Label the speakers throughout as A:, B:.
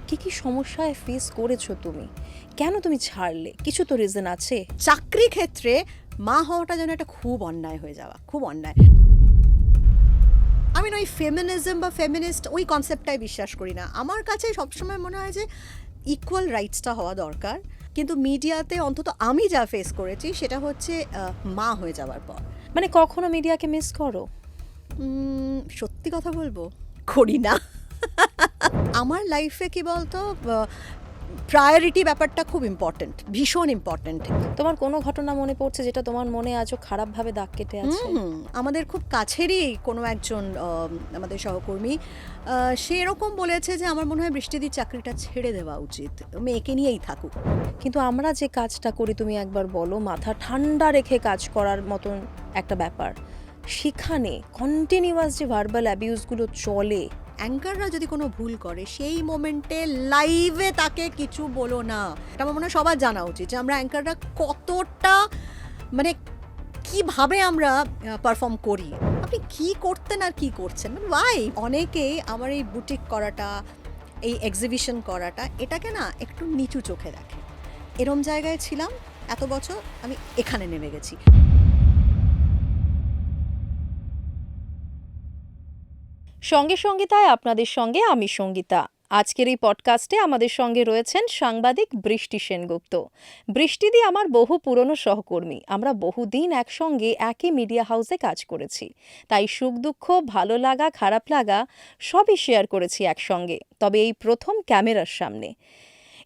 A: কি কি সমস্যায় ফেস করেছো তুমি? কেন তুমি ছাড়লে? কিছু তো রিজন আছে।
B: চাকরি ক্ষেত্রে মা হওয়াটা যেন একটা খুব অন্যায় হয়ে যাওয়া, খুব অন্যায়। আমি না ওই ফেমিনিজম বা ফেমিনিস্ট ওই কনসেপ্টটাই বিশ্বাস করি না। আমার কাছে সবসময় মনে হয় যে ইকুয়াল রাইটসটা হওয়া দরকার। কিন্তু মিডিয়াতে অন্তত আমি যা ফেস করেছি সেটা হচ্ছে মা হয়ে যাওয়ার পর।
A: মানে কখনো মিডিয়াকে মিস করো?
B: সত্যি কথা বলবো, করি না। আমার লাইফে কি বলতো, প্রায়োরিটি ব্যাপারটা খুব ইম্পর্ট্যান্ট, ভীষণ ইম্পর্ট্যান্ট।
A: তোমার কোনো ঘটনা মনে পড়ছে যেটা তোমার মনে আজও খারাপভাবে দাগ কেটে আছে?
B: আমাদের খুব কাছেরই কোনো একজন আমাদের সহকর্মী, সে এরকম বলেছে যে আমার মনে হয় বৃষ্টিদির চাকরিটা ছেড়ে দেওয়া উচিত, মেয়েকে নিয়েই থাকুক।
A: কিন্তু আমরা যে কাজটা করি, তুমি একবার বলো, মাথা ঠান্ডা রেখে কাজ করার মতন একটা ব্যাপার, সেখানে কন্টিনিউয়াস যে ভার্বাল অ্যাবিউজগুলো চলে।
B: অ্যাঙ্কাররা যদি কোনো ভুল করে সেই মোমেন্টে লাইভে তাকে কিছু বলো না। এটা আমার মনে হয় সবার জানা উচিত যে আমরা অ্যাঙ্কাররা কতটা, মানে কিভাবে আমরা পারফর্ম করি। আপনি কি করতেন আর কি করছেন, মানে ওয়াই। অনেকেই আমার এই বুটিক করাটা, এই এক্সিবিশন করাটা, এটাকে না একটু নিচু চোখে দেখে। এরম জায়গায় ছিলাম এত বছর, আমি এখানে নেমে গেছি।
A: সঙ্গে সঙ্গীতায় আপনাদের সঙ্গে আমি সঙ্গীতা। আজকের এই পডকাস্টে আমাদের সঙ্গে রয়েছেন সাংবাদিক বৃষ্টি সেনগুপ্ত। বৃষ্টিদি আমার বহু পুরনো সহকর্মী, আমরা বহুদিন একসঙ্গে একই মিডিয়া হাউসে কাজ করেছি, তাই সুখ দুঃখ, ভালো লাগা, খারাপ লাগা সবই শেয়ার করেছি একসঙ্গে। তবে এই প্রথম ক্যামেরার সামনে।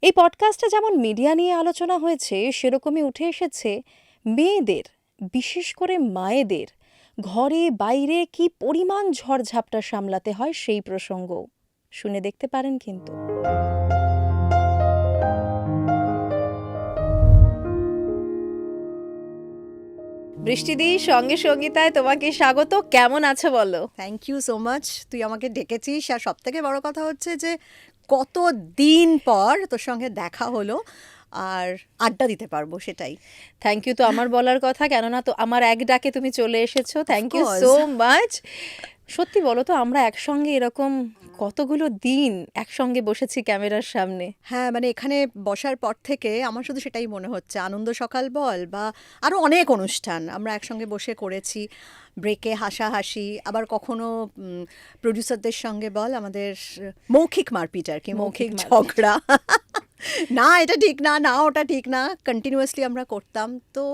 A: এই পডকাস্টে যেমন মিডিয়া নিয়ে আলোচনা হয়েছে, সেরকমই উঠে এসেছে মেয়েদের, বিশেষ করে মায়েদের ঘরে বাইরে কি পরিমাণ ঝড়ঝাপটা সামলাতে হয় সেই প্রসঙ্গ। শুনে দেখতে পারেন কিন্তু। বৃষ্টিদি, সঙ্গে সঙ্গীতায় তোমাকে স্বাগত। কেমন আছো বলো?
B: থ্যাংক ইউ সো মাচ, তুই আমাকে ডেকেছিস। আর সব থেকে বড় কথা হচ্ছে যে কত দিন পর তোর সঙ্গে দেখা হলো আর আড্ডা দিতে পারবো, সেটাই।
A: থ্যাংক ইউ তো আমার বলার কথা, কেননা তো আমার এক ডাকে তুমি চলে এসেছো। Thank you
B: course.
A: So much. সত্যি বলো তো, আমরা একসঙ্গে এরকম কতগুলো দিন একসঙ্গে বসেছি ক্যামেরার সামনে।
B: হ্যাঁ, মানে এখানে বসার পর থেকে আমার শুধু সেটাই মনে হচ্ছে, আনন্দ সকাল বল বা আরও অনেক অনুষ্ঠান আমরা একসঙ্গে বসে করেছি। ব্রেকে হাসাহাসি, আবার কখনো প্রডিউসারদের সঙ্গে বল আমাদের মৌখিক মারপিট আর কি, মৌখিক ঝগড়া। না এটা ঠিক না, না ওটা ঠিক না, কন্টিনিউয়াসলি আমরা করতাম। তো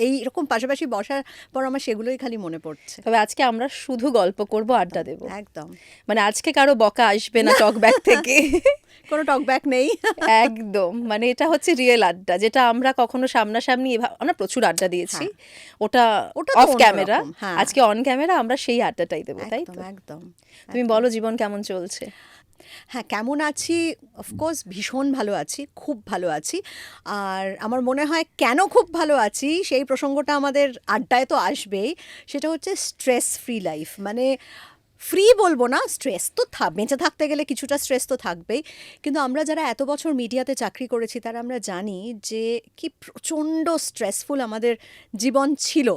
B: এই এরকম পাশাপাশি বসার পর আমার সেগুলোই খালি মনে পড়ছে।
A: তবে আজকে আমরা শুধু গল্প করব, আড্ডা দেব।
B: একদম,
A: মানে আজকে কারো বকা আসবে না টকব্যাক থেকে।
B: কোনো টকব্যাক নেই।
A: একদম, মানে এটা হচ্ছে রিয়েল আড্ডা, যেটা আমরা কখনো সামনাসামনি আমরা প্রচুর আড্ডা দিয়েছি, ওটা অফ ক্যামেরা। আজকে অন ক্যামেরা আমরা সেই আড্ডাটাই দেবো, তাই তো?
B: একদম।
A: তুমি বলো, জীবন কেমন চলছে?
B: হ্যাঁ, কেমন আছি? অফকোর্স ভীষণ ভালো আছি, খুব ভালো আছি। আর আমার মনে হয় কেন খুব ভালো আছি সেই প্রসঙ্গটা আমাদের আড্ডায় তো আসবেই। সেটা হচ্ছে স্ট্রেস ফ্রি লাইফ। মানে ফ্রি বলবো না, স্ট্রেস তো বেঁচে থাকতে গেলে কিছুটা স্ট্রেস তো থাকবেই। কিন্তু আমরা যারা এত বছর মিডিয়াতে চাকরি করেছি তারা আমরা জানি যে কি প্রচণ্ড স্ট্রেসফুল আমাদের জীবন ছিল।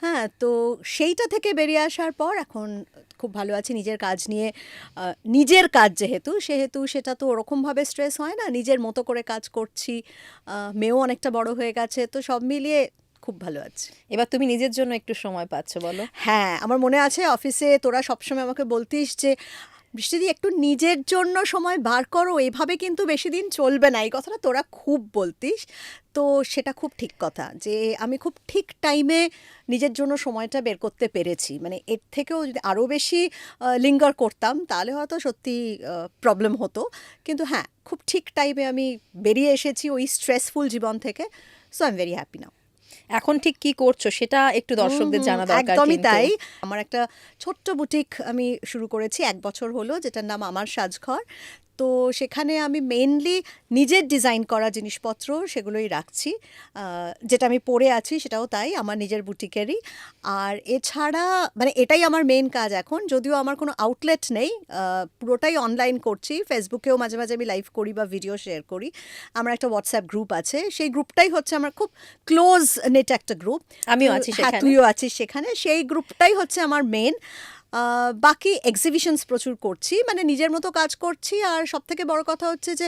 B: হ্যাঁ, তো সেইটা থেকে বেরিয়ে আসার পর এখন খুব ভালো আছি নিজের কাজ নিয়ে। নিজের কাজ যেহেতু, সেহেতু সেটা তো ওরকমভাবে স্ট্রেস হয় না, নিজের মতো করে কাজ করছি। মেয়েও অনেকটা বড় হয়ে গেছে, তো সব মিলিয়ে খুব ভালো আছে।
A: এবার তুমি নিজের জন্য একটু সময় পাচ্ছ বলো?
B: হ্যাঁ, আমার মনে আছে অফিসে তোরা সবসময় আমাকে বলতিস যে বৃষ্টিদি একটু নিজের জন্য সময় বার করো, এইভাবে কিন্তু বেশি দিন চলবে না। এই কথাটা তোরা খুব বলতিস। তো সেটা খুব ঠিক কথা যে আমি খুব ঠিক টাইমে নিজের জন্য সময়টা বের করতে পেরেছি। মানে এর থেকেও যদি আরও বেশি লিঙ্গার করতাম তাহলে হয়তো সত্যি প্রবলেম হতো। কিন্তু হ্যাঁ, খুব ঠিক টাইমে আমি বেরিয়ে এসেছি ওই স্ট্রেসফুল জীবন থেকে। So I am very happy নাও।
A: এখন ঠিক কি করছো সেটা একটু দর্শকদের জানা দরকার।
B: একদমই তাই। আমার একটা ছোট্ট বুটিক আমি শুরু করেছি 1 বছর হলো, যেটার নাম আমার সাজঘর। তো সেখানে আমি মেইনলি নিজের ডিজাইন করা জিনিসপত্র সেগুলোই রাখছি। যেটা আমি পরে আছি সেটাও তাই, আমার নিজের বুটিকেরই। আর এছাড়া মানে এটাই আমার মেইন কাজ এখন, যদিও আমার কোনো আউটলেট নেই, পুরোটাই অনলাইন করছি। ফেসবুকেও মাঝে মাঝে আমি লাইভ করি বা ভিডিও শেয়ার করি। আমার একটা হোয়াটসঅ্যাপ গ্রুপ আছে, সেই গ্রুপটাই হচ্ছে আমার খুব ক্লোজ নেট একটা গ্রুপ।
A: আমিও আছি সেখানে।
B: তুইও আছিস সেখানে, সেই গ্রুপটাই হচ্ছে আমার মেন। বাকি এক্সিবিশনস প্রচুর করছি, মানে নিজের মতো কাজ করছি। আর সব থেকে বড় কথা হচ্ছে যে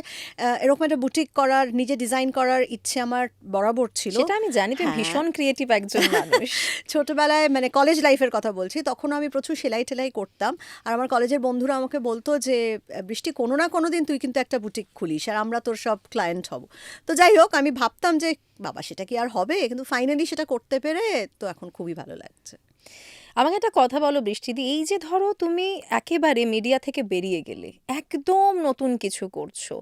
B: এরকম একটা বুটিক করার, নিজে ডিজাইন করার ইচ্ছে আমার বরাবর ছিল।
A: সেটা আমি জানি, তুমি
B: হ্যাঁ।
A: ভীষণ ক্রিয়েটিভ একজন মানুষ।
B: ছোটবেলায় মানে কলেজ লাইফের কথা বলছি, তখন আমি প্রচুর সেলাই টেলাই করতাম। আর আমার কলেজের বন্ধুরা আমাকে বলতো যে বৃষ্টি, কোনো না কোনো দিন তুই কিন্তু একটা বুটিক খুলিস আর আমরা তোর সব ক্লায়েন্ট হব। তো যাই হোক, আমি ভাবতাম যে বাবা সেটা কি আর হবে, কিন্তু ফাইনালি সেটা করতে পেরে তো এখন খুবই ভালো লাগছে।
A: আমাকে একটা কথা বলো বৃষ্টিদি, এই যে ধরো তুমি একেবারে মিডিয়া থেকে বেরিয়ে গেলে, একদম নতুন কিছু করছো,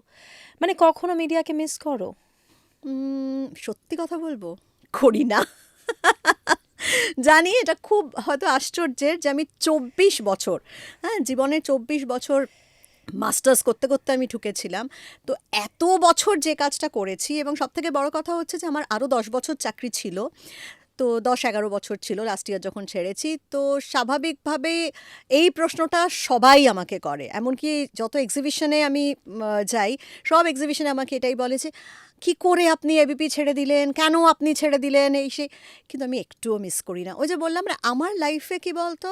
A: মানে কখনো মিডিয়াকে মিস করো?
B: সত্যি কথা বলবো, করি না। জানি এটা খুব হয়তো আশ্চর্যের যে আমি 24 বছর, হ্যাঁ, জীবনের 24 বছর মাস্টার্স করতে করতে আমি ঢুকেছিলাম। তো এত বছর যে কাজটা করেছি, এবং সবথেকে বড় কথা হচ্ছে যে আমার আরও 10 বছর চাকরি ছিল, তো 10-11 বছর ছিল লাস্ট ইয়ার যখন ছেড়েছি। তো স্বাভাবিকভাবে এই প্রশ্নটা সবাই আমাকে করে, এমনকি যত এক্সিবিশনে আমি যাই, সব এক্সিবিশনে আমাকে এটাই বলে যে কী করে আপনি এবিপি ছেড়ে দিলেন, কেন আপনি ছেড়ে দিলেন, এই সেই। কিন্তু আমি একটুও মিস করি না। ওই যে বললাম না, আমার লাইফে কি বলতো,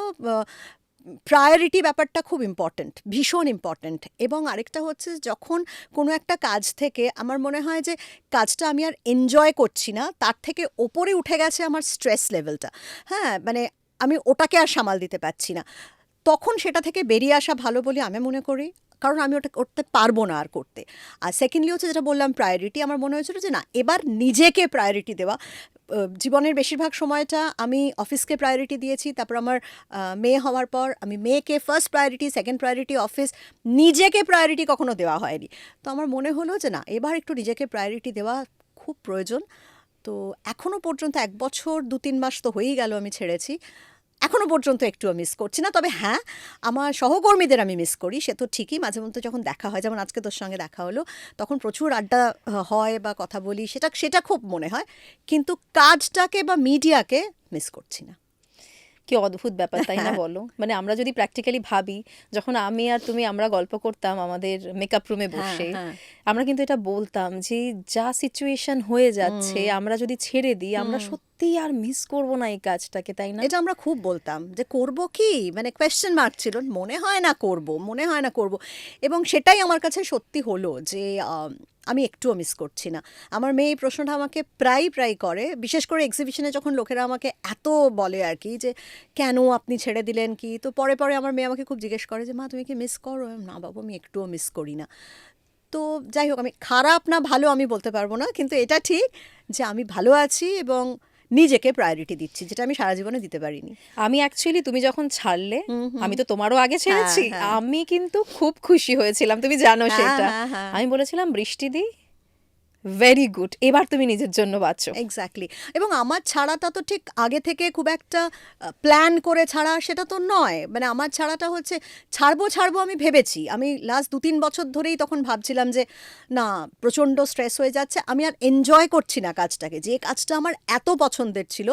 B: প্রায়োরিটি ব্যাপারটা খুব ইম্পর্ট্যান্ট, ভীষণ ইম্পর্ট্যান্ট। এবং আরেকটা হচ্ছে, যখন কোনো একটা কাজ থেকে আমার মনে হয় যে কাজটা আমি আর এনজয় করছি না, তার থেকে ওপরে উঠে গেছে আমার স্ট্রেস লেভেলটা, হ্যাঁ, মানে আমি ওটাকে আর সামাল দিতে পারছি না, তখন সেটা থেকে বেরিয়ে আসা ভালো বলে আমি মনে করি, কারণ আমি ওটা করতে পারবো না আর করতে। আর সেকেন্ডলি হচ্ছে যেটা বললাম প্রায়োরিটি, আমার মনে হয়েছিল যে না, এবার নিজেকে প্রায়োরিটি দেওয়া। জীবনের বেশিরভাগ সময়টা আমি অফিসকে প্রায়োরিটি দিয়েছি, তারপর আমার মেয়ে হওয়ার পর আমি মেয়েকে first priority, second priority office, নিজেকে প্রায়োরিটি কখনো দেওয়া হয়নি। তো আমার মনে হলো যে না, এবার একটু নিজেকে প্রায়োরিটি দেওয়া খুব প্রয়োজন। তো এখনও পর্যন্ত 1 বছর 2-3 মাস তো হয়েই গেল আমি ছেড়েছি, এখনও পর্যন্ত একটুও মিস করছি না। তবে হ্যাঁ, আমার সহকর্মীদের আমি মিস করি, সে তো ঠিকই। মাঝে মধ্যে যখন দেখা হয়, যেমন আজকে তোর সঙ্গে দেখা হলো, তখন প্রচুর আড্ডা হয় বা কথা বলি, সেটা সেটা খুব মনে হয়, কিন্তু কাজটাকে বা মিডিয়াকে মিস করছি না।
A: কি অদ্ভুত ব্যাপার, তাই না বলো? মানে আমরা যদি প্র্যাকটিক্যালি ভাবি, যখন আমি আর তুমি আমরা গল্প করতাম আমাদের মেকআপ রুমে বসে,
B: হ্যাঁ।
A: আমরা কিন্তু এটা বলতাম যে যা সিচুয়েশন হয়ে যাচ্ছে, আমরা যদি ছেড়ে দিই, আমরা সত্যি আর মিস করব না এই কাজটাকে, তাই না?
B: এটা আমরা খুব বলতাম যে করব কি, মানে কোয়েশ্চেন মার্ক ছিল, মনে হয় না করব, মনে হয় না করব। এবং সেটাই আমার কাছে সত্যি হলো যে আমি একটুও মিস করছি না। আমার মেয়ে এই প্রশ্নটা আমাকে প্রায় প্রায় করে, বিশেষ করে এক্সিবিশনে যখন লোকেরা আমাকে এত বলে আর কি, যে কেন আপনি ছেড়ে দিলেন কি। তো পরে পরে আমার মেয়ে আমাকে খুব জিজ্ঞেস করে যে মা তুমি কি মিস করো? না বাবু, আমি একটুও মিস করি না। তো যাই হোক, আমি খারাপ না ভালো আমি বলতে পারবো না, কিন্তু এটা ঠিক যে আমি ভালো আছি এবং নিজেকে প্রায়োরিটি দিচ্ছি, যেটা আমি সারা জীবনে দিতে পারিনি।
A: আমি অ্যাকচুয়ালি, তুমি যখন ছাড়লে, আমি তো তোমারও আগে ছেড়েছি,
B: হ্যাঁ।
A: আমি কিন্তু খুব খুশি হয়েছিলাম, তুমি জানো
B: হ্যাঁ,
A: সেটা।
B: হ্যাঁ।
A: আমি বলেছিলাম বৃষ্টিদি ভেরি গুড, এবার তুমি নিজের জন্য বাঁচো।
B: এক্স্যাক্টলি। এবং আমার ছাড়াটা তো ঠিক আগে থেকে খুব একটা প্ল্যান করে ছাড়া সেটা তো নয়, মানে আমার ছাড়াটা হচ্ছে ছাড়বো ছাড়বো আমি ভেবেছি। আমি লাস্ট 2-3 বছর ধরেই তখন ভাবছিলাম যে না, প্রচণ্ড স্ট্রেস হয়ে যাচ্ছে, আমি আর এনজয় করছি না কাজটাকে, যে কাজটা আমার এত পছন্দের ছিল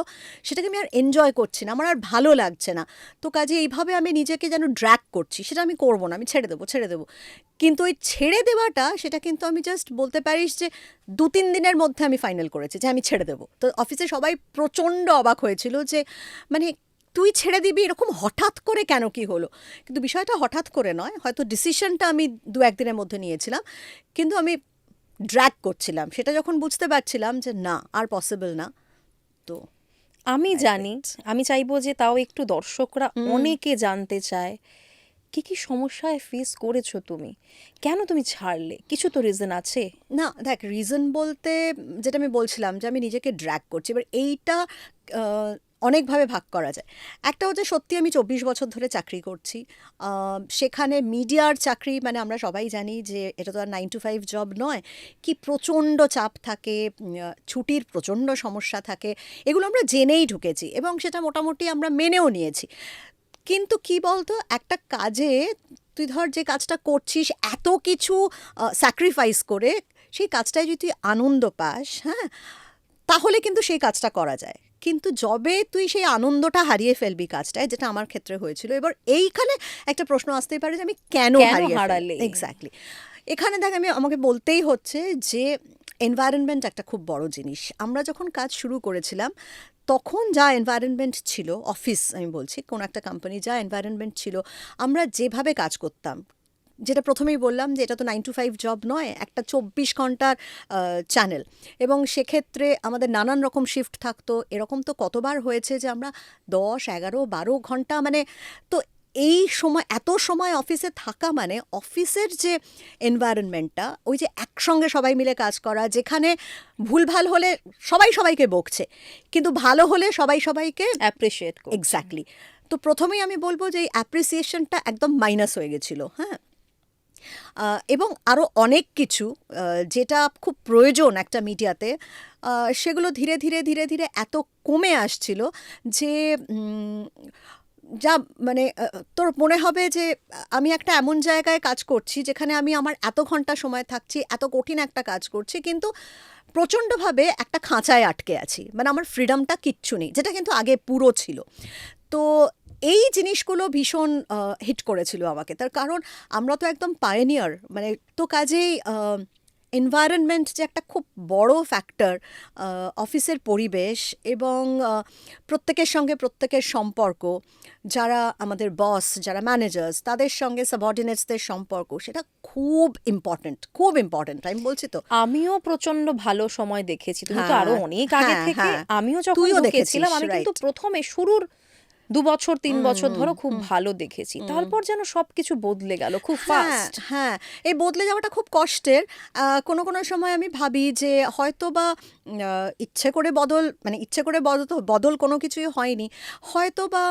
B: সেটাকে আমি আর এনজয় করছি না, আমার আর ভালো লাগছে না। তো কাজে এইভাবে আমি নিজেকে যেন ড্র্যাগ করছি, সেটা আমি করবো না, আমি ছেড়ে দেবো ছেড়ে দেবো। কিন্তু ওই ছেড়ে দেওয়াটা, সেটা কিন্তু আমি জাস্ট বলতে পারিস যে 2-3 দিনের মধ্যে আমি ফাইনাল করেছি যে আমি ছেড়ে দেবো। তো অফিসে সবাই প্রচণ্ড অবাক হয়েছিল যে মানে তুই ছেড়ে দিবি এরকম হঠাৎ করে, কেন, কি হলো? কিন্তু বিষয়টা হঠাৎ করে নয়, হয়তো ডিসিশনটা আমি 2-1 দিনের মধ্যে নিয়েছিলাম, কিন্তু আমি ড্র্যাগ করছিলাম। সেটা যখন বুঝতে পারছিলাম যে না, আর পসিবল না, তো
A: আমি জানি, আমি চাইবো যে তাও একটু দর্শকরা অনেকে জানতে চায় কি কি সমস্যায় ফেস করেছো তুমি, কেন তুমি ছাড়লে? কিছু তো রিজন আছে।
B: না দেখ, রিজন বলতে যেটা আমি বলছিলাম যে আমি নিজেকে ড্র্যাগ করছি, এবার এইটা অনেকভাবে ভাগ করা যায়। একটা হচ্ছে সত্যি আমি 24 বছর ধরে চাকরি করছি, সেখানে মিডিয়ার চাকরি, মানে আমরা সবাই জানি যে এটা তো আর 9 to 5 জব নয়, কি প্রচণ্ড চাপ থাকে, ছুটির প্রচণ্ড সমস্যা থাকে, এগুলো আমরা জেনেই ঢুকেছি এবং সেটা মোটামুটি আমরা মেনেও নিয়েছি। কিন্তু কি বলতো, একটা কাজে তুই ধর যে কাজটা করছিস এত কিছু স্যাক্রিফাইস করে, সেই কাজটায় যদি তুই আনন্দ পাস, হ্যাঁ, তাহলে কিন্তু সেই কাজটা করা যায়। কিন্তু যবে তুই সেই আনন্দটা হারিয়ে ফেলবি কাজটায়, যেটা আমার ক্ষেত্রে হয়েছিল, এবার এইখানে একটা প্রশ্ন আসতেই পারে যে আমি কেন
A: হারালে?
B: এক্স্যাক্টলি। এখানে দেখ, আমাকে বলতেই হচ্ছে যে এনভায়রনমেন্ট একটা খুব বড় জিনিস। আমরা যখন কাজ শুরু করেছিলাম তখন যা এনভায়রনমেন্ট ছিল, অফিস আমি বলছি, কোনো একটা কোম্পানি যা এনভায়রনমেন্ট ছিল, আমরা যেভাবে কাজ করতাম, যেটা প্রথমেই বললাম যে এটা তো 9 to 5 জব নয়, একটা 24 ঘন্টার চ্যানেল, এবং সেক্ষেত্রে আমাদের নানান রকম শিফট থাকতো। এরকম তো কতবার হয়েছে যে আমরা 10, 11, 12 ঘন্টা মানে, তো এই সময় এত সময় অফিসে থাকা মানে অফিসের যে এনভায়রনমেন্টটা, ওই যে একসঙ্গে সবাই মিলে কাজ করা, যেখানে ভুলভাল হলে সবাই সবাইকে বকছে, কিন্তু ভালো হলে সবাই সবাইকে
A: অ্যাপ্রিশিয়েট করছে।
B: এক্স্যাক্টলি। তো প্রথমেই আমি বলবো যে এই অ্যাপ্রিসিয়েশনটা একদম মাইনাস হয়ে গেছিলো, হ্যাঁ। এবং আরও অনেক কিছু যেটা খুব প্রয়োজন একটা মিডিয়াতে, সেগুলো ধীরে ধীরে ধীরে ধীরে এত কমে আসছিল যে যা মানে তোর মনে হবে যে আমি একটা এমন জায়গায় কাজ করছি যেখানে আমি আমার এত ঘন্টা সময় থাকছি, এত কঠিন একটা কাজ করছি, কিন্তু প্রচণ্ডভাবে একটা খাঁচায় আটকে আছি, মানে আমার ফ্রিডমটা কিচ্ছু নেই, যেটা কিন্তু আগে পুরো ছিল। তো এই জিনিসগুলো ভীষণ হিট করেছিল আমাকে, তার কারণ আমরা তো একদম পায়োনিয়ার, মানে তো কাজেই এনভায়রনমেন্ট যে একটা খুব বড় ফ্যাক্টর, অফিসের পরিবেশ এবং প্রত্যেকের সঙ্গে প্রত্যেকের সম্পর্ক, যারা আমাদের বস, যারা ম্যানেজার্স, তাদের সঙ্গে সাবঅর্ডিনেটসদের সম্পর্ক, সেটা খুব ইম্পর্ট্যান্ট, খুব ইম্পর্ট্যান্ট, আমি বলছি তো।
A: আমিও প্রচন্ড ভালো সময় দেখেছি, তুমি তো
B: হ্যাঁ,
A: আরো অনেক আগে
B: হ্যাঁ,
A: থেকে।
B: হ্যাঁ।
A: আমিও যখন
B: তুইও
A: ঢুকেছিলাম,
B: দেখেছিস,
A: আমি কিন্তু
B: right.
A: প্রথমে শুরুর 2 বছর 3 বছর ধরো খুব ভালো দেখেছি, তারপর যেন সবকিছু বদলে গেল খুব
B: হ্যাঁ,
A: ফাস্ট।
B: হ্যাঁ, এই বদলে যাওয়াটা খুব কষ্টের। কোনো কোনো সময় আমি ভাবি যে হয়তো বা ইচ্ছে করে বদল, মানে ইচ্ছে করে বদল কোনো কিছুই হয়নি, হয়তো বা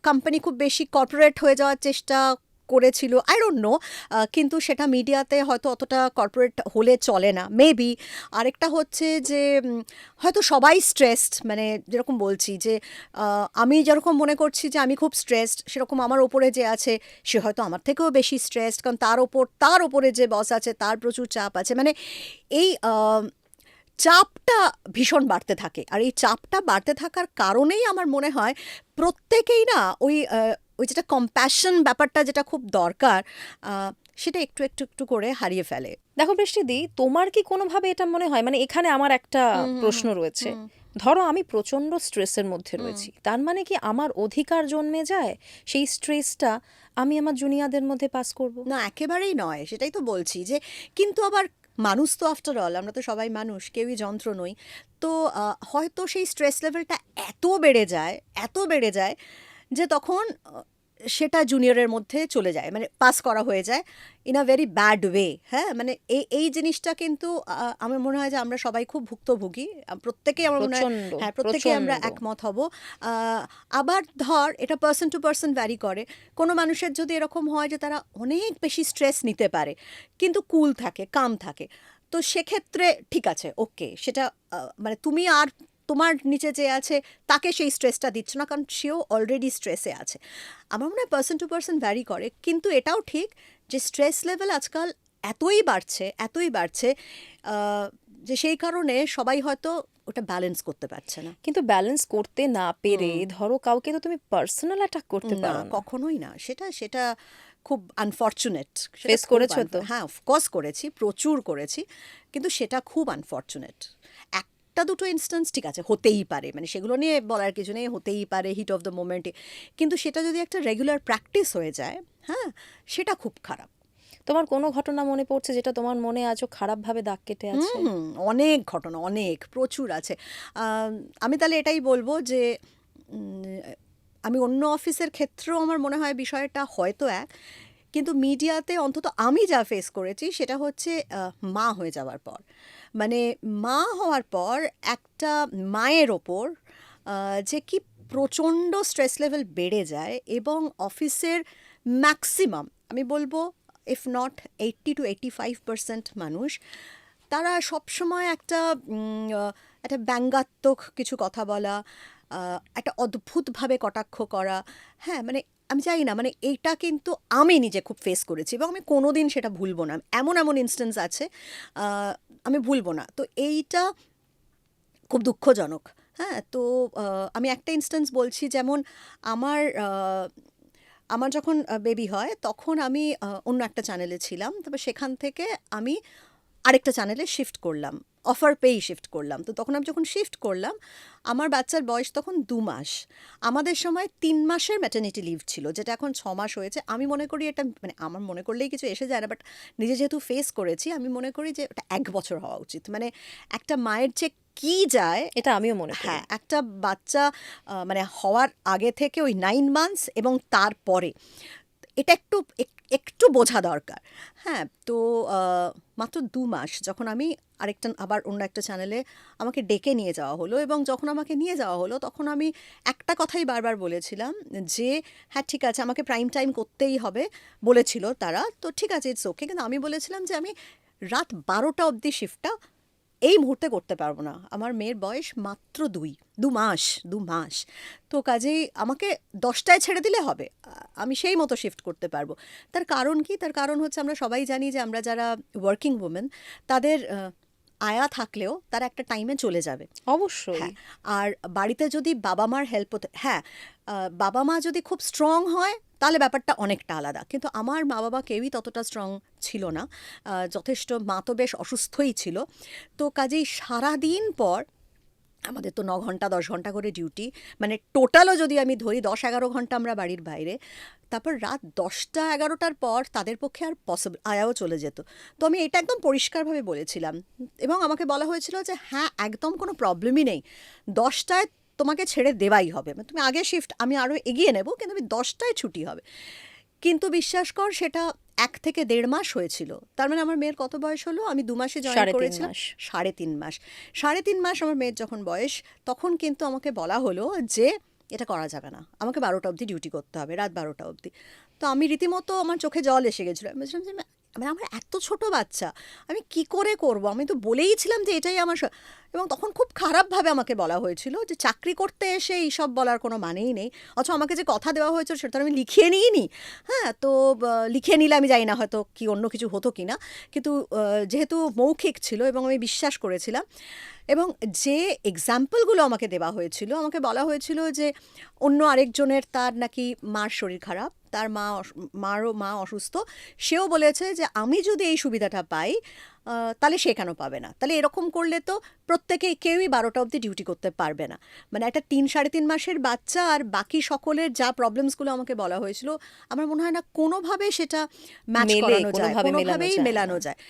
B: কোম্পানি খুব বেশি কর্পোরেট হয়ে যাওয়ার চেষ্টা করেছিল, আই ডোন্ট নো, কিন্তু সেটা মিডিয়াতে হয়তো অতটা কর্পোরেট হলে চলে না, মেবি। আরেকটা হচ্ছে যে হয়তো সবাই স্ট্রেসড, মানে যেরকম বলছি যে আমি যেরকম মনে করছি যে আমি খুব স্ট্রেসড, সেরকম আমার ওপরে যে আছে সে হয়তো আমার থেকেও বেশি স্ট্রেসড, কারণ তার ওপরে যে বস আছে তার প্রচুর চাপ আছে, মানে এই চাপটা ভীষণ বাড়তে থাকে। আর এই চাপটা বাড়তে থাকার কারণেই আমার মনে হয় প্রত্যেকেই না ওই যেটা কম্প্যাশন ব্যাপারটা যেটা খুব দরকার, সেটা একটু একটু একটু করে হারিয়ে ফেলে।
A: দেখো বৃষ্টিদি, তোমার কি কোনোভাবে এটা মনে হয়, মানে এখানে আমার একটা প্রশ্ন রয়েছে, ধরো আমি প্রচন্ড স্ট্রেসের মধ্যে রয়েছি, তার মানে কি আমার অধিকার জন্মে যায় সেই স্ট্রেসটা আমি আমার জুনিয়রদের মধ্যে পাস করব?
B: না, একেবারেই নয়, সেটাই তো বলছি যে, কিন্তু আবার মানুষ তো আফটার অল, আমরা তো সবাই মানুষ, কেউই যন্ত্র নই। তো হয়তো সেই স্ট্রেস লেভেলটা এত বেড়ে যায়, এত বেড়ে যায় যে তখন সেটা জুনিয়রের মধ্যে চলে যায়, মানে পাস করা হয়ে যায় in a very bad way. হ্যাঁ, মানে এই জিনিসটা কিন্তু আমার মনে হয় যে আমরা সবাই খুব ভুক্তভোগী, প্রত্যেকেই আমার মনে হয়।
A: প্রচন্ড,
B: হ্যাঁ, প্রত্যেকেই আমরা
A: প্রচন্ড।
B: একমত হব। আবার ধর এটা পার্সন টু পার্সন ভ্যারি করে, কোনো মানুষের যদি এরকম হয় যে তারা অনেক বেশি স্ট্রেস নিতে পারে কিন্তু কুল থাকে, কাম থাকে, তো সেক্ষেত্রে ঠিক আছে, ওকে, সেটা মানে তুমি আর তোমার নিচে যে আছে তাকে সেই স্ট্রেসটা দিচ্ছ না, কারণ সেও অলরেডি স্ট্রেসে আছে। আমার মনে হয় পার্সন টু পার্সন ভ্যারি করে, কিন্তু এটাও ঠিক যে স্ট্রেস লেভেল আজকাল এতই বাড়ছে, এতই বাড়ছে, যে সেই কারণে সবাই হয়তো ওটা ব্যালেন্স করতে পারছে না।
A: কিন্তু ব্যালেন্স করতে না পেরে ধরো কাউকে তো তুমি পার্সোনাল অ্যাটাক করতে
B: না,
A: পারো না।
B: কখনোই না, সেটা সেটা খুব আনফর্চুনেট।
A: Face করেছো তো?
B: হ্যাঁ, অফকোর্স করেছি, প্রচুর করেছি, কিন্তু সেটা খুব আনফর্চুনেট। একটা দুটো ইনস্ট্যান্স ঠিক আছে, হতেই পারে, মানে সেগুলো নিয়ে বলার কিছু নেই, হতেই পারে হিট অফ দ্য মোমেন্টে, কিন্তু সেটা যদি একটা রেগুলার প্র্যাকটিস হয়ে যায়, হ্যাঁ, সেটা খুব খারাপ।
A: তোমার কোনো ঘটনা মনে পড়ছে যেটা তোমার মনে আজও খারাপভাবে দাগ কেটে আছে?
B: অনেক ঘটনা, অনেক, প্রচুর আছে। আমি তাহলে এটাই বলবো যে উম, আমি অন্য অফিসের ক্ষেত্রেও আমার মনে হয় বিষয়টা হয়তো এক, কিন্তু মিডিয়াতে অন্তত আমি যা ফেস করেছি সেটা হচ্ছে মা হয়ে যাওয়ার পর, মানে মা হওয়ার পর একটা মায়ের ওপর যে কি প্রচণ্ড স্ট্রেস লেভেল বেড়ে যায়, এবং অফিসের ম্যাক্সিমাম, আমি বলবো ইফ নট 80 to 85% মানুষ, তারা সবসময় একটা ব্যঙ্গাত্মক কিছু কথা বলা, একটা অদ্ভুতভাবে কটাক্ষ করা। হ্যাঁ, মানে আমি জানি না, মানে এইটা কিন্তু আমি নিজে খুব ফেস করেছি এবং আমি কোনো দিন সেটা ভুলবো না। এমন এমন ইনস্ট্যান্স আছে, আমি ভুলবো না। তো এইটা খুব দুঃখজনক। হ্যাঁ, তো আমি একটা ইনস্ট্যান্স বলছি, যেমন আমার আমার যখন বেবি হয় তখন আমি অন্য একটা চ্যানেলে ছিলাম, তবে সেখান থেকে আমি আরেকটা চ্যানেলে শিফট করলাম। অফার পেয়েই শিফট করলাম। তো তখন আমি যখন শিফট করলাম, আমার বাচ্চার বয়স তখন 2 মাস। আমাদের সময় 3 মাসের ম্যাটারনিটি লিভ ছিল, যেটা এখন 6 মাস হয়েছে। আমি মনে করি এটা, মানে আমার মনে করলেই কিছু এসে যায় না, বাট নিজে যেহেতু ফেস করেছি, আমি মনে করি যে ওটা 1 বছর হওয়া উচিত। মানে একটা মায়ের যে কি যায়,
A: এটা আমিও মনে করি।
B: হ্যাঁ, একটা বাচ্চা মানে হওয়ার আগে থেকে ওই 9 মান্থস এবং তারপরে এটা একটু একটু বোঝা দরকার। হ্যাঁ, তো মাত্র 2 মাস যখন আমি আরেকটা আবার অন্য একটা চ্যানেলে আমাকে ডেকে নিয়ে যাওয়া হলো, এবং যখন আমাকে নিয়ে যাওয়া হলো তখন আমি একটা কথাই বারবার বলেছিলাম যে হ্যাঁ ঠিক আছে, আমাকে প্রাইম টাইম করতেই হবে বলেছিল তারা, তো ঠিক আছে, ইটস ওকে। কিন্তু আমি বলেছিলাম যে আমি রাত 12টা অবধি শিফটটা এই মুহূর্তে করতে পারবো না। আমার মেয়ের বয়স মাত্র 2 মাস, 2 মাস। তো কাজেই আমাকে 10টায় ছেড়ে দিলে হবে, আমি সেই মতো শিফট করতে পারবো। তার কারণ কি? তার কারণ হচ্ছে আমরা সবাই জানি যে আমরা যারা ওয়ার্কিং উমেন, তাদের আয়া থাকলেও তারা একটা টাইমে চলে যাবে।
A: অবশ্যই।
B: হ্যাঁ, আর বাড়িতে যদি বাবা মার হেল্প হতে, হ্যাঁ, বাবা মা যদি খুব স্ট্রং হয় তাহলে ব্যাপারটা অনেকটা আলাদা। কিন্তু আমার মা বাবা কেউই ততটা স্ট্রং ছিল না, যথেষ্ট, মা তো বেশ অসুস্থই ছিল। তো কাজেই সারাদিন পর আমাদের তো 9 ঘন্টা 10 ঘন্টা করে ডিউটি, মানে টোটালও যদি আমি ধরি 10-11 ঘন্টা আমরা বাড়ির বাইরে। তারপর রাত 10টা-11টার পর তাদের পক্ষে আর পসিবল, আয়াও চলে যেত। তো আমি এটা একদম পরিষ্কারভাবে বলেছিলাম, এবং আমাকে বলা হয়েছিল যে হ্যাঁ একদম কোনো প্রবলেমই নেই, 10টায় তোমাকে ছেড়ে দেওয়াই হবে, মানে তুমি আগে শিফট আমি আরও এগিয়ে নেব, কিন্তু আমি 10টায় ছুটি হবে। কিন্তু বিশ্বাস কর, সেটা 1 থেকে 1.5 মাস হয়েছিল। তার মানে আমার মেয়ের কত বয়স হলো? আমি 2 মাসে জয়েন
A: 3.5
B: করেছিলাম।
A: মাস।
B: 3.5 মাস। 3.5 মাস আমার মেয়ের যখন বয়স, তখন কিন্তু আমাকে বলা হলো যে এটা করা যাবে না, আমাকে 12টা অবধি ডিউটি করতে হবে, রাত 12টা অবধি। তো আমি রীতিমতো, আমার চোখে জল এসে গেছিলো। আমি বলছিলাম যে মানে আমার এত ছোট বাচ্চা, আমি কি করে করব? আমি তো বলেইছিলাম যে এটাই আমার এবং তখন খুব খারাপভাবে আমাকে বলা হয়েছিল যে চাকরি করতে এসে এইসব বলার কোনো মানেই নেই। অথচ আমাকে যে কথা দেওয়া হয়েছিল সেটা তো আমি লিখিয়ে নিইনি। হ্যাঁ, তো লিখিয়ে নিলে আমি জানি না হয়তো কি অন্য কিছু হতো কি না, কিন্তু যেহেতু মৌখিক ছিল এবং আমি বিশ্বাস করেছিলাম, এবং যে এক্সাম্পলগুলো আমাকে দেওয়া হয়েছিল, আমাকে বলা হয়েছিল যে অন্য আরেকজনের, তার নাকি মার শরীর খারাপ, তার মারও মা অসুস্থ, সেও বলেছে যে আমি যদি এই সুবিধাটা পাই তাহলে সে কেন পাবে না? তাহলে এরকম করলে তো প্রত্যেকেই, কেউই 12টা অবধি ডিউটি করতে পারবে না। মানে একটা 3-3.5 মাসের বাচ্চা আর বাকি সকলের যা প্রবলেমসগুলো আমাকে বলা হয়েছিল, আমার মনে হয় না কোনোভাবে সেটা ম্যাচ
A: মেলে,
B: করানো যায়,
A: কোনোভাবে মেলানো
B: কোনোভাবেই
A: যায়
B: মেলানো
A: না।
B: যায়।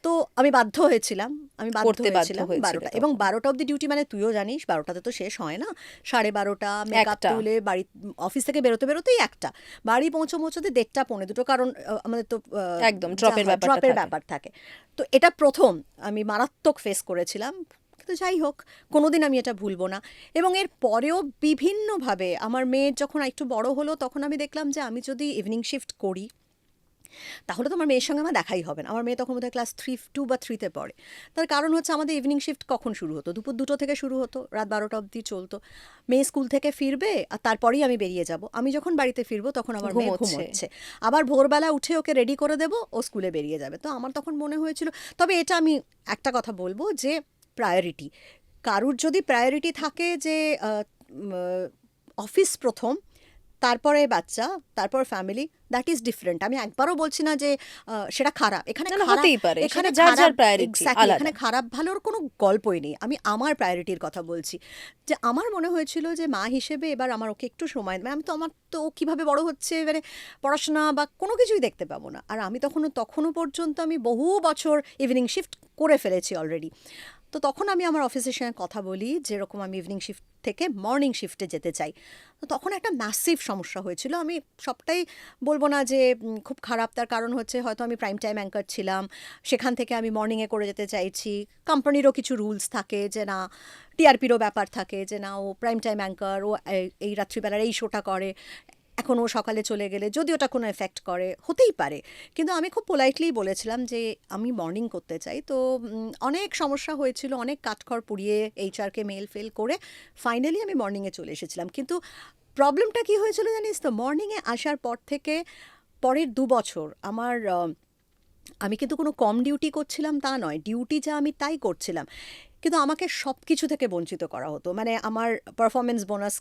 B: তো আমি বাধ্য হয়েছিলাম, আমি বাধ্য
A: করতে বাধ্য
B: হয়েছিলাম
A: হয়েছিলে
B: 12টা, এবং
A: তখন।
B: 12টা অবধি ডিউটি, মানে তুইও জানিস 12টাতে তো শেষ হয় না, 12:30, মেকআপ
A: 1টা।
B: তুলে বাড়ি, অফিস থেকে বেরোতে বেরোতেই 1টা, বাড়ি পৌঁছতে 1:30 পৌনে 2, কারণ আমাদের তো
A: একদম ড্রপের ব্যাপারটা
B: ড্রপের
A: থাকে।
B: ব্যাপার থাকে। তো এটা প্রথম আমি মারাত্মক ফেস করেছিলাম, কিন্তু যাই হোক, কোনোদিন আমি এটা ভুলবো না। এবং এর পরেও বিভিন্নভাবে আমার মেয়ের যখন একটু বড় হলো, তখন আমি দেখলাম যে আমি যদি ইভিনিং শিফট করি তাহলে তো আমার মেয়ের সঙ্গে আমার দেখাই হবে না। আমার মেয়ে তখন বোধহয় ক্লাস 2 বা 3-তে পড়ে। তার কারণ হচ্ছে আমাদের ইভিনিং শিফট কখন শুরু হতো? দুপুর 2টো থেকে শুরু হতো, রাত 12টা অবধি চলতো। মেয়ে স্কুল থেকে ফিরবে আর তারপরেই আমি বেরিয়ে যাব। আমি যখন বাড়িতে ফিরবো তখন আমার মেয়ে
A: ঘুমোচ্ছে।
B: ঘুমোচ্ছে। আবার ভোরবেলা উঠে ওকে রেডি করে দেবো, ও স্কুলে বেরিয়ে যাবে। তো আমার তখন মনে হয়েছিল, তবে এটা আমি একটা কথা বলবো যে প্রায়োরিটি, কারুর যদি প্রায়োরিটি থাকে যে অফিস প্রথম, তারপরে বাচ্চা, তারপর ফ্যামিলি, দ্যাট ইজ ডিফারেন্ট। আমি একবারও বলছি না যে সেটা খারাপ। এখানে
A: না, না,
B: খারাপ,
A: হতেই পারে।
B: এখানে
A: সেটা যার
B: খারাপ,
A: যার প্রায়োরিটি
B: এক্স্যাক্টলি,
A: আলাদা।
B: এখানে খারাপ ভালোর কোনো গল্পই নেই। আমি আমার প্রায়োরিটির কথা বলছি, যে আমার মনে হয়েছিল যে মা হিসেবে এবার আমার ওকে একটু সময়, মানে আমি তো, আমার তো ও কীভাবে বড় হচ্ছে, মানে পড়াশোনা বা কোনো কিছুই দেখতে পাবো না। আর আমি তখনও পর্যন্ত আমি বহু বছর ইভিনিং শিফট করে ফেলেছি অলরেডি। তো তখন আমি আমার অফিসের সঙ্গে কথা বলি, যেরকম আমি ইভিনিং শিফট থেকে মর্নিং শিফটে যেতে চাই। তো তখন একটা ম্যাসিভ সমস্যা হয়েছিল। আমি সবটাই বলবো না যে খুব খারাপ, তার কারণ হচ্ছে হয়তো আমি প্রাইম টাইম অ্যাঙ্কার ছিলাম, সেখান থেকে আমি মর্নিংয়ে করে যেতে চাইছি। কোম্পানিরও কিছু রুলস থাকে যে না, টিআরপিরও ব্যাপার থাকে যে না, ও প্রাইম টাইম অ্যাঙ্কার, ও এই রাত্রিবেলার এই শোটা করে, এখন ও সকালে চলে গেলে যদি ওটা কোনো এফেক্ট করে, হতেই পারে। কিন্তু আমি খুব পোলাইটলি বলেছিলাম যে আমি মর্নিং করতে চাই। তো অনেক সমস্যা হয়েছিল, অনেক কাঠখড় পুড়িয়ে এইচআরকে মেল ফেল করে ফাইনালি আমি মর্নিংয়ে চলে এসেছিলাম। কিন্তু প্রবলেমটা কী হয়েছিল জানিস তো? মর্নিংয়ে আসার পর থেকে পরের 2 বছর আমার আমি কিন্তু কোনো কম ডিউটি করছিলাম তা নয়, ডিউটি যা আমি তাই করছিলাম, কিন্তু আমাকে সব কিছু থেকে বঞ্চিত করা হতো। মানে আমার পারফরমেন্স বোনাস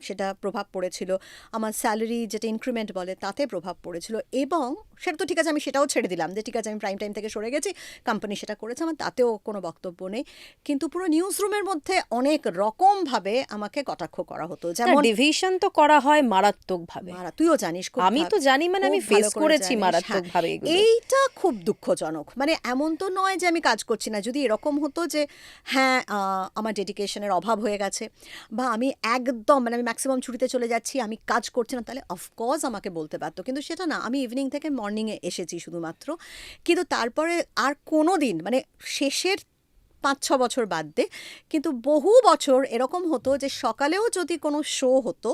B: সেটা প্রভাব পড়েছিল, আমার স্যালারি যেটা ইনক্রিমেন্ট বলে তাতে প্রভাব পড়েছিল, এবং সেটা তো ঠিক আছে, আমি সেটাও ছেড়ে দিলাম যে ঠিক আছে আমি প্রাইম টাইম থেকে সরে গেছি, কোম্পানি সেটা করেছে, আমার তাতেও কোনো বক্তব্য নেই। কিন্তু পুরো নিউজ রুমের মধ্যে অনেক রকমভাবে আমাকে কটাক্ষ করা হতো, যেমন
A: ডিভিশন তো করা হয় মারাত্মকভাবে।
B: তুইও জানিস, খুব
A: আমি তো জানি, মানে আমি
B: খুব
A: ফেস
B: ভালো করে
A: করেছি
B: জানিস।
A: মারাত্মকভাবে
B: হ্যাঁ,
A: এগুলো।
B: এইটা খুব দুঃখজনক। মানে এমন তো নয় যে আমি কাজ করছি না, যদি এরকম হতো যে হ্যাঁ আমার ডেডিকেশনের অভাব হয়ে গেছে, বা আমি একদম মানে আমি ম্যাক্সিমাম ছুটিতে চলে যাচ্ছি, আমি কাজ করছি না, তাহলে অফকোর্স আমাকে বলতে পারতো, কিন্তু সেটা না, আমি ইভিনিং থেকে মর্নিংয়ে এসেছি শুধুমাত্র। কিন্তু তারপরে আর কোনো দিন, মানে শেষের 5-6 বছর বাদ দে, কিন্তু বহু বছর এরকম হতো যে সকালেও যদি কোনো শো হতো,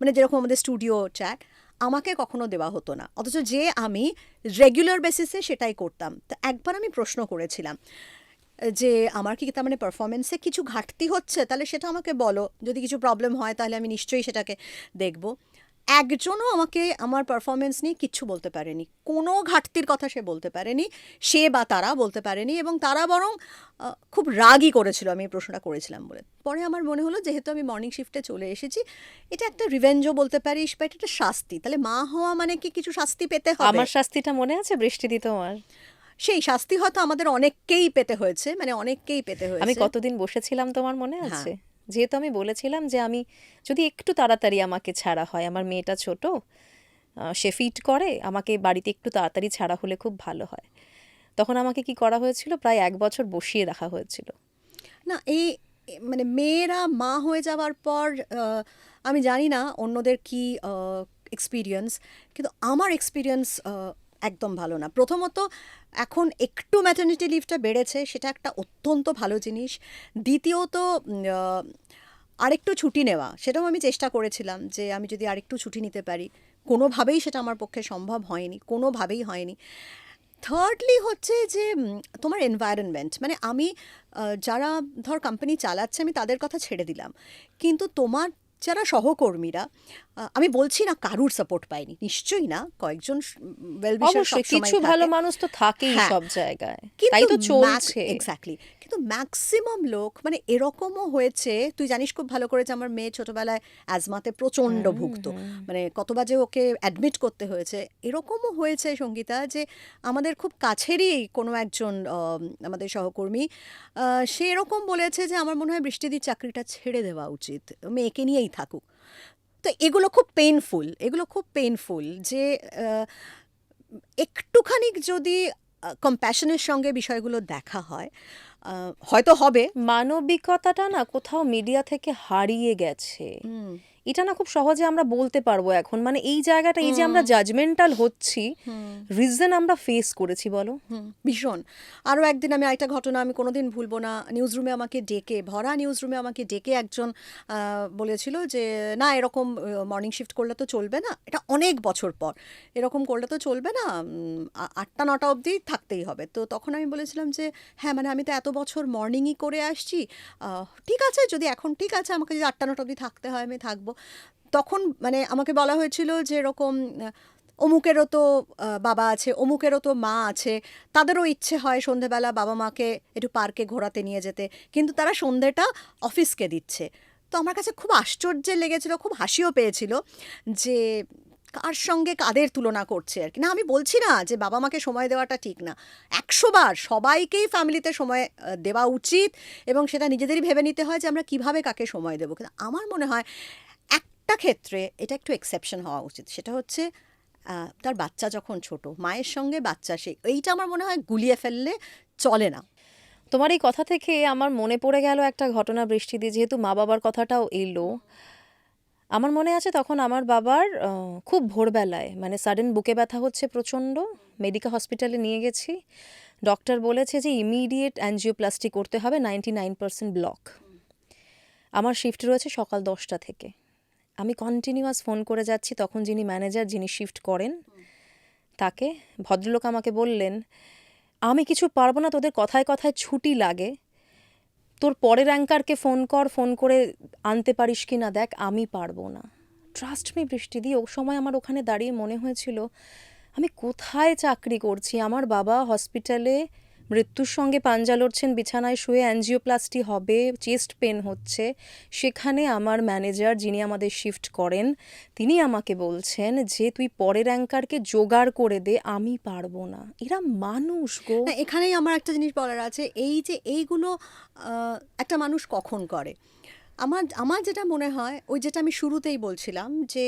B: মানে যেরকম আমাদের স্টুডিও চ্যাট, আমাকে কখনো দেওয়া হতো না, অথচ যে আমি রেগুলার বেসিসে সেটাই করতাম। তো একবার আমি প্রশ্ন করেছিলাম যে আমার কি তার মানে পারফরমেন্সে কিছু ঘাটতি হচ্ছে, তাহলে সেটা আমাকে বলো, যদি কিছু প্রবলেম হয় তাহলে আমি নিশ্চয়ই সেটাকে দেখব। একজনও আমাকে আমার পারফরমেন্স নিয়ে কিচ্ছু বলতে পারেনি, কোনো ঘাটতির কথা সে বলতে পারেনি, সে বা তারা বলতে পারেনি, এবং তারা বরং খুব রাগই করেছিল আমি এই প্রশ্নটা করেছিলাম বলে। পরে আমার মনে হলো যেহেতু আমি মর্নিং শিফটে চলে এসেছি, এটা একটা রিভেঞ্জও বলতে পারিস, বা এটা একটা শাস্তি, তাহলে মা হওয়া মানে কি কিছু শাস্তি পেতে হবে?
A: আমার শাস্তিটা মনে আছে বৃষ্টিদি তোমার?
B: সেই শাস্তি হয়তো আমাদের অনেককেই পেতে হয়েছে, মানে অনেককেই পেতে
A: আমি
B: হয়েছে।
A: কতদিন বসেছিলাম তোমার মনে
B: হ্যাঁ।
A: আছে? যেহেতু আমি বলেছিলাম যে আমি যদি একটু তাড়াতাড়ি আমাকে ছাড়া হয়, আমার মেয়েটা ছোট, সে ফিট করে, আমাকে বাড়িতে একটু তাড়াতাড়ি ছাড়া হলে খুব ভালো হয়। তখন আমাকে কি করা হয়েছিল, প্রায় 1 বছর বসিয়ে রাখা হয়েছিল।
B: না এই মানে মেয়েরা মা হয়ে যাওয়ার পর আমি জানি না অন্যদের কি এক্সপিরিয়েন্স, কিন্তু আমার এক্সপিরিয়েন্স একদম ভালো না। প্রথমত এখন একটু ম্যাটারনিটি লিভটা বেড়েছে, সেটা একটা অত্যন্ত ভালো জিনিস। দ্বিতীয়ত আরেকটু ছুটি নেওয়া, সেটাও আমি চেষ্টা করেছিলাম যে আমি যদি আরেকটু ছুটি নিতে পারি, কোনোভাবেই সেটা আমার পক্ষে সম্ভব হয়নি, কোনোভাবেই হয়নি। থার্ডলি হচ্ছে যে তোমার এনভায়রনমেন্ট, মানে আমি যারা ধর কোম্পানি চালাচ্ছে আমি তাদের কথা ছেড়ে দিলাম, কিন্তু তোমার যারা সহকর্মীরা, আমি বলছি না কারুর সাপোর্ট পাইনি, নিশ্চয়ই না, কয়েকজন ওয়েল উইশার
A: অবশ্যই
B: সবসময়
A: কিছু ভালো
B: থাকে।
A: মানুষ তো থাকেই
B: হ্যাঁ,
A: সব জায়গায়,
B: কিন্তু
A: তাই তো চলছে।
B: এক্স্যাক্টলি, কিন্তু ম্যাক্সিমাম লোক, মানে এরকমও হয়েছে, তুই জানিস খুব ভালো করে যে আমার মেয়ে ছোটবেলায় অ্যাজমাতে প্রচণ্ড ভুগতো, মানে কতবার যে ওকে অ্যাডমিট করতে হয়েছে। এরকমও হয়েছে সঙ্গীতা যে আমাদের খুব কাছেরই কোনো একজন আমাদের সহকর্মী, সে এরকম বলেছে যে আমার মনে হয় বৃষ্টিদির চাকরিটা ছেড়ে দেওয়া উচিত, মেয়েকে নিয়েই থাকুক। তো এগুলো খুব পেইনফুল, এগুলো খুব পেইনফুল যে একটুখানি যদি কম্প্যাশনের সঙ্গে বিষয়গুলো দেখা হয়, হয়তো হবে।
A: মানবিকতাটা না কোথাও মিডিয়া থেকে হারিয়ে গেছে। এটা না খুব সহজে আমরা বলতে পারবো এখন, মানে এই জায়গাটা, এই যে আমরা জাজমেন্টাল হচ্ছি, রিজন আমরা ফেস করেছি বলো।
B: ভীষণ। আরও একদিন আমি আরেকটা ঘটনা আমি কোনোদিন ভুলবো না, নিউজ রুমে আমাকে ডেকে, ভরা নিউজ রুমে আমাকে ডেকে একজন বলেছিল যে না এরকম মর্নিং শিফট করলে তো চলবে না, এটা অনেক বছর পর, এরকম করলে তো চলবে না, 8টা-9টা অবধি থাকতেই হবে। তো তখন আমি বলেছিলাম যে হ্যাঁ মানে আমি তো এত বছর মর্নিংই করে আসছি, ঠিক আছে যদি এখন ঠিক আছে আমাকে যদি 8টা-9টা অবধি থাকতে হয় আমি থাকবো। তখন মানে আমাকে বলা হয়েছিল যে এরকম অমুকেরও তো বাবা আছে, অমুকেরও তো মা আছে, তাদেরও ইচ্ছে হয় সন্ধেবেলা বাবা মাকে একটু পার্কে ঘোরাতে নিয়ে যেতে, কিন্তু তারা সন্ধেটা অফিসকে দিচ্ছে। তো আমার কাছে খুব আশ্চর্যের লেগেছিল, খুব হাসিও পেয়েছিল যে কার সঙ্গে কাদের তুলনা করছে আর কি। না আমি বলছি না যে বাবা মাকে সময় দেওয়াটা ঠিক না, 100বার সবাইকেই ফ্যামিলিতে সময় দেওয়া উচিত, এবং সেটা নিজেদেরই ভেবে নিতে হয় যে আমরা কিভাবে কাকে সময় দেবো। কিন্তু আমার মনে হয় একটা ক্ষেত্রে এটা একটু এক্সেপশন হওয়া উচিত, সেটা হচ্ছে তার বাচ্চা যখন ছোট, মায়ের সঙ্গে বাচ্চা, এইটা আমার মনে হয় গুলিয়ে ফেললে চলে না।
A: তোমার এই কথা থেকে আমার মনে পড়ে গেল একটা ঘটনা বৃষ্টিদি, যেহেতু মা বাবার কথাটাও এলো। আমার মনে আছে তখন আমার বাবার খুব ভোরবেলায় মানে সাডেন বুকে ব্যথা হচ্ছে প্রচণ্ড, মেডিকা হসপিটালে নিয়ে গেছি। ডক্টর বলেছে যে ইমিডিয়েট অ্যাঞ্জিওপ্লাস্টি করতে হবে, 99% ব্লক। আমার শিফট রয়েছে সকাল 10টা থেকে, আমি কন্টিনিউয়াস ফোন করে যাচ্ছি, তখন যিনি ম্যানেজার, যিনি শিফট করেন, তাকে, ভদ্রলোক আমাকে বললেন আমি কিছু পারবো না, তোদের কথায় কথায় ছুটি লাগে, তোর পরের অ্যাঙ্কারকে ফোন কর, ফোন করে আনতে পারিস কি না দেখ, আমি পারবো না। ট্রাস্ট মি বৃষ্টিদি, ও সময় আমার ওখানে দাঁড়িয়ে মনে হয়েছিল আমি কোথায় চাকরি করছি। আমার বাবা হসপিটালে মৃত্যুর সঙ্গে পাঞ্জা লড়ছেন, বিছানায় শুয়ে অ্যাঞ্জিওপ্লাস্টি হবে, চেস্ট পেন হচ্ছে, সেখানে আমার ম্যানেজার যিনি আমাদের শিফট করেন তিনি আমাকে বলছেন যে তুই পরের অ্যাঙ্কারকে জোগাড় করে দে, আমি পারবো না। এরা মানুষ গো।
B: না, এখানেই আমার একটা জিনিস বলার আছে, এই যে এইগুলো একটা মানুষ কখন করে, আমার আমার যেটা মনে হয় ওই যেটা আমি শুরুতেই বলছিলাম যে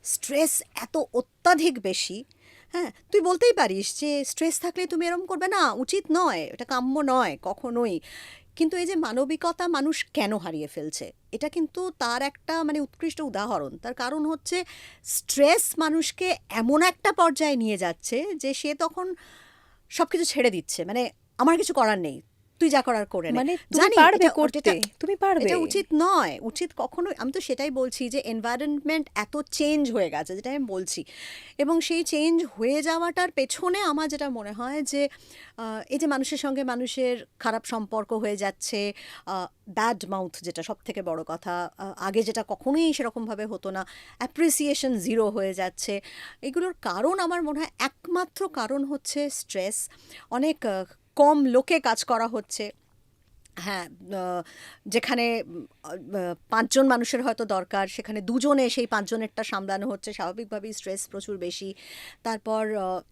B: স্ট্রেস এত অত্যাধিক বেশি। হ্যাঁ, তুই বলতেই পারিস যে স্ট্রেস থাকলে তুমি এরম করবে না, উচিত নয়, এটা কাম্য নয় কখনোই। কিন্তু এই যে মানবিকতা মানুষ কেন হারিয়ে ফেলছে, এটা কিন্তু তার একটা মানে উৎকৃষ্ট উদাহরণ। তার কারণ হচ্ছে স্ট্রেস মানুষকে এমন একটা পর্যায়ে নিয়ে যাচ্ছে যে সে তখন সব কিছু ছেড়ে দিচ্ছে, মানে আমার কিছু করার নেই, তুই যা করার করে নে।
A: মানে তুমি
B: জানি
A: পারবে
B: এটা
A: করতে, তুমি পারবে।
B: এটা উচিত নয়, উচিত কখনোই। আমি তো সেটাই বলছি যে এনভায়রনমেন্ট এত চেঞ্জ হয়ে গেছে, যেটা আমি বলছি, এবং সেই চেঞ্জ হয়ে যাওয়াটার পেছনে আমার যেটা মনে হয় যে এই যে মানুষের সঙ্গে মানুষের খারাপ সম্পর্ক হয়ে যাচ্ছে, ব্যাড মাউথ যেটা সব থেকে বড় কথা, আগে যেটা কখনোই সেরকমভাবে হতো না, অ্যাপ্রিসিয়েশন জিরো হয়ে যাচ্ছে, এগুলোর কারণ আমার মনে হয় একমাত্র কারণ হচ্ছে স্ট্রেস। অনেক কম লোকে কাজ করা হচ্ছে। হ্যাঁ, যেখানে ৫ জন মানুষের হয়তো দরকার, সেখানে ২জনে সেই ৫জনেরটা সামলানো হচ্ছে, স্বাভাবিকভাবেই স্ট্রেস প্রচুর বেশি। তারপর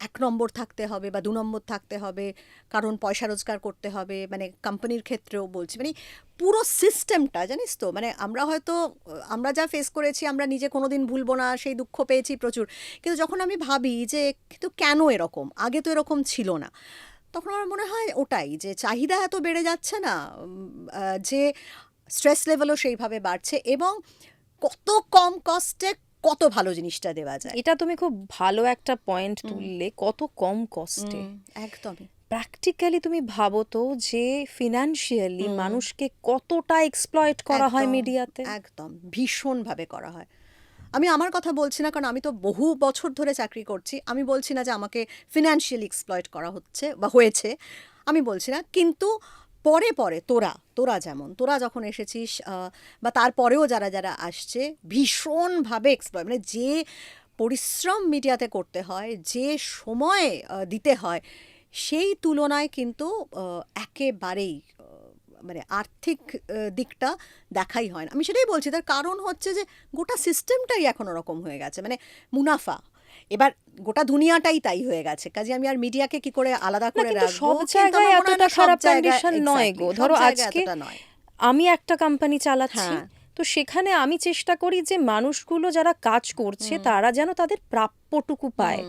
B: ১ নম্বর থাকতে হবে বা ২ নম্বর থাকতে হবে, কারণ পয়সা রোজগার করতে হবে, মানে কোম্পানির ক্ষেত্রেও বলছি, মানে পুরো সিস্টেমটা জানিস তো, মানে আমরা হয়তো আমরা যা ফেস করেছি আমরা নিজে কোনোদিন ভুলবো না, সেই দুঃখ পেয়েছি প্রচুর। কিন্তু যখন আমি ভাবি যে কিন্তু কেন এরকম, আগে তো এরকম ছিল না, তখন আমার মনে হয় ওটাই যে চাহিদা এত বেড়ে যাচ্ছে না, যে স্ট্রেস লেভেলও সেইভাবে বাড়ছে, এবং কত কম কস্টে কত ভালো জিনিসটা দেওয়া যায়।
A: এটা তুমি খুব ভালো একটা পয়েন্ট তুললে, কত কম কস্টে।
B: একদমই।
A: প্র্যাকটিক্যালি তুমি ভাবো তো যে ফিনান্সিয়ালি মানুষকে কতটা এক্সপ্লয়েট করা হয়
B: একদম,
A: মিডিয়াতে।
B: একদম ভীষণভাবে করা হয়। আমি আমার কথা বলছি না, কারণ আমি তো বহু বছর ধরে চাকরি করছি, আমি বলছি না যে আমাকে ফিনান্সিয়ালি এক্সপ্লয়েট করা হচ্ছে বা হয়েছে, আমি বলছি না। কিন্তু পরে পরে তোরা তোরা যেমন তোরা যখন এসেছিস, বা তারপরেও যারা যারা আসছে, ভীষণভাবে এক্সপ্লয়েট, মানে যে পরিশ্রম মিডিয়াতে করতে হয়, যে সময় দিতে হয়, সেই তুলনায় কিন্তু একেবারেই মানে আর্থিক দিকটা দেখাই হয় না। আমি সেটাই বলছি, তার কারণ হচ্ছে যে গোটা সিস্টেমটাই এখন ওরকম হয়ে গেছে, মানে মুনাফা। এবার গোটা দুনিয়াটাই তাই হয়ে গেছে, কাজে আমি আর মিডিয়াকে কি করে আলাদা
A: না,
B: করে
A: কিন্তু
B: রাখবো?
A: সব
B: কিন্তু
A: জায়গায়
B: আমার মনে হয়
A: এতটা
B: না সব
A: খারাপ
B: জায়গায়,
A: কন্ডিশন নয়
B: এক্স্যাক্টলি
A: গো।
B: সব
A: ধরো
B: জায়গায়
A: আজকে
B: এতটা নয়।
A: আমি একটা কোম্পানি চালাচ্ছি,
B: হ্যাঁ,
A: তো সেখানে আমি চেষ্টা করি যে মানুষগুলো যারা কাজ করছে তারা যেন তাদের প্রাপ্যটুকু পায়,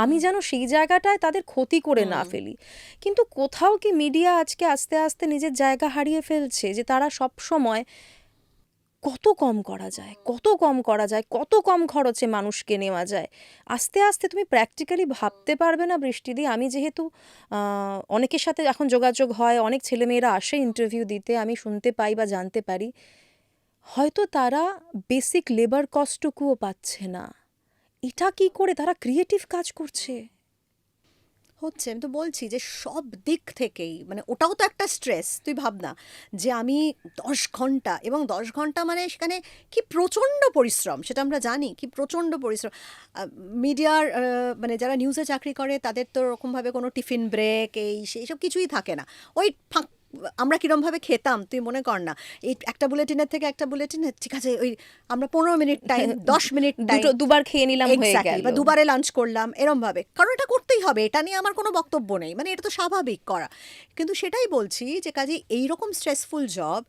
A: আমি যেন সেই জায়গাটায় তাদের ক্ষতি করে না ফেলি। কিন্তু কোথাও কি মিডিয়া আজকে আস্তে আস্তে নিজের জায়গা হারিয়ে ফেলছে, যে তারা সব সময় কত কম করা যায়, কত কম করা যায়, কত কম খরচে মানুষকে নেওয়া যায়। আস্তে আস্তে তুমি প্র্যাকটিক্যালি ভাবতে পারবে না বৃষ্টিদি। আমি যেহেতু অনেকের সাথে এখন যোগাযোগ হয়, অনেক ছেলেমেয়েরা আসে ইন্টারভিউ দিতে, আমি শুনতে পাই বা জানতে পারি হয়তো তারা বেসিক লেবার কস্টটুকুও পাচ্ছে না। এটা কি করে তারা ক্রিয়েটিভ কাজ করছে?
B: হচ্ছে, আমি তো বলছি যে সব দিক থেকেই, মানে ওটাও তো একটা স্ট্রেস। তুই ভাব না যে আমি 10 ঘন্টা, এবং 10 ঘন্টা মানে সেখানে কি প্রচণ্ড পরিশ্রম, সেটা আমরা জানি কি প্রচণ্ড পরিশ্রম। মিডিয়ার মানে যারা নিউজে চাকরি করে তাদের তো ওরকমভাবে কোনো টিফিন ব্রেক এই সেই সব কিছুই থাকে না। ওই ফাঁক, আমরা কীরমভাবে খেতাম তুই মনে কর না, এই একটা বুলেটিনের থেকে একটা বুলেটিনের, ঠিক আছে, ওই আমরা 15 মিনিট টাইম, 10 মিনিট টাইম,
A: দুবার খেয়ে নিলাম, হয়ে
B: এক্স্যাক্টলি,
A: গেল।
B: বা দুবারে লাঞ্চ করলাম এরমভাবে, কারণ এটা করতেই হবে, এটা নিয়ে আমার কোনো বক্তব্য নেই, মানে এটা তো স্বাভাবিক করা। কিন্তু সেটাই বলছি যে কাজে এইরকম স্ট্রেসফুল জব,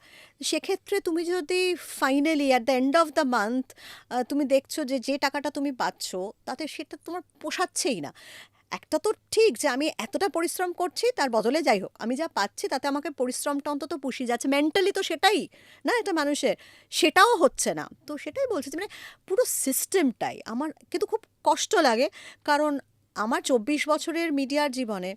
B: সেক্ষেত্রে তুমি যদি finally at the end of the month তুমি দেখছো যে যে টাকাটা তুমি পাচ্ছ তাতে সেটা তোমার পোষাচ্ছেই না। একটা তো ঠিক যে আমি এতটা পরিশ্রম করছি, তার বদলে যাই হোক আমি যা পাচ্ছি তাতে আমাকে পরিশ্রমটা অন্তত পুষিয়ে যাচ্ছে, মেন্টালি তো সেটাই না এটা মানুষের, সেটাও হচ্ছে না। তো সেটাই বলছি যে মানে পুরো সিস্টেমটাই আমার কিন্তু খুব কষ্ট লাগে, কারণ আমার 24 বছরের মিডিয়ার জীবনে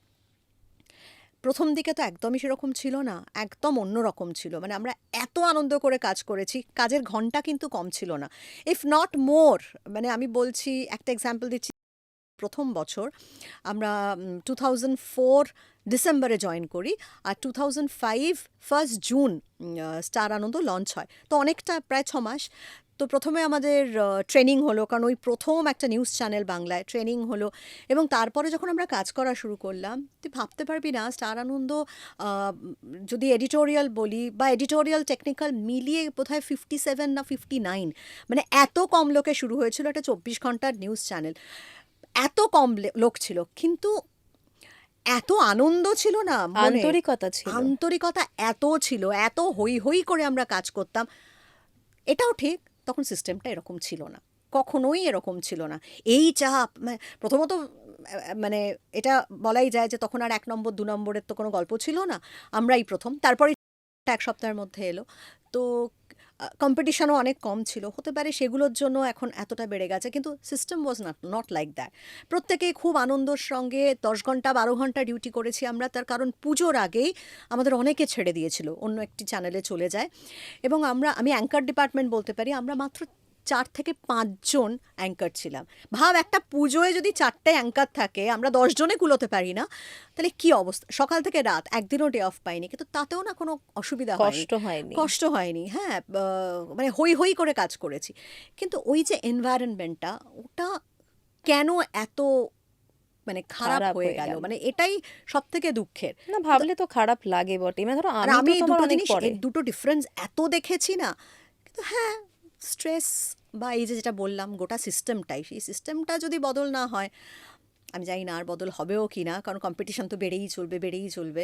B: প্রথম দিকে তো একদমই সেরকম ছিল না, একদম অন্যরকম ছিল। মানে আমরা এত আনন্দ করে কাজ করেছি, কাজের ঘন্টা কিন্তু কম ছিল না, ইফ নট মোর। মানে আমি বলছি, একটা এক্সাম্পল দিচ্ছি, প্রথম বছর আমরা 2004 ডিসেম্বরে জয়েন করি, আর 2005 1 জুন স্টার আনন্দ লঞ্চ হয়, তো অনেকটা প্রায় 6 মাস। তো প্রথমে আমাদের ট্রেনিং হলো, কারণ ওই প্রথম একটা নিউজ চ্যানেল বাংলায় ট্রেনিং হলো। এবং তারপরে যখন আমরা কাজ করা শুরু করলাম, তুই ভাবতে পারবি না স্টার আনন্দ যদি এডিটোরিয়াল বলি বা এডিটোরিয়াল টেকনিক্যাল মিলিয়ে বোধহয় 57 না 59, মানে এত কম লোকে শুরু হয়েছিল একটা 24 ঘন্টার নিউজ চ্যানেল। এত কম লোক ছিল, কিন্তু এত আনন্দ ছিল না মনে,
A: আন্তরিকতা ছিল।
B: আন্তরিকতা এত ছিল, এত হই হই করে আমরা কাজ করতাম। এটাও ঠিক, তখন সিস্টেমটা এরকম ছিল না, কখনোই এরকম ছিল না। এই চাপ প্রথমত মানে এটা বলাই যায় যে তখন আর 1 নম্বর 2 নম্বরের তো কোনো গল্প ছিল না, আমরাই প্রথম। তারপরে 1 সপ্তাহের মধ্যে এলো, তো কম্পিটিশনও অনেক কম ছিল, হতে পারে সেগুলোর জন্য এখন এতটা বেড়ে গেছে, কিন্তু system was not like that. প্রত্যেকেই খুব আনন্দর সঙ্গে 10 ঘন্টা 12 ঘন্টা ডিউটি করেছি আমরা, তার কারণ পুজোর আগেই আমাদের অনেকে ছেড়ে দিয়েছিল, অন্য একটি চ্যানেলে চলে যায়। এবং আমি অ্যাঙ্কার ডিপার্টমেন্ট বলতে পারি, আমরা মাত্র 4 থেকে 5 জন অ্যাঙ্কার ছিলাম। ভাব, একটা পুজোয় যদি 4টে অ্যাঙ্কার থাকে, আমরা 10 জনে কুলোতে পারি না, তাহলে কি অবস্থা। সকাল থেকে রাত, একদিনও ডে অফ পাইনি, কিন্তু তাতেও না কোনো অসুবিধা হয়নি, কষ্ট হয়নি। হ্যাঁ, মানে হই হই করে কাজ করেছি। কিন্তু ওই যে এনভায়রনমেন্টটা, ওটা কেন এত মানে খারাপ হয়ে গেল, মানে এটাই সব থেকে দুঃখের।
A: না, ভাবলে তো খারাপ লাগে বটে। মানে ধরো
B: আমি
A: তো
B: দুটো
A: অনেক
B: জিনিস,
A: পরে
B: দুটো ডিফারেন্স এত দেখেছি না। কিন্তু হ্যাঁ, স্ট্রেস বা এই যে যেটা বললাম গোটা সিস্টেমটাই, সেই সিস্টেমটা যদি বদল না হয়, আমি জানি না আর বদল হবেও কি না, কারণ কম্পিটিশন তো বেড়েই চলবে।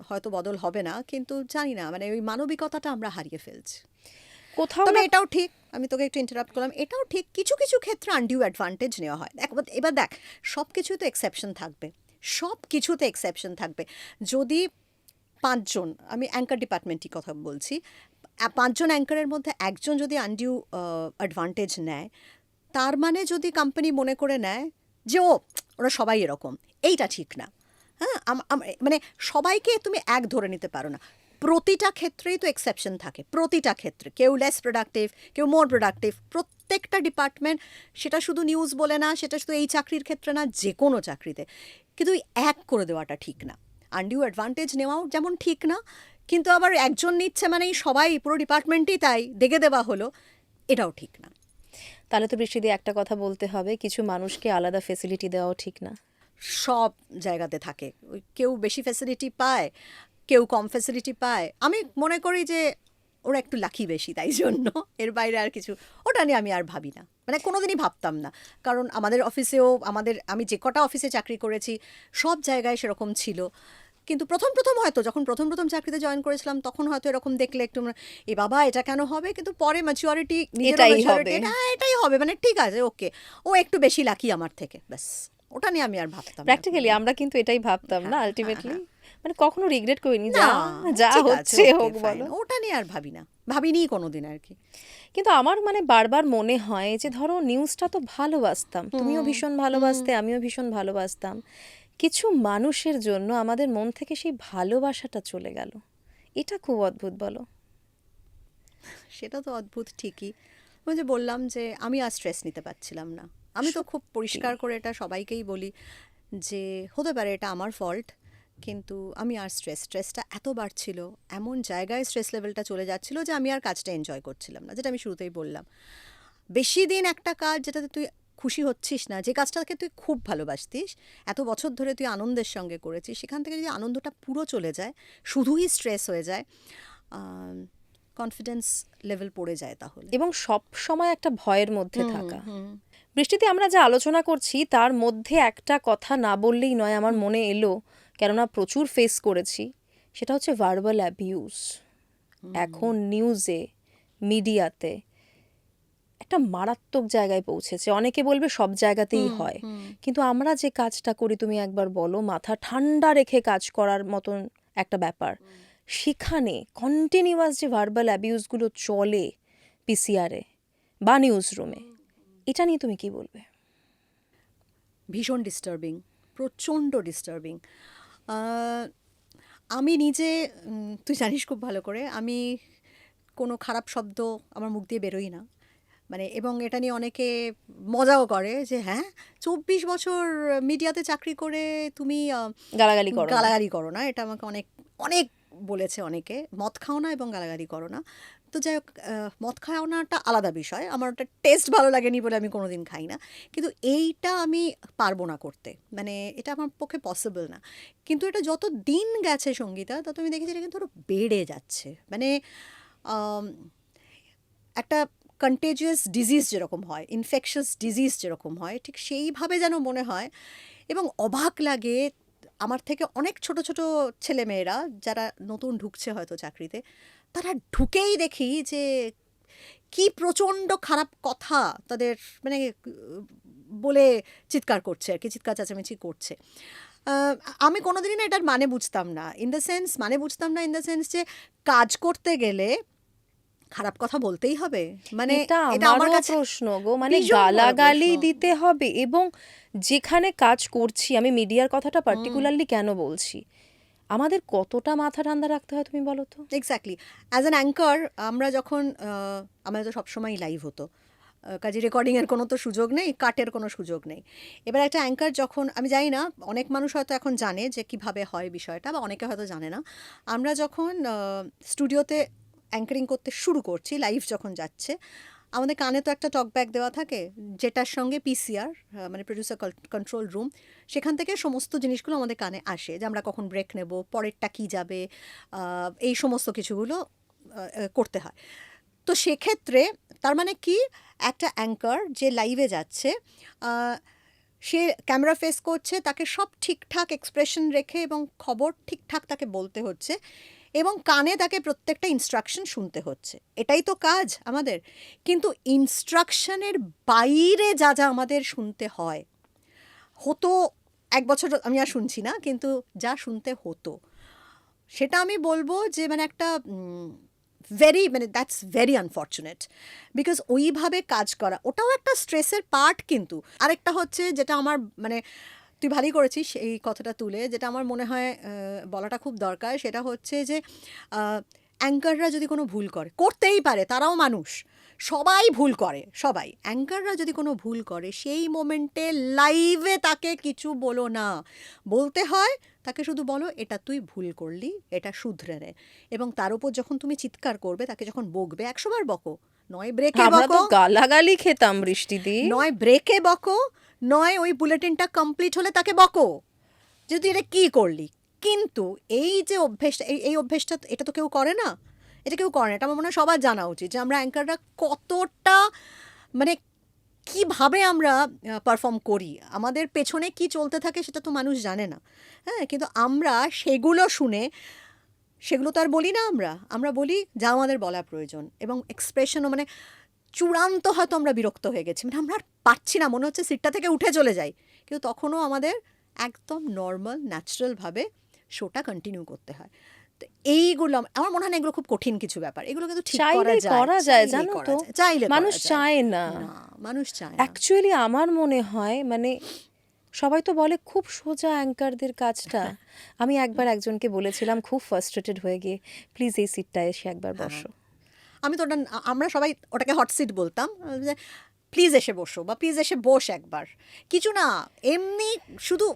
B: হয়তো বদল হবে না, কিন্তু জানি না, মানে ওই মানবিকতাটা আমরা হারিয়ে ফেলছি
A: কোথাও।
B: তবে এটাও ঠিক, আমি তোকে একটু ইন্টারাপ্ট করলাম, এটাও ঠিক, কিছু কিছু ক্ষেত্রে আনডিউ অ্যাডভান্টেজ নেওয়া হয়। এবার দেখ, সব কিছুই তো এক্সেপশন থাকবে, সব কিছুতে এক্সেপশন থাকবে। যদি 5 জন, আমি অ্যাঙ্কার ডিপার্টমেন্টই কথা বলছি, 5 জন অ্যাঙ্কারের মধ্যে একজন যদি আনডিউ অ্যাডভান্টেজ নেয়, তার মানে যদি কোম্পানি মনে করে নেয় যে ওরা সবাই এরকম, এইটা ঠিক না। হ্যাঁ, মানে সবাইকে তুমি এক ধরে নিতে পারো না, প্রতিটা ক্ষেত্রেই তো এক্সেপশন থাকে, প্রতিটা ক্ষেত্রে কেউ লেস প্রোডাক্টিভ, কেউ মোর প্রোডাক্টিভ, প্রত্যেকটা ডিপার্টমেন্ট, সেটা শুধু নিউজ বলে না, সেটা শুধু এই চাকরির ক্ষেত্রে না, যে কোনো চাকরিতে। কিন্তু ওই এক করে দেওয়াটা ঠিক না, আনডিউ অ্যাডভান্টেজ নেওয়াও যেমন ঠিক না, কিন্তু আবার একজন নিচ্ছে মানেই সবাই পুরো ডিপার্টমেন্টই তাই দেখে দেওয়া হলো, এটাও ঠিক না।
A: তাহলে তো বৃষ্টিদি একটা কথা বলতে হবে, কিছু মানুষকে আলাদা ফেসিলিটি দেওয়াও ঠিক না।
B: সব জায়গাতে থাকে, ওই কেউ বেশি ফ্যাসিলিটি পায়, কেউ কম ফ্যাসিলিটি পায়। আমি মনে করি যে ওরা একটু লাকি বেশি, তাই জন্য, এর বাইরে আর কিছু ওটা নিয়ে আমি আর ভাবি না, মানে কোনোদিনই ভাবতাম না। কারণ আমাদের অফিসেও, আমি যে কটা অফিসে চাকরি করেছি সব জায়গায় সেরকম ছিল। কিন্তু প্রথম হয়তো যখন প্রথম চাকরিতে জয়েন করেছিলাম, তখন হয়তো এরকম দেখলে একটু এ বাবা এটা কেন হবে, কিন্তু পরে ম্যাচুরিটি, এটাই হবে, মানে ঠিক আছে, ওকে, ও একটু বেশি লাকি আমার থেকে, ব্যাস। ওটা নিয়ে আমি আর ভাবতাম না।
A: প্র্যাকটিক্যালি আমরা কিন্তু এটাই ভাবতাম না আলটিমেটলি, মানে কখনো রিগ্রেট করিনি,
B: না,
A: যা
B: ঠিক আছে,
A: হচ্ছে
B: okay,
A: হোক
B: fine,
A: বলো।
B: ওটা নিয়ে আর ভাবিনি কোনোদিন আর কি।
A: কিন্তু আমার মানে বারবার মনে হয় যে ধরো নিউজটা তো ভালোবাসতাম, তুমিও ভীষণ ভালোবাসতে, আমিও ভীষণ ভালোবাসতাম, কিছু মানুষের জন্য আমাদের মন থেকে সেই ভালোবাসাটা চলে গেল, এটা খুব অদ্ভুত, বলো।
B: সেটা তো অদ্ভুত ঠিকই, ওই যে বললাম যে আমি আর স্ট্রেস নিতে পারছিলাম না। আমি তো খুব পরিষ্কার করে এটা সবাইকেই বলি যে হতে পারে এটা আমার ফল্ট, কিন্তু আমি আর স্ট্রেসটা এত বাড়ছিল, এমন জায়গায় স্ট্রেস লেভেলটা চলে যাচ্ছিল যে আমি আর কাজটা এনজয় করছিলাম না, যেটা আমি শুরুতেই বললাম। বেশি দিন একটা কাজ যেটাতে তুই খুশি হচ্ছিস না, যে কাজটাকে তুই খুব ভালোবাসতিস, এত বছর ধরে তুই আনন্দের সঙ্গে করেছিস, সেখান থেকে যদি আনন্দটা পুরো চলে যায়, শুধুই স্ট্রেস হয়ে যায়, কনফিডেন্স লেভেল পড়ে যায় তাহলে।
A: এবং সব সময় একটা ভয়ের মধ্যে থাকা। বৃষ্টিতে আমরা যা আলোচনা করছি তার মধ্যে একটা কথা না বললেই নয়, আমার মনে এলো, কেননা প্রচুর ফেস করেছি, সেটা হচ্ছে ভার্বাল অ্যাবিউজ। এখন নিউজে, মিডিয়াতে একটা মারাত্মক জায়গায় পৌঁছেছে। অনেকে বলবে সব জায়গাতেই হয়, কিন্তু আমরা যে কাজটা করি, তুমি একবার বলো, মাথা ঠান্ডা রেখে কাজ করার মতন একটা ব্যাপার, সেখানে কন্টিনিউয়াস যে ভার্বাল অ্যাবিউজগুলো চলে পিসিআরে বা নিউজ রুমে, এটা নিয়ে তুমি কি বলবে?
B: ভীষণ ডিস্টার্বিং, প্রচণ্ড ডিস্টার্বিং। আমি নিজে, তুই জানিস খুব ভালো করে, আমি কোনো খারাপ শব্দ আমার মুখ দিয়ে বেরোই না, মানে, এবং এটা নিয়ে অনেকে মজাও করে যে হ্যাঁ 24 বছর মিডিয়াতে চাকরি করে তুমি
A: গালাগালি
B: গালাগালি করো না। এটা আমাকে অনেক অনেক বলেছে অনেকে, মদ খাও না এবং গালাগালি করো না। তো যাই হোক, মদ খাও নাটা আলাদা বিষয়, আমার ওটা টেস্ট ভালো লাগেনি বলে আমি কোনোদিন খাই না। কিন্তু এইটা আমি পারবো না করতে, মানে এটা আমার পক্ষে পসিবল না। কিন্তু এটা যত দিন গেছে সঙ্গীতা, তত আমি দেখেছি এটা কিন্তু আরো বেড়ে যাচ্ছে। মানে আম, একটা কন্টেজিয়াস ডিজিজ যেরকম হয়, ইনফেকশাস ডিজিজ যেরকম হয়, ঠিক সেইভাবে যেন মনে হয়। এবং অবাক লাগে, আমার থেকে অনেক ছোট ছোট ছেলেমেয়েরা যারা নতুন ঢুকছে হয়তো চাকরিতে, তারা ঢুকেই দেখি যে কি প্রচণ্ড খারাপ কথা তাদের, মানে বলে চিৎকার করছে আর কি, চিৎকার চেঁচামেচি করছে। আহ, আমি কোনোদিনই না এটার মানে বুঝতাম না, ইন দ্য সেন্স, মানে বুঝতাম না ইন দ্য সেন্স যে কাজ করতে গেলে খারাপ কথা বলতেই হবে, মানে
A: এটা
B: এটা আমার
A: আমারও
B: কাছে
A: প্রশ্ন গো, মানে
B: ভীষণ বড়
A: গালাগালি
B: প্রশ্ন।
A: দিতে হবে? এবং যেখানে কাজ করছি, আমি মিডিয়ার কথাটা পার্টিকুলারলি কেন বলছি, আমাদের কতটা মাথা ঠান্ডা রাখতে হয় তুমি বলো তো?
B: এক্স্যাক্টলি, অ্যাজ অ্যান অ্যাঙ্কার আমরা যখন আমাদের তো সবসময় লাইভ হতো, কাজে রেকর্ডিংয়ের কোনো তো সুযোগ নেই, কাটের কোনো সুযোগ নেই। এবার একটা অ্যাঙ্কার যখন, আমি জানি না অনেক মানুষ হয়তো এখন জানে যে কিভাবে হয় বিষয়টা, বা অনেকে হয়তো জানে না। আমরা যখন স্টুডিওতে অ্যাঙ্কারিং করতে শুরু করছি, লাইভ যখন যাচ্ছে, আমাদের কানে তো একটা টকব্যাক দেওয়া থাকে, যেটার সঙ্গে পিসিআর, মানে প্রডিউসার কন্ট্রোল রুম, সেখান থেকে সমস্ত জিনিসগুলো আমাদের কানে আসে, যে আমরা কখন ব্রেক নেব, পরেরটা কী যাবে, এই সমস্ত কিছুগুলো করতে হয়। তো সেক্ষেত্রে তার মানে কি, একটা অ্যাঙ্কার যে লাইভে যাচ্ছে, আহ, সে ক্যামেরা ফেস করছে, তাকে সব ঠিকঠাক এক্সপ্রেশন রেখে এবং খবর ঠিকঠাক তাকে বলতে হচ্ছে, এবং কানে তাকে প্রত্যেকটা ইনস্ট্রাকশন শুনতে হচ্ছে। এটাই তো কাজ আমাদের। কিন্তু ইনস্ট্রাকশনের বাইরে যা যা আমাদের শুনতে হয়, হতো, এক বছর আমি আর শুনছি না, কিন্তু যা শুনতে হতো, সেটা আমি বলবো যে মানে একটা ভেরি, মানে দ্যাটস ভেরি আনফর্চুনেট। বিকজ ওইভাবে কাজ করা ওটাও একটা স্ট্রেসের পার্ট। কিন্তু আরেকটা হচ্ছে, যেটা আমার মানে, তুই ভালোই করেছিস এই কথাটা তুলে, যেটা আমার মনে হয় বলাটা খুব দরকার, সেটা হচ্ছে যে অ্যাঙ্কাররা যদি কোনো ভুল করে, করতেই পারে, তারাও মানুষ, সবাই ভুল করে, সবাই। অ্যাঙ্কাররা যদি কোনো ভুল করে, সেই মোমেন্টে লাইভে তাকে কিছু বলো না, বলতে হয় তাকে শুধু বলো এটা তুই ভুল করলি, এটা শুধরে নে। এবং তার উপর যখন তুমি চিৎকার করবে, তাকে যখন বকবে, 100 বার বকো, নয় ব্রেকে
A: আমরা তো
B: বকো,
A: গালাগালি খেতাম বৃষ্টিদি।
B: নয় ব্রেকে বকো, নয় ওই বুলেটিনটা কমপ্লিট হলে তাকে বকো যে তুই এটা কী করলি। কিন্তু এই যে অভ্যেসটা, এই অভ্যেসটা এটা তো কেউ করে না, এটা কেউ করে না। এটা আমার মনে হয় সবার জানা উচিত, যে আমরা অ্যাঙ্কাররা কতটা, মানে কিভাবে আমরা পারফর্ম করি, আমাদের পেছনে কি চলতে থাকে সেটা তো মানুষ জানে না। হ্যাঁ, কিন্তু আমরা সেগুলো শুনে, সেগুলো তো আর বলি না, আমরা আমরা বলি যা আমাদের বলা প্রয়োজন, এবং এক্সপ্রেশনও, মানে চূড়ান্ত হয়তো আমরা বিরক্ত হয়ে গেছি, মানে আমরা আর পারছি না, মনে হচ্ছে সিটটা থেকে উঠে চলে যাই, কিন্তু তখনও আমাদের একদম নর্মাল ন্যাচারালভাবে শোটা কন্টিনিউ করতে হয়। তো এইগুলো আমার মনে হয় না এগুলো খুব কঠিন কিছু ব্যাপার, এগুলো কিন্তু ঠিক করা
A: চাইলে
B: যায়,
A: করা যায়,
B: চাইলে
A: জানো
B: করা
A: তো,
B: যায়, চাইলে
A: মানুষ
B: করা যায়।
A: চায় না।
B: না, মানুষ চায় না।
A: অ্যাকচুয়ালি আমার মনে হয়, মানে সবাই তো বলে খুব সোজা অ্যাঙ্কারদের কাজটা। আমি একবার একজনকে বলেছিলাম খুব ফ্রাস্ট্রেটেড হয়ে গিয়ে, প্লিজ এই সিটটায় এসে একবার বসো।
B: আমি তো ওটা, আমরা সবাই ওটাকে হট সিট বলতাম, যে প্লিজ এসে বসো, বা প্লিজ এসে বস একবার, কিছু না, এমনি শুধু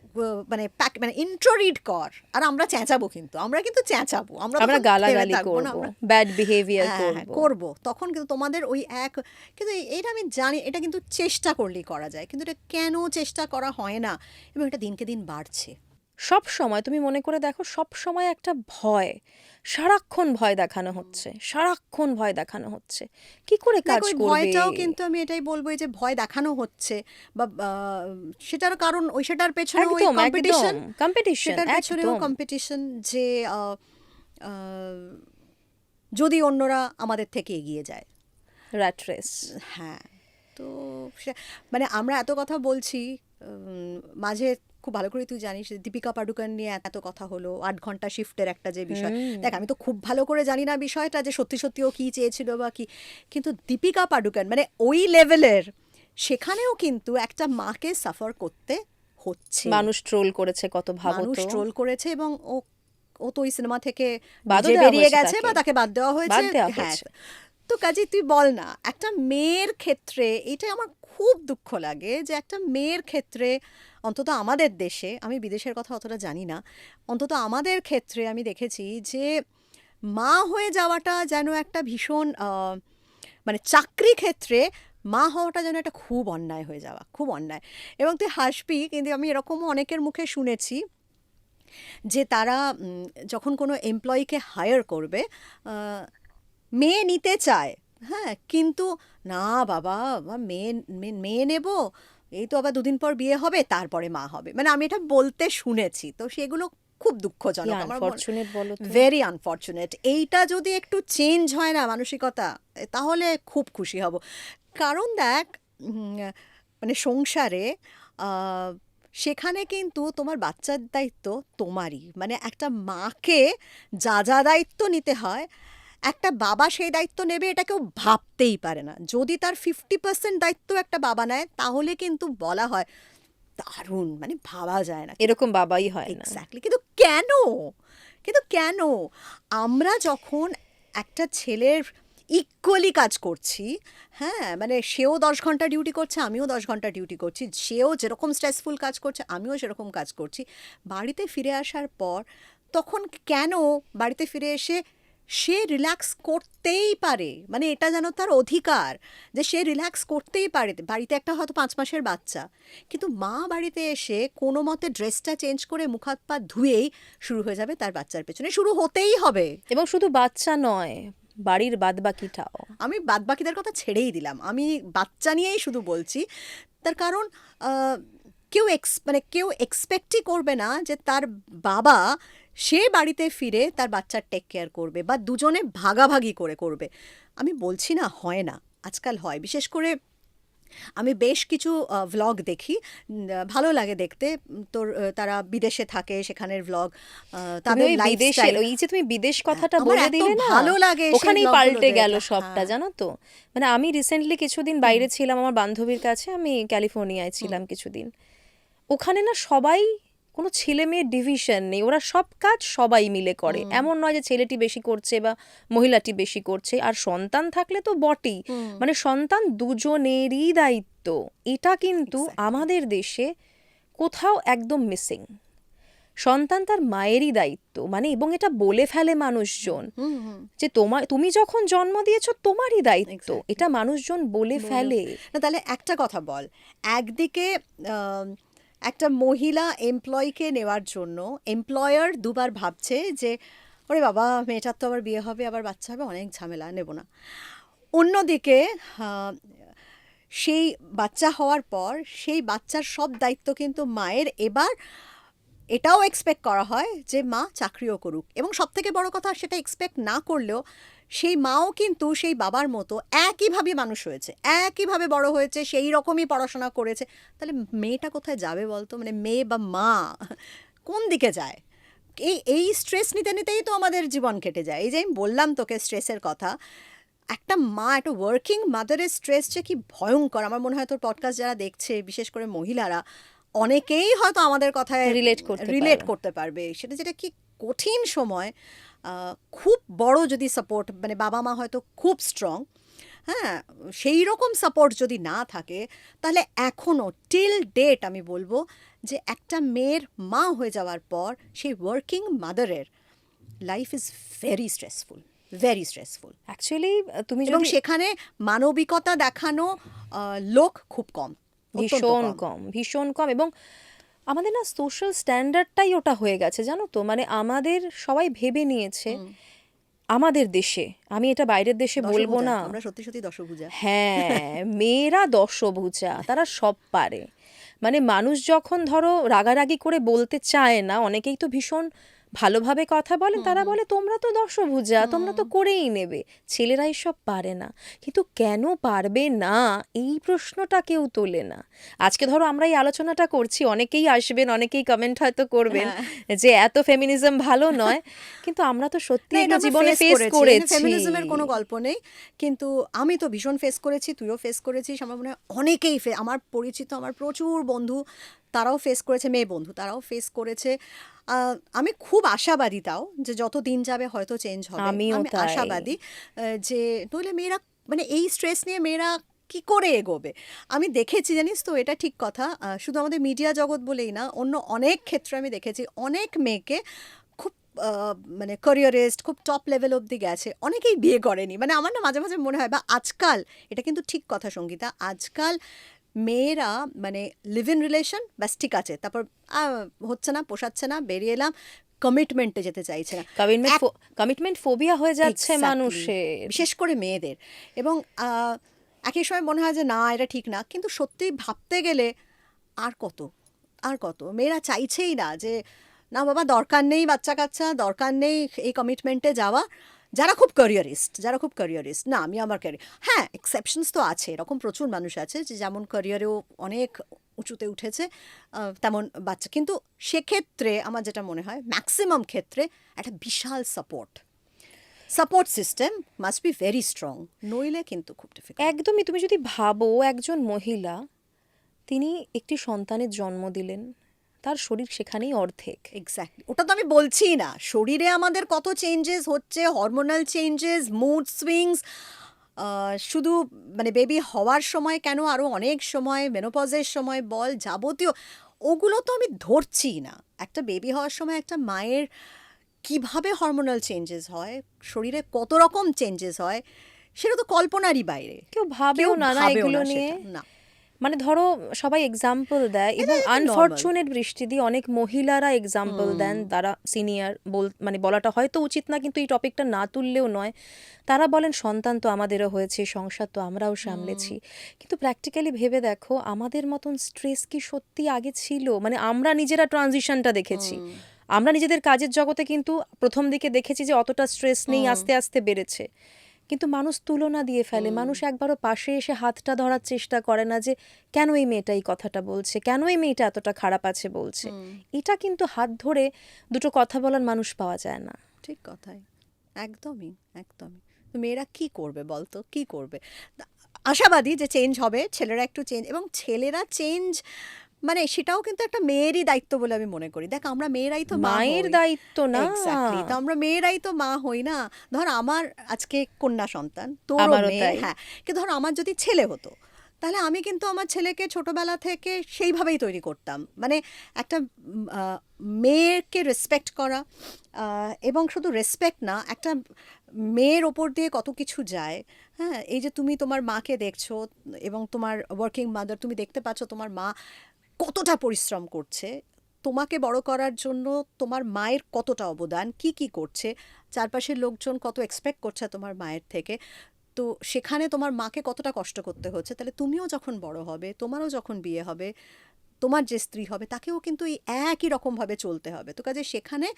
B: মানে মানে ইন্ট্রো রিড কর, আর আমরা চেঁচাবো, কিন্তু আমরা কিন্তু চেঁচাবো, আমরা
A: আমরা
B: তখন থেমে
A: গালাগালি
B: থাকবো না,
A: করব,
B: আমরা
A: ব্যাড বিহেভিয়ার
B: হ্যাঁ হ্যাঁ
A: করব।
B: করবো তখন, কিন্তু তোমাদের ওই এক, কিন্তু এটা আমি জানি, এটা কিন্তু চেষ্টা করলেই করা যায়, কিন্তু এটা কেন চেষ্টা করা হয় না, এবং এটা দিনকে দিন বাড়ছে।
A: সব সময় তুমি মনে করে দেখো, সব সময় একটা ভয়, সারাক্ষণ ভয় দেখানো হচ্ছে, সারাক্ষণ ভয় দেখানো হচ্ছে, কি করে কাজ
B: দেখ, ওই
A: করবে?
B: ভয়টাও কিন্তু আমি এটাই বলবো, এই যে ভয় দেখানো হচ্ছে, বা সেটার কারণ ওই, সেটার পেছনে ওই
A: একদম
B: কম্পিটিশন,
A: একদম কম্পিটিশন,
B: সেটার পেছনেও
A: একদম।
B: কম্পিটিশন, যে আহ, যদি অন্যরা আমাদের থেকে এগিয়ে যায়।
A: Rat race.
B: হ্যাঁ, তো মানে আমরা এত কথা বলছি, মাঝে খুব ভালো করে তুই জানিস যে দীপিকা পাডুকোন নিয়ে এত কথা হলো, 8 ঘন্টা শিফটের একটা যে বিষয়। দেখ, আমি তো খুব ভালো করে জানি না বিষয়টা, যে সত্যি সত্যি ও কী চেয়েছিল বা কি, কিন্তু দীপিকা পাডুকোন মানে ওই লেভেলের, সেখানেও কিন্তু একটা মাকে সাফার করতে হচ্ছে।
A: মানুষ ট্রোল করেছে কত, ভাবো
B: মানুষ
A: তো।
B: ট্রোল করেছে, এবং ও ও তো ওই সিনেমা থেকে
A: বাদও
B: নিজে
A: দেওয়া
B: বেরিয়ে
A: হয়েছে
B: গেছে,
A: তাকে।
B: বা তাকে বাদ দেওয়া হয়েছে।
A: বাদ দেওয়া
B: হ্যাঁ,
A: হয়েছে।
B: তো কাজে তুই বল না, একটা মেয়ের ক্ষেত্রে এটাই আমার খুব দুঃখ লাগে, যে একটা মেয়ের ক্ষেত্রে অন্তত আমাদের দেশে, আমি বিদেশের কথা অতটা জানি না, অন্তত আমাদের ক্ষেত্রে আমি দেখেছি যে মা হয়ে যাওয়াটা যেন একটা ভীষণ মানে চাকরি ক্ষেত্রে মা হওয়াটা যেন একটা খুব অন্যায় হয়ে যাওয়া, খুব অন্যায়। এবং তুই হাসবি, কিন্তু আমি এরকমও অনেকের মুখে শুনেছি যে তারা যখন কোনো এমপ্লয়িকে হায়ার করবে, আহ, মেয়ে নিতে চায়, হ্যাঁ, কিন্তু না বাবা, মেয়ে মেয়ে নেব, এই তো আবার দুদিন পর বিয়ে হবে, তারপরে মা হবে। মানে আমি এটা বলতে শুনেছি, তো সেগুলো খুব
A: কি
B: দুঃখজনক আমার
A: আনফরচুনেট বলো তো।
B: Very unfortunate. এইটা যদি একটু চেঞ্জ হয় না মানসিকতা, তাহলে খুব খুশি হব। কারণ দেখ, মানে সংসারে আহ, সেখানে কিন্তু তোমার বাচ্চার দায়িত্ব তোমারই। মানে একটা মাকে যা যা দায়িত্ব নিতে হয়, একটা বাবা সেই দায়িত্ব নেবে এটা কেউ ভাবতেই পারে না। যদি তার 50% দায়িত্ব একটা বাবা নেয়, তাহলে কিন্তু বলা হয় দারুণ, মানে ভাবা যায় না।
A: এরকম বাবাই হয় না।
B: এক্স্যাক্টলি। কিন্তু কেন, কিন্তু কেন আমরা যখন একটা ছেলের ইকুয়ালি কাজ করছি, হ্যাঁ, মানে সেও 10 ঘন্টা ডিউটি করছে, আমিও 10 ঘন্টা ডিউটি করছি, সেও যেরকম স্ট্রেসফুল কাজ করছে আমিও সেরকম কাজ করছি, বাড়িতে ফিরে আসার পর তখন কেন বাড়িতে ফিরে এসে সে রিল্যাক্স করতেই পারে, মানে এটা যেন তার অধিকার যে সে রিল্যাক্স করতেই পারে। বাড়িতে একটা হয়তো 5 মাসের বাচ্চা, কিন্তু মা বাড়িতে এসে কোনো মতে ড্রেসটা চেঞ্জ করে মুখ হাত পা ধুয়েই শুরু হয়ে যাবে তার বাচ্চার পেছনে, শুরু হতেই হবে।
A: এবং শুধু বাচ্চা নয়, বাড়ির বাদবাকিটাও।
B: আমি বাদবাকিদের কথা ছেড়েই দিলাম, আমি বাচ্চা নিয়েই শুধু বলছি। তার কারণ কেউ মানে কেউ এক্সপেক্টই করবে না যে তার বাবা সে বাড়িতে ফিরে তার বাচ্চার টেক কেয়ার করবে বা দুজনে ভাগাভাগি করে করবে। আমি বলছি না হয় না, আজকাল হয়। বিশেষ করে আমি বেশ কিছু ভ্লগ দেখি, ভালো লাগে দেখতে। তোর তারা বিদেশে থাকে, সেখানের ভ্লগ,
A: তুমি
B: তাদের
A: ওই বিদেশের,
B: লাইফস্টাইল
A: ওই যে তুমি বিদেশ কথাটা
B: আমার
A: বলে
B: এত
A: দিলে না,
B: ভালো লাগে সেই
A: ওখানেই
B: vlogগুলো
A: পাল্টে গেল
B: দেখে।
A: সবটা,
B: হ্যাঁ,
A: জানো তো। মানে আমি রিসেন্টলি কিছুদিন বাইরে ছিলাম আমার বান্ধবীর কাছে, আমি ক্যালিফোর্নিয়ায় ছিলাম কিছুদিন। ওখানে না সবাই, কোনো ছেলে মেয়ের ডিভিশন নেই, ওরা সব কাজ সবাই মিলে করে। এমন নয় যে ছেলেটি বেশি করছে বা মহিলাটি বেশি করছে। আর সন্তান থাকলে তো বটেই, মানে সন্তান দুজনেরই দায়িত্ব। এটা কিন্তু
B: Exactly.
A: আমাদের দেশে কোথাও একদম মিসিং। সন্তান তার মায়েরই দায়িত্ব, মানে, এবং এটা বলে ফেলে মানুষজন যে তুমি যখন জন্ম দিয়েছো তোমারই দায়িত্ব,
B: Exactly.
A: এটা মানুষজন বলে ফেলে।
B: না, তাহলে একটা কথা বল, একদিকে একটা মহিলা এমপ্লয়িকে নেওয়ার জন্য এমপ্লয়ার দুবার ভাবছে যে ওরে বাবা, মেয়েটার তো আবার বিয়ে হবে, আবার বাচ্চা হবে, অনেক ঝামেলা, নেব না। অন্যদিকে আহ, সেই বাচ্চা হওয়ার পর সেই বাচ্চার সব দায়িত্ব কিন্তু মায়ের। এবার এটাও এক্সপেক্ট করা হয় যে মা চাকরিও করুক, এবং সবথেকে বড় কথা, সেটা এক্সপেক্ট না করলেও সেই মাও কিন্তু সেই বাবার মতো একইভাবে মানুষ হয়েছে, একইভাবে বড় হয়েছে, সেই রকমই পড়াশোনা করেছে। তাহলে মেয়েটা কোথায় যাবে বলতো? মানে মেয়ে বা মা কোন দিকে যায়? এই এই স্ট্রেস নিতে নিতেই তো আমাদের জীবন কেটে যায়। এই যে আমি বললাম তোকে স্ট্রেসের কথা, একটা মা, একটা ওয়ার্কিং মাদারের স্ট্রেস যে কি ভয়ঙ্কর। আমার মনে হয় তোর পডকাস্ট যারা দেখছে, বিশেষ করে মহিলারা, অনেকেই হয়তো আমাদের কথায় রিলেট করতে পারবে। সেটা যেটা কি কঠিন সময়, খুব বড় যদি সাপোর্ট, মানে বাবা মা হয়তো খুব স্ট্রং, হ্যাঁ, সেই রকম সাপোর্ট যদি না থাকে, তাহলে এখনও টিল ডেট আমি বলবো যে একটা মেয়ের মা হয়ে যাওয়ার পর সেই ওয়ার্কিং মাদারের life is very stressful, very stressful.
A: Actually তুমি
B: এবং
A: যদি,
B: সেখানে মানবিকতা দেখানো লোক খুব কম, অত্যন্ত
A: ভীষণ
B: কম।
A: কম, ভীষণ কম। এবং আমাদের না সোশ্যাল স্ট্যান্ডার্ডটাই ওটা হয়ে গেছে, জানো তো। মানে আমাদের সবাই ভেবে নিয়েছে আমাদের দেশে, আমি এটা বাইরের দেশে বলবো
B: দশভুজা,
A: না,
B: আমরা সত্যি সত্যি দশভুজা।
A: হ্যাঁ, মেয়েরা দশভুজা, তারা সব পারে। মানে মানুষ যখন ধরো রাগারাগি করে বলতে চায় না, অনেকেই তো ভীষণ ভালোভাবে কথা বলেন, তারা বলে তোমরা তো দশভুজা, তোমরা তো করেই নেবে, ছেলেরা এসব পারে না। কিন্তু কেন পারবে না, এই প্রশ্নটা কেউ তোলে না। আজকে ধরো আমরা এই আলোচনাটা করছি, অনেকেই আসবেন, অনেকেই কমেন্ট হয়তো করবেন যে এত ফেমিনিজম ভালো নয়, কিন্তু আমরা তো সত্যি
B: না, এটা
A: এগুলো
B: আমরা
A: জীবনে
B: ফেস
A: ফেস করেছি।
B: ফেমিনিজমের কোনো গল্প নেই, কিন্তু আমি তো ভীষণ ফেস করেছি, তুইও ফেস করেছিস, আমার মনে হয় অনেকেই আমার পরিচিত, আমার প্রচুর বন্ধু তারাও ফেস করেছে, মেয়ে বন্ধু তারাও ফেস করেছে। আমি খুব আশাবাদী তাও যে যত দিন যাবে হয়তো চেঞ্জ হবে।
A: আমিও
B: আমি
A: তাই।
B: আশাবাদী যে নইলে মেয়েরা, মানে এই স্ট্রেস নিয়ে মেয়েরা কি করে এগোবে? আমি দেখেছি জানিস তো, এটা ঠিক কথা, শুধু আমাদের মিডিয়া জগৎ বলেই না, অন্য অনেক ক্ষেত্রে আমি দেখেছি অনেক মেয়েকে খুব মানে ক্যারিয়ারিস্ট, খুব টপ লেভেল অবধি গেছে, অনেকেই বিয়ে করেনি। মানে আমার না মাঝে মাঝে মনে হয়, বা আজকাল, এটা কিন্তু ঠিক কথা সঙ্গীতা, আজকাল মেয়েরা মানে লিভ ইন রিলেশন ব্যাস ঠিক আছে, তারপর হচ্ছে না, পোষাচ্ছে না, বেরিয়ে এলাম, কমিটমেন্টে যেতে চাইছে না।
A: কমিটমেন্ট ফোবিয়া হয়ে যাচ্ছে
B: Exactly.
A: মানুষের।
B: বিশেষ করে মেয়েদের। এবং এক এক সময় মনে হয় যে না, এটা ঠিক না, কিন্তু সত্যি ভাবতে গেলে আর কত, আর কত মেয়েরা চাইছেই না যে না বাবা, দরকার নেই বাচ্চা কাচ্চা, দরকার নেই এই কমিটমেন্টে যাওয়া। যারা খুব ক্যারিয়ারিস্ট, না আমি আমার ক্যারিয়ার, হ্যাঁ এক্সেপশনস তো আছে, এরকম প্রচুর মানুষ আছে যে যেমন ক্যারিয়ারেও অনেক উঁচুতে উঠেছে, তেমন বাচ্চা, কিন্তু সেক্ষেত্রে আমার যেটা মনে হয় ম্যাক্সিমাম ক্ষেত্রে একটা বিশাল support system must be very strong, নইলে কিন্তু খুব ডিফিকাল্ট।
A: একদমই। তুমি যদি ভাবো একজন মহিলা, তিনি একটি সন্তানের জন্ম দিলেন, তার শরীর সেখানেই অর্ধেক।
B: এক্স্যাক্টলি, ওটা তো আমি বলছি না, শরীরে আমাদের কত চেঞ্জেস হচ্ছে, হরমোনাল চেঞ্জেস, মুড সুইংস, শুধু মানে বেবি হওয়ার সময় কেন, আরও অনেক সময়, মেনোপজের সময় বল, যাবতীয় ওগুলো তো আমি ধরছি না। একটা বেবি হওয়ার সময় একটা মায়ের কিভাবে হরমোনাল চেঞ্জেস হয়, শরীরে কত রকম চেঞ্জেস হয়, সেটা তো কল্পনারই বাইরে।
A: কেউ ভাবেও না না
B: ভাবেও
A: এগুলো
B: না
A: নিয়ে।
B: সেটা, না।
A: মানে ধরো সবাই এক্সাম্পল দেয়, এবং
B: একদম
A: আনফর্চুনেট বৃষ্টিদি অনেক মহিলারা এক্সাম্পল দেন, তারা সিনিয়র মানে বলাটা হয়তো উচিত না, কিন্তু এই টপিকটা না তুললেও নয়। তারা বলেন সন্তান তো আমাদেরও হয়েছে, সংসার তো আমরাও সামলেছি, কিন্তু প্র্যাকটিক্যালি ভেবে দেখো আমাদের মতন স্ট্রেস কি সত্যি আগে ছিল? মানে আমরা নিজেরা ট্রানজিশনটা দেখেছি, আমরা নিজেদের কাজের জগতে কিন্তু প্রথম দিকে দেখেছি যে অতটা স্ট্রেস নেই, আস্তে আস্তে বেড়েছে। কিন্তু মানুষ তুলনা দিয়ে ফেলে, মানুষ একবারও পাশে এসে হাতটা ধরার চেষ্টা করে না যে কেন এই মেয়েটা এই কথাটা বলছে, কেন এই মেয়েটা এতটা খারাপ আছে বলছে। এটা কিন্তু হাত ধরে দুটো কথা বলার মানুষ পাওয়া যায় না।
B: ঠিক কথাই, একদমই একদমই। তো মেয়েরা কি করবে বলতো, কি করবে? আশাবাদী যে চেঞ্জ হবে, ছেলেরা একটু চেঞ্জ, এবং ছেলেরা চেঞ্জ মানে সেটাও কিন্তু একটা মেয়েরই দায়িত্ব বলে আমি মনে করি। দেখ, আমরা মেয়েরাই তো মা
A: মায়ের
B: হই।
A: দায়িত্ব না?
B: এক্স্যাক্টলি, তো আমরা মেয়েরাই তো মা হই না। ধর আমার আজকে কন্যা সন্তান, তোরও
A: আমারও
B: মেয়ে,
A: তাই।
B: হ্যাঁ, কিন্তু ধর আমার যদি ছেলে হতো, তাহলে আমি কিন্তু আমার ছেলেকে ছোটবেলা থেকে সেইভাবেই তৈরি করতাম। মানে একটা মেয়েকে রেসপেক্ট করা, এবং শুধু রেসপেক্ট না, একটা মেয়ের ওপর দিয়ে কত কিছু যায়। হ্যাঁ, এই যে তুমি তোমার মাকে দেখছো, এবং তোমার ওয়ার্কিং মাদার, তুমি দেখতে পাচ্ছ তোমার মা কতটা পরিশ্রম করছে তোমাকে বড় করার জন্য, তোমার মায়ের কতটা অবদান, কি কি করছে, চারপাশের লোকজন কত এক্সপেক্ট করছে তোমার মায়ের থেকে। তো সেখানে তোমার মাকে কতটা কষ্ট করতে হচ্ছে, তাহলে তুমিও যখন বড় হবে, তোমারও যখন বিয়ে হবে, তোমার যে স্ত্রী হবে, তাকেও কিন্তু এই একই রকমভাবে চলতে হবে। তো কাজে সেখানে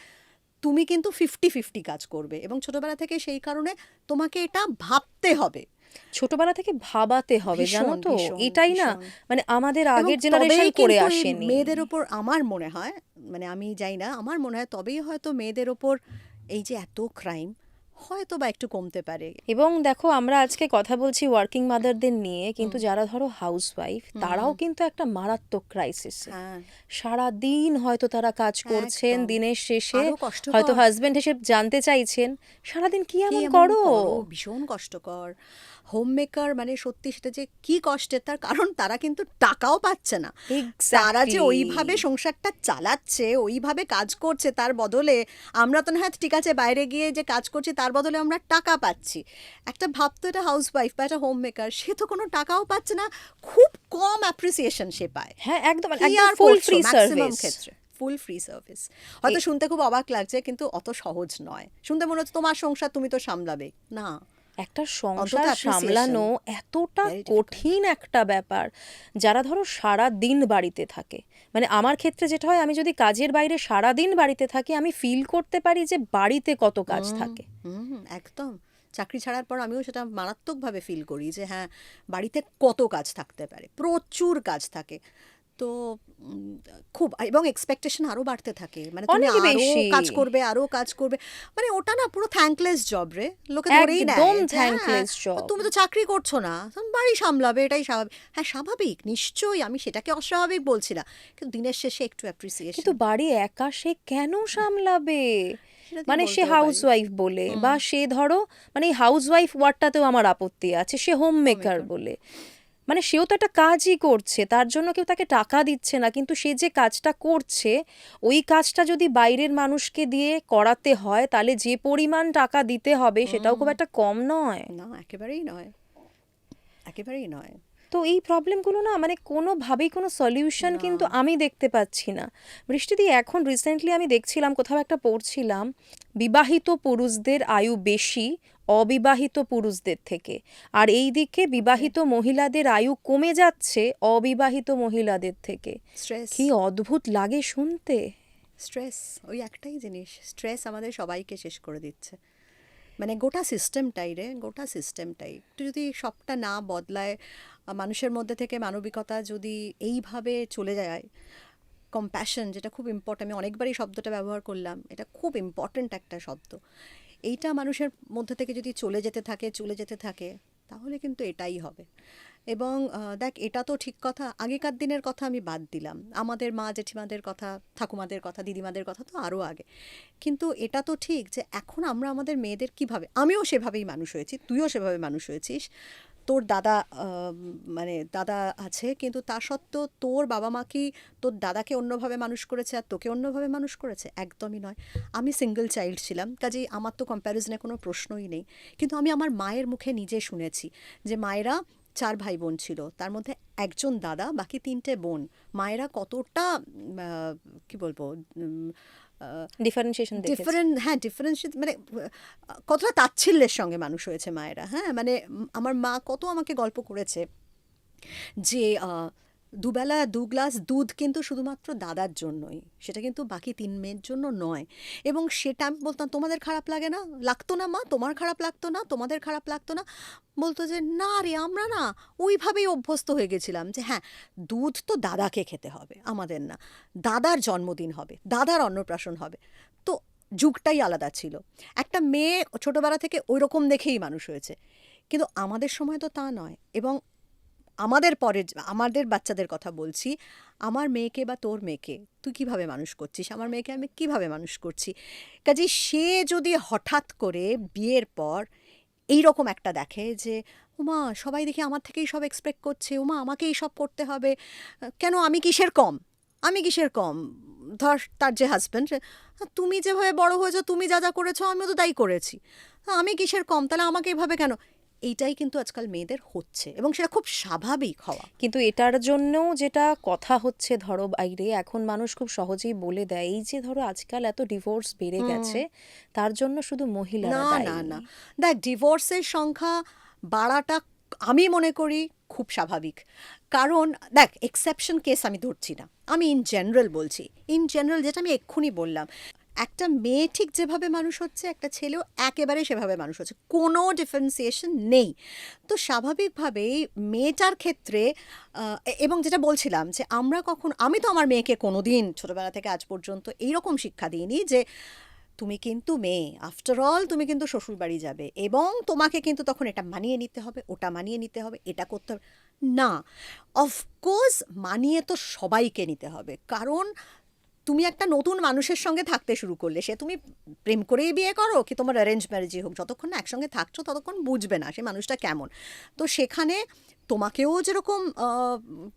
B: তুমি কিন্তু 50-50 কাজ করবে, এবং ছোটবেলা থেকে সেই কারণে তোমাকে এটা ভাবতে হবে,
A: ছোটবেলা থেকে ভাবাতে হবে, জানো
B: ভীষণ
A: তো?
B: ভীষণ
A: এটাই না,
B: ভীষণ।
A: মানে আমাদের
B: এবং
A: আগের জেনারেশন
B: তবেই
A: করে
B: কিন্তু এই
A: আসেনি।
B: মেয়েদের ওপর আমার মনে হয়, মানে আমি যাই না, আমার মনে হয় তবেই হয়তো মেয়েদের ওপর এই যে এত ক্রাইম হয়তো বা একটু কমতে পারে।
A: এবং দেখো, আমরা আজকে কথা বলছি ওয়ার্কিং মাদারদের নিয়ে, কিন্তু যারা ধরো হাউসওয়াইফ, তারাও কিন্তু একটা মারাত্মক ক্রাইসিসে।
B: হ্যাঁ,
A: সারা দিন হয়তো তারা কাজ করছেন,
B: একদম।
A: দিনের শেষে
B: আরো কষ্টকর।
A: হয়তো হাজবেন্ড এসে জানতে চাইছেন সারাদিন কি
B: কি
A: এমন
B: এমন
A: করো।
B: ভীষণ কষ্টকর। হোম মেকার মানে সত্যি সেটা যে কি কষ্টের, তার কারণ তারা কিন্তু টাকাও পাচ্ছে না। তারা যে
A: Exactly.
B: ওইভাবে সংসারটা চালাচ্ছে, ওইভাবে কাজ করছে, তার বদলে আমরা তো না, হ্যাঁ ঠিক আছে বাইরে গিয়ে যে কাজ করছি তার বদলে আমরা টাকা পাচ্ছি। একটা ভাবতো এটা হাউসওয়াইফ বা একটা হোম মেকার, সে তো কোনো টাকাও পাচ্ছে না, খুব কম অ্যাপ্রিসিয়েশন সে পায়।
A: হ্যাঁ, একদম
B: কি
A: একদম
B: আর
A: ফুল
B: করছো
A: ফ্রি
B: ম্যাক্সিমাম
A: সার্ভিস।
B: ক্ষেত্রে? Full free service. হয়তো শুনতে খুব অবাক লাগছে, কিন্তু অত সহজ নয়। শুনতে মনে হচ্ছে তোমার সংসার তুমি তো সামলাবে না।
A: একটা
B: অন্তত
A: সংসার
B: appreciation.
A: সামলানো এতটা
B: Very difficult.
A: কঠিন একটা ব্যাপার। যারা ধরো সারা দিন বাড়িতে থাকে, মানে আমার ক্ষেত্রে যেটা হয়, আমি যদি কাজের বাইরে সারা দিন বাড়িতে থাকি, আমি ফিল করতে পারি যে বাড়িতে কত কাজ থাকে।
B: একদম। চাকরি ছাড়ার পর আমিও সেটা মারাত্মকভাবে ফিল করি যে হ্যাঁ, বাড়িতে কত কাজ থাকতে পারে, প্রচুর কাজ থাকে। তো খুব, এবং এক্সপেকটেশন আরো বাড়তে থাকে, মানে তুমি
A: অনেক
B: আরো
A: বেশি।
B: কাজ করবে, আরো কাজ করবে, মানে ওটা না পুরো থ্যাঙ্কলেস জব রে, লোকে ধরেই নেয়
A: একদম
B: যে, হ্যাঁ,
A: thankless job।
B: তুমি তো চাকরি করছো না, তুমি বাড়ি সামলাবে, এটাই স্বাভাবিক। হ্যাঁ স্বাভাবিক, নিশ্চয়ই, আমি সেটাকে অস্বাভাবিক বলছি না, কিন্তু দিনের শেষে একটু অ্যাপ্রিসিয়েশন।
A: কিন্তু বাড়ি একা সে কেন সামলাবে?
B: সেটা দিয়ে
A: মানে সে
B: বলতেও পারি।
A: হাউসওয়াইফ বলে, বা সে ধরো, মানে হাউসওয়াইফ ওয়ার্ডটাতেও আমার আপত্তি আছে, সে হোম মেকার বলে, মানে সেও তো একটা কাজই করছে, তার জন্য কেউ তাকে টাকা দিচ্ছে না, কিন্তু সে যে কাজটা করছে ওই কাজটা যদি বাইরের মানুষকে দিয়ে করাতে হয় তাহলে যে পরিমাণ টাকা দিতে হবে সেটাও খুব একটা কম নয়।
B: না, একেবারেই নয়, একেবারেই নয়।
A: তো এই প্রবলেমগুলো না মানে কোনোভাবেই কোনো সলিউশন
B: না।
A: কিন্তু আমি দেখতে পাচ্ছি না। বৃষ্টিদি, এখন রিসেন্টলি আমি দেখছিলাম, কোথাও একটা পড়ছিলাম, বিবাহিত পুরুষদের আয়ু বেশি অবিবাহিত পুরুষদের থেকে, আর এই দিকে বিবাহিত মহিলাদের আয়ু কমে যাচ্ছে অবিবাহিত মহিলাদের থেকে।
B: স্ট্রেস,
A: কি অদ্ভুত লাগে শুনতে।
B: স্ট্রেস, ওই একটাই জিনিস, স্ট্রেস আমাদের সবাইকে শেষ করে দিচ্ছে। মানে গোটা সিস্টেমটাই রে, গোটা সিস্টেমটাই একটু যদি সবটা না বদলায়, মানুষের মধ্যে থেকে মানবিকতা যদি এইভাবে চলে যায়, কম্প্যাশন যেটা খুব ইম্পর্ট্যান্ট, আমি অনেকবারই শব্দটা ব্যবহার করলাম, এটা খুব ইম্পর্ট্যান্ট একটা শব্দ, এইটা মানুষের মধ্যে থেকে যদি চলে যেতে থাকে, চলে যেতে থাকে, তাহলে কিন্তু এটাই হবে। এবং দেখ, এটা তো ঠিক কথা, আগেকার দিনের কথা আমি বাদ দিলাম, আমাদের মা জেঠিমাদের কথা, ঠাকুমাদের কথা, দিদিমাদের কথা তো আরও আগে, কিন্তু এটা তো ঠিক যে এখন আমরা আমাদের মেয়েদের কিভাবে, আমিও সেভাবেই মানুষ হয়েছি, তুইও সেভাবে মানুষ হয়েছিস, তোর দাদা মানে দাদা আছে, কিন্তু তা সত্ত্বেও তোর বাবা মা কি তোর দাদাকে অন্যভাবে মানুষ করেছে আর তোকে অন্যভাবে মানুষ করেছে? একদমই নয়। আমি সিঙ্গেল চাইল্ড ছিলাম, কাজেই আমার তো কম্প্যারিজনে কোনো প্রশ্নই নেই, কিন্তু আমি আমার মায়ের মুখে নিজে শুনেছি যে মায়েরা 4 ভাই বোন ছিল, তার মধ্যে একজন দাদা, বাকি 3টে বোন। মায়েরা কতটা কি বলবো,
A: ডিফারেন্সিয়েশন দেখেছি।
B: হ্যাঁ, ডিফারেন্সিয়েট মানে কতটা তাচ্ছিল্যের সঙ্গে মানুষ হয়েছে মায়েরা। হ্যাঁ, মানে আমার মা কত আমাকে গল্প করেছে যে দুবেলা 2 গ্লাস দুধ কিন্তু শুধুমাত্র দাদার জন্যই, সেটা কিন্তু বাকি 3 মেয়ের জন্য নয়। এবং সেটা আমি বলতাম, তোমাদের খারাপ লাগে না? লাগতো না মা? তোমার খারাপ লাগতো না? তোমাদের খারাপ লাগতো না? বলতো যে না রে, আমরা না ওইভাবেই অভ্যস্ত হয়ে গেছিলাম যে হ্যাঁ, দুধ তো দাদাকে খেতে হবে, আমাদের না। দাদার জন্মদিন হবে, দাদার অন্নপ্রাশন হবে। তো যুগটাই আলাদা ছিল। একটা মেয়ে ছোটবেলা থেকে ওই রকম দেখেই মানুষ হয়েছে, কিন্তু আমাদের সময় তো তা নয়। এবং আমাদের পরে আমাদের বাচ্চাদের কথা বলছি, আমার মেয়েকে বা তোর মেয়েকে তুই কিভাবে মানুষ করছিস, আমার মেয়েকে আমি কিভাবে মানুষ করছি। কাজেই সে যদি হঠাৎ করে বিয়ের পর এই রকম একটা দেখে যে ওমা সবাই দেখি আমার থেকেই সব এক্সপেক্ট করছে, ওমা আমাকেই সব করতে হবে, কেন আমি কিসের কম, আমি কিসের কম? ধর তার যে হাজব্যান্ড, তুমি যেভাবে বড় হয়েছো, তুমি যা যা করেছো আমিও তো তাই করেছি, আমি কিসের কম, তাহলে আমাকে এভাবে কেন? এইটাই কিন্তু আজকাল মেয়েদের হচ্ছে, এবং সেটা খুব স্বাভাবিক হওয়া।
A: কিন্তু এটার জন্যও যেটা কথা হচ্ছে, ধরো বাইরে এখন মানুষ খুব সহজেই বলে দেয়, এই যে ধরো আজকাল এত ডিভোর্স বেড়ে গেছে, তার জন্য শুধু মহিলারা
B: না
A: দায়ী।
B: না না, দেখ, ডিভোর্সের সংখ্যা বাড়াটা আমি মনে করি খুব স্বাভাবিক। কারণ দেখ, এক্সেপশন কেস আমি ধরছি না, আমি ইন জেনারেল বলছি। ইন জেনারেল যেটা আমি এক্ষুনি বললাম, একটা মেয়ে ঠিক যেভাবে মানুষ হচ্ছে, একটা ছেলেও একেবারে সেভাবে মানুষ হচ্ছে, কোনো ডিফারেন্সিয়েশন নেই। তো স্বাভাবিকভাবেই মেয়েটার ক্ষেত্রে এবং যেটা বলছিলাম যে আমি তো আমার মেয়েকে কোনো দিন ছোটোবেলা থেকে আজ পর্যন্ত এইরকম শিক্ষা দিইনি যে তুমি কিন্তু মেয়ে, আফটার অল তুমি কিন্তু শ্বশুরবাড়ি যাবে এবং তোমাকে কিন্তু তখন এটা মানিয়ে নিতে হবে, ওটা মানিয়ে নিতে হবে, এটা করতে হবে। না, অফকোর্স মানিয়ে তো সবাইকে নিতে হবে, কারণ তুমি একটা নতুন মানুষের সঙ্গে থাকতে শুরু করলে, সে তুমি প্রেম করেই বিয়ে করো কি তোমার অ্যারেঞ্জ ম্যারেজই হোক, যতক্ষণ না একসঙ্গে থাকছো ততক্ষণ বুঝবে না সে মানুষটা কেমন। তো সেখানে তোমাকেও যেরকম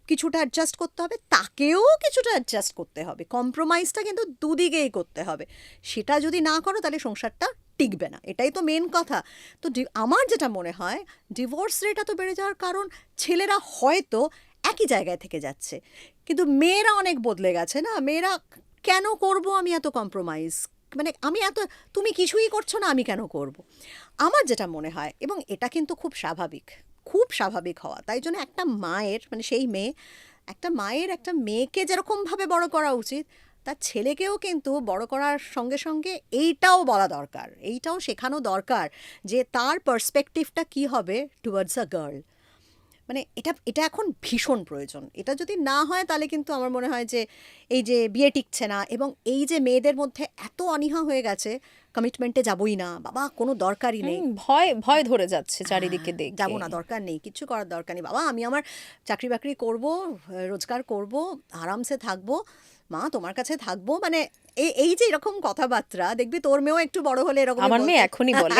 B: কিছুটা অ্যাডজাস্ট করতে হবে, তাকেও কিছুটা অ্যাডজাস্ট করতে হবে, কম্প্রোমাইজটা কিন্তু দুদিকেই করতে হবে। সেটা যদি না করো তাহলে সংসারটা টিকবে না, এটাই তো মেন কথা। তো আমার যেটা মনে হয়, ডিভোর্স রেট এত বেড়ে যাওয়ার কারণ ছেলেরা হয়তো একই জায়গায় থেকে যাচ্ছে, কিন্তু মেয়েরা অনেক বদলে গেছে না। মেয়েরা কেন করব আমি এত কম্প্রোমাইজ, মানে আমি এত, তুমি কিছুই করছো না আমি কেন করব? আমার যেটা মনে হয়, এবং এটা কিন্তু খুব স্বাভাবিক, খুব স্বাভাবিক হওয়া, তাই জন্য একটা মায়ের, মানে সেই মেয়ে, একটা মায়ের একটা মেয়েকে যেরকমভাবে বড় করা উচিত, তার ছেলেকেও কিন্তু বড় করার সঙ্গে সঙ্গে এইটাও বলা দরকার, এইটাও শেখানো দরকার যে তার পার্সপেক্টিভটা কী হবে টুয়ার্ডস আ গার্ল। মানে এটা এটা এখন ভীষণ প্রয়োজন। এটা যদি না হয় তাহলে কিন্তু আমার মনে হয় যে এই যে বিয়ে টিকছে না, এবং এই যে মেয়েদের মধ্যে এত অনীহা হয়ে গেছে, কমিটমেন্টে যাবই না বাবা, কোনো দরকারই নেই,
A: ভয় ভয় ধরে যাচ্ছে চারিদিকে দেখে।
B: যাবো না, দরকার নেই, কিচ্ছু করার দরকার নেই বাবা, আমি আমার চাকরি বাকরি করব, রোজগার করব, আরামসে থাকবো, মা তোমার কাছে থাকবো, মানে এই এই যে এরকম কথাবার্তা দেখবি তোর মেয়েও একটু বড় হলে এরকম
A: আমার মেয়ে এখনই বলে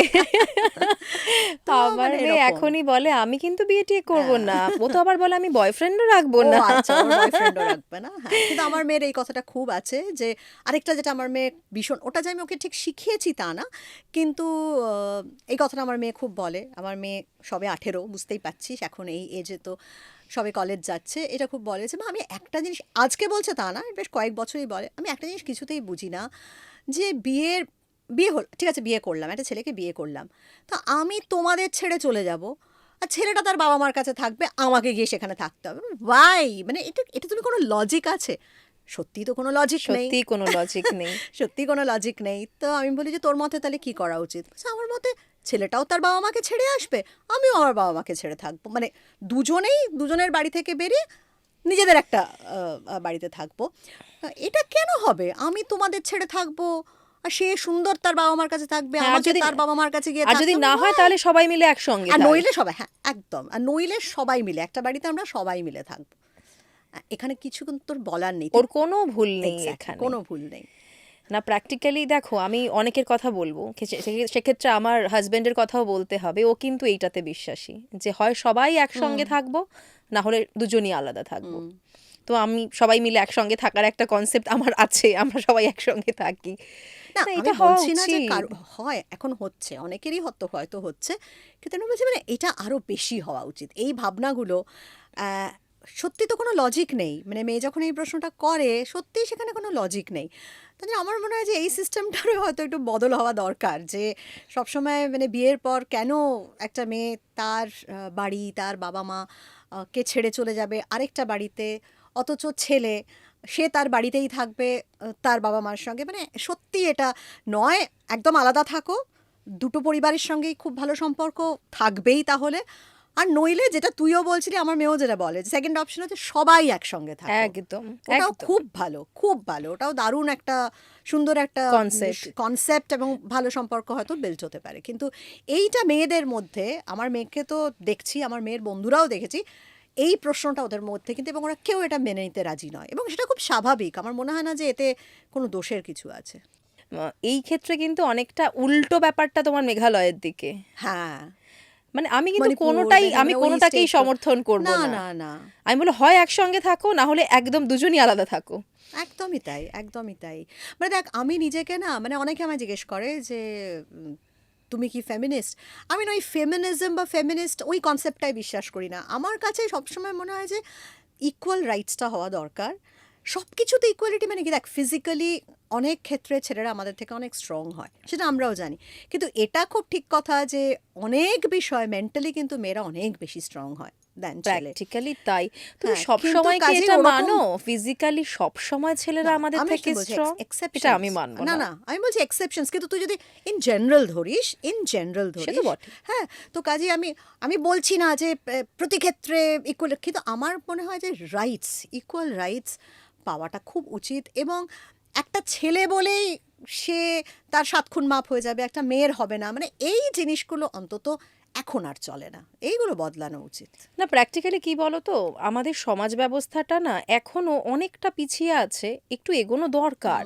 B: তো
A: আমার
B: মানে
A: মেয়ে
B: এরকম
A: এখনই বলে আমি কিন্তু বিয়ে টিয়ে করবো
B: হ্যাঁ।
A: না। ও তো আবার বলে আমি বয়ফ্রেন্ডও রাখবো
B: ও
A: না।
B: আচ্ছা, ওর বয়ফ্রেন্ডও রাখবে না। হ্যাঁ, কিন্তু আমার মেয়ের এই কথাটা খুব আছে যে আরেকটা যেটা আমার মেয়ে ভীষণ, ওটা যে আমি ওকে ঠিক শিখিয়েছি তা না, কিন্তু এই কথাটা আমার মেয়ে খুব বলে। আমার মেয়ে সবে 18, বুঝতেই পারছিস এখন এই এজে তো সবে কলেজ যাচ্ছে। এটা খুব বলে যে মা আমি একটা জিনিস, আজকে বলছে তা না, বেশ কয়েক বছরই বলে, আমি একটা জিনিস কিছুতেই বুঝি না যে বিয়ে হল, ঠিক আছে বিয়ে করলাম, একটা ছেলেকে বিয়ে করলাম, তা আমি তোমাদের ছেড়ে চলে যাব আর ছেলেটা তার বাবা মার কাছে থাকবে, আমাকে গিয়ে সেখানে থাকতে হবে। ওয়াই, মানে এটা এটা তুমি কোনো লজিক আছে? সত্যি তো কোনো লজিক নেই।
A: সত্যি কোনো লজিক নেই।
B: সত্যি কোনো লজিক নেই। তো আমি বলি যে তোর মতে তাহলে কি করা উচিত? বলছে, আমার মতে ছেলেটাও তার বাবা মাকে ছেড়ে আসবে, আমিও আমার বাবা মাকে ছেড়ে থাকবো, মানে দুজনেই দুজনের বাড়ি থেকে বেরিয়ে নিজেদের একটা বাড়িতে থাকবো। এটা কেন হবে? আমি তোমাদের ছেড়ে থাকবো আর সে সুন্দর তার বাবা মার কাছে থাকবে,
A: হ্যাঁ, আর
B: আমাকে
A: যদি
B: তার বাবা মার কাছে গিয়ে
A: আর
B: থাকতে
A: যদি
B: হবে।
A: না হয় তাহলে সবাই মিলে একসঙ্গে
B: আর
A: থাক।
B: নইলে সবাই, হ্যাঁ একদম, আর নইলে সবাই মিলে একটা বাড়িতে আমরা সবাই মিলে থাকবো। এখানে কিছু কিন্তু তোর বলার নেই,
A: ওর কোনো ভুল নেই
B: Exactly,
A: এখানে।
B: কোনো ভুল নেই।
A: না, প্র্যাকটিক্যালি দেখো আমি অনেকের কথা বলবো, সেক্ষেত্রে আমার হাজবেন্ডের কথাও বলতে হবে। ও কিন্তু এইটাতে বিশ্বাসী যে হয় সবাই একসঙ্গে থাকবো, না হলে দুজনই আলাদা থাকবো। তো আমি সবাই মিলে একসঙ্গে থাকার একটা কনসেপ্ট আমার আছে, আমরা সবাই একসঙ্গে থাকি।
B: না
A: না,
B: আমি
A: এটা হওয়া
B: বলছি না যে
A: উচিত।
B: হয়, এখন হচ্ছে অনেকেরই হয়তো হচ্ছে, কিন্তু আমি বলছি মানে এটা আরো বেশি হওয়া উচিত। এই ভাবনাগুলো সত্যি তো কোনো লজিক নেই, মানে মেয়ে যখন এই প্রশ্নটা করে সত্যি সেখানে কোনো লজিক নেই। তাহলে আমার মনে হয় যে এই সিস্টেমটারও হয়তো একটু বদল হওয়া দরকার, যে সবসময় মানে বিয়ের পর কেন একটা মেয়ে তার বাড়ি, তার বাবা মা কে ছেড়ে চলে যাবে আরেকটা বাড়িতে, অথচ ছেলে সে তার বাড়িতেই থাকবে তার বাবা মার সঙ্গে। মানে সত্যি এটা নয়, একদম আলাদা থাকো, দুটো পরিবারের সঙ্গেই খুব ভালো সম্পর্ক থাকবেই তাহলে, আর নইলে যেটা তুইও বলছিলি, আমার মেয়েও যেটা বলে, সেকেন্ড অপশন হচ্ছে সবাই একসঙ্গে থাকো।
A: একদম
B: ওটাও
A: একদম
B: খুব ভালো, খুব ভালো, ওটাও দারুণ একটা সুন্দর একটা
A: কনসেপ্ট।
B: কনসেপ্ট এবং ভালো সম্পর্ক হয়তো বিল্ড হতে পারে। কিন্তু এইটা মেয়েদের মধ্যে, আমার মেয়েকে তো দেখছি, আমার মেয়ের বন্ধুরাও দেখেছি, এই প্রশ্নটা ওদের মধ্যে কিন্তু, এবং ওরা কেউ এটা মেনে নিতে রাজি নয়, এবং সেটা খুব স্বাভাবিক। আমার মনে হয় না যে এতে কোনো দোষের কিছু আছে।
A: এই ক্ষেত্রে কিন্তু অনেকটা উল্টো ব্যাপারটা তোমার মেঘালয়ের দিকে।
B: হ্যাঁ,
A: মানে আমি কিন্তু
B: মণিপুর,
A: আমি
B: মানে ওই
A: কোনোটাকেই
B: স্টেট,
A: সমর্থন করব
B: না
A: না।
B: না না,
A: আমি বলি হয় একসঙ্গে থাকো, না হলে একদম দুজনই আলাদা থাকো।
B: একদমই তাই, একদমই তাই। মানে দেখ, আমি নিজেকে না, মানে অনেকে আমায় জিজ্ঞেস করে যে তুমি কি ফেমিনিস্ট? আমি না ওই ফেমিনিজম বা ফেমিনিস্ট ওই কনসেপ্টটাই বিশ্বাস করি না। আমার কাছে সবসময় মনে হয় যে ইকুয়াল রাইটসটা হওয়া দরকার সব কিছুতে। ইকুয়ালিটি মানে কি, দেখ ফিজিক্যালি অনেক ক্ষেত্রে ছেলেরা আমাদের থেকে অনেক স্ট্রং হয়, সেটা আমরাও জানি, কিন্তু এটা খুব ঠিক কথা যে অনেক বিষয় মেন্টালি কিন্তু মেয়েরা অনেক বেশি স্ট্রং হয় দেন ছেলে।
A: প্র্যাকটিক্যালি তাই। তুমি
B: হ্যাঁ,
A: সব
B: কিন্তু
A: সময় কি
B: কাজেই
A: এটা
B: ওরকম
A: মানো ফিজিক্যালি সব সময় ছেলেরা
B: না,
A: আমাদের
B: আমি
A: থেকে
B: কি বলছি
A: স্ট্রং? এটা
B: এক্সেপশনস,
A: আমি মানবো
B: না
A: না।
B: না আমি বলছি এক্সেপশনস, কিন্তু তুই যদি ইন জেনারেল ধরিস, ইন জেনারেল
A: সে তো
B: ধরিস,
A: বটে।
B: হ্যাঁ, তো কাজে আমি আমি বলছি না যে প্রতি ক্ষেত্রে ইকুয়াল, কিন্তু আমার মনে হয় যে রাইটস, ইকুয়াল রাইটস পাওয়াটা খুব উচিত। এবং একটা ছেলে বলেই সে তার 7 খুন মাপ হয়ে যাবে, একটা মেয়ের হবে না, মানে এই জিনিসগুলো অন্তত এখন আর চলে না, এইগুলো বদলানো উচিত।
A: না, প্র্যাকটিক্যালি কি বলো তো, আমাদের সমাজ ব্যবস্থাটা না এখনো অনেকটা পিছিয়ে আছে, একটু এগোনো দরকার।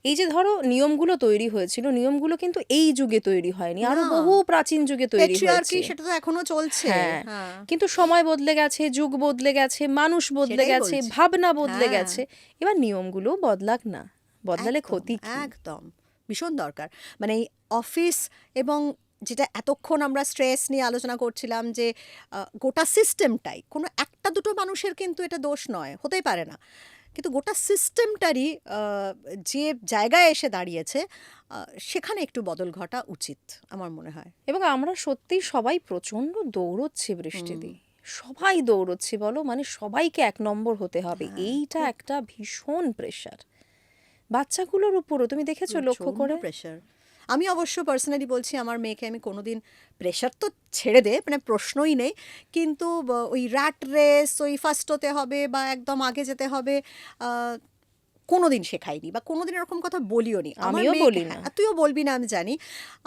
A: এই যে ধরো নিয়মগুলো তৈরি হয়েছিল, নিয়মগুলো কিন্তু এই যুগে তৈরি হয়নি, আরো
B: না,
A: বহু প্রাচীন যুগে তৈরি
B: পেট্রিয়ার্কি
A: হয়েছে।
B: সেটা তো এখনো চলছে।
A: হ্যাঁ,
B: হ্যাঁ,
A: কিন্তু সময় বদলে গেছে, যুগ বদলে গেছে, মানুষ বদলে
B: সেটাই
A: গেছে,
B: বলছি।
A: ভাবনা বদলে
B: হ্যাঁ,
A: গেছে। এবার নিয়মগুলো বদলাক না, বদলালে
B: একদম,
A: ক্ষতি কি?
B: একদম ভীষণ দরকার। মানে এই অফিস, এবং যেটা এতক্ষণ আমরা স্ট্রেস নিয়ে আলোচনা করছিলাম যে গোটা সিস্টেমটাই, কোনো একটা দুটো মানুষের কিন্তু এটা দোষ নয়, হতেই পারে না, কিন্তু গোটা সিস্টেমটারই যে জায়গায় এসে দাঁড়িয়েছে সেখানে একটু বদল ঘটা উচিত আমার মনে হয়।
A: এবং আমরা সত্যি সবাই প্রচন্ড দৌড়চ্ছি বৃষ্টিদি, সবাই দৌড়চ্ছি বলো, মানে সবাইকে 1 নম্বর হতে হবে, এইটা একটা ভীষণ প্রেশার বাচ্চাগুলোর উপরও। তুমি দেখেছো লক্ষ্য করে?
B: প্রেশার। আমি অবশ্য পার্সোনালি বলছি, আমার মেয়েকে আমি কোনোদিন, প্রেশার তো ছেড়ে দে, মানে প্রশ্নই নেই, কিন্তু ওই র্যাট রেস, ওই ফার্স্ট হতে হবে বা একদম আগে যেতে হবে, কোনোদিন শেখাইনি, বা কোনোদিন এরকম কথা বলিও নি। আমার
A: আমিও
B: মেয়েকে,
A: বলি না।
B: হ্যাঁ, তুইও বলবি না আমি জানি,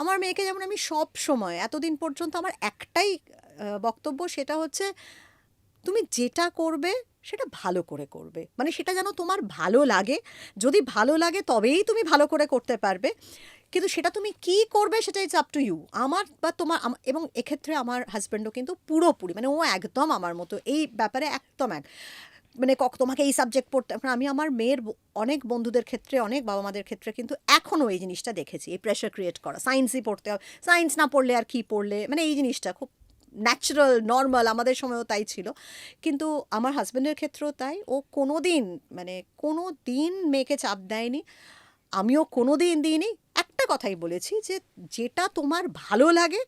B: আমার মেয়েকে যেমন আমি সব সময় এতদিন পর্যন্ত আমার একটাই বক্তব্য, সেটা হচ্ছে তুমি যেটা করবে সেটা ভালো করে করবে, মানে সেটা যেন তোমার ভালো লাগে। যদি ভালো লাগে তবেই তুমি ভালো করে করতে পারবে, কিন্তু সেটা তুমি কি করবে সেটা ইটস আপ টু ইউ। আমার বা তোমার এবং এক্ষেত্রে আমার হাজব্যান্ডও কিন্তু পুরোপুরি, মানে ও একদম আমার মতো এই ব্যাপারে একদম মানে তোমাকে এই সাবজেক্ট পড়তে, এখন আমি আমার মেয়ের অনেক বন্ধুদের ক্ষেত্রে, অনেক বাবা মাদের ক্ষেত্রে কিন্তু এখনও এই জিনিসটা দেখেছি, এই প্রেশার ক্রিয়েট করা, সায়েন্সই পড়তে হবে, সায়েন্স না পড়লে আর কি পড়লে, মানে এই জিনিসটা খুব ন্যাচারাল নর্মাল, আমাদের সময়ও তাই ছিল। কিন্তু আমার হাজব্যান্ডের ক্ষেত্রেও তাই, ও কোনো দিন, মানে কোনো দিন মেয়েকে চাপ দেয়নি, আমিও কোনো দিন দিইনি। একটা কথাই বলেছি যে যেটা তোমার ভালো লাগে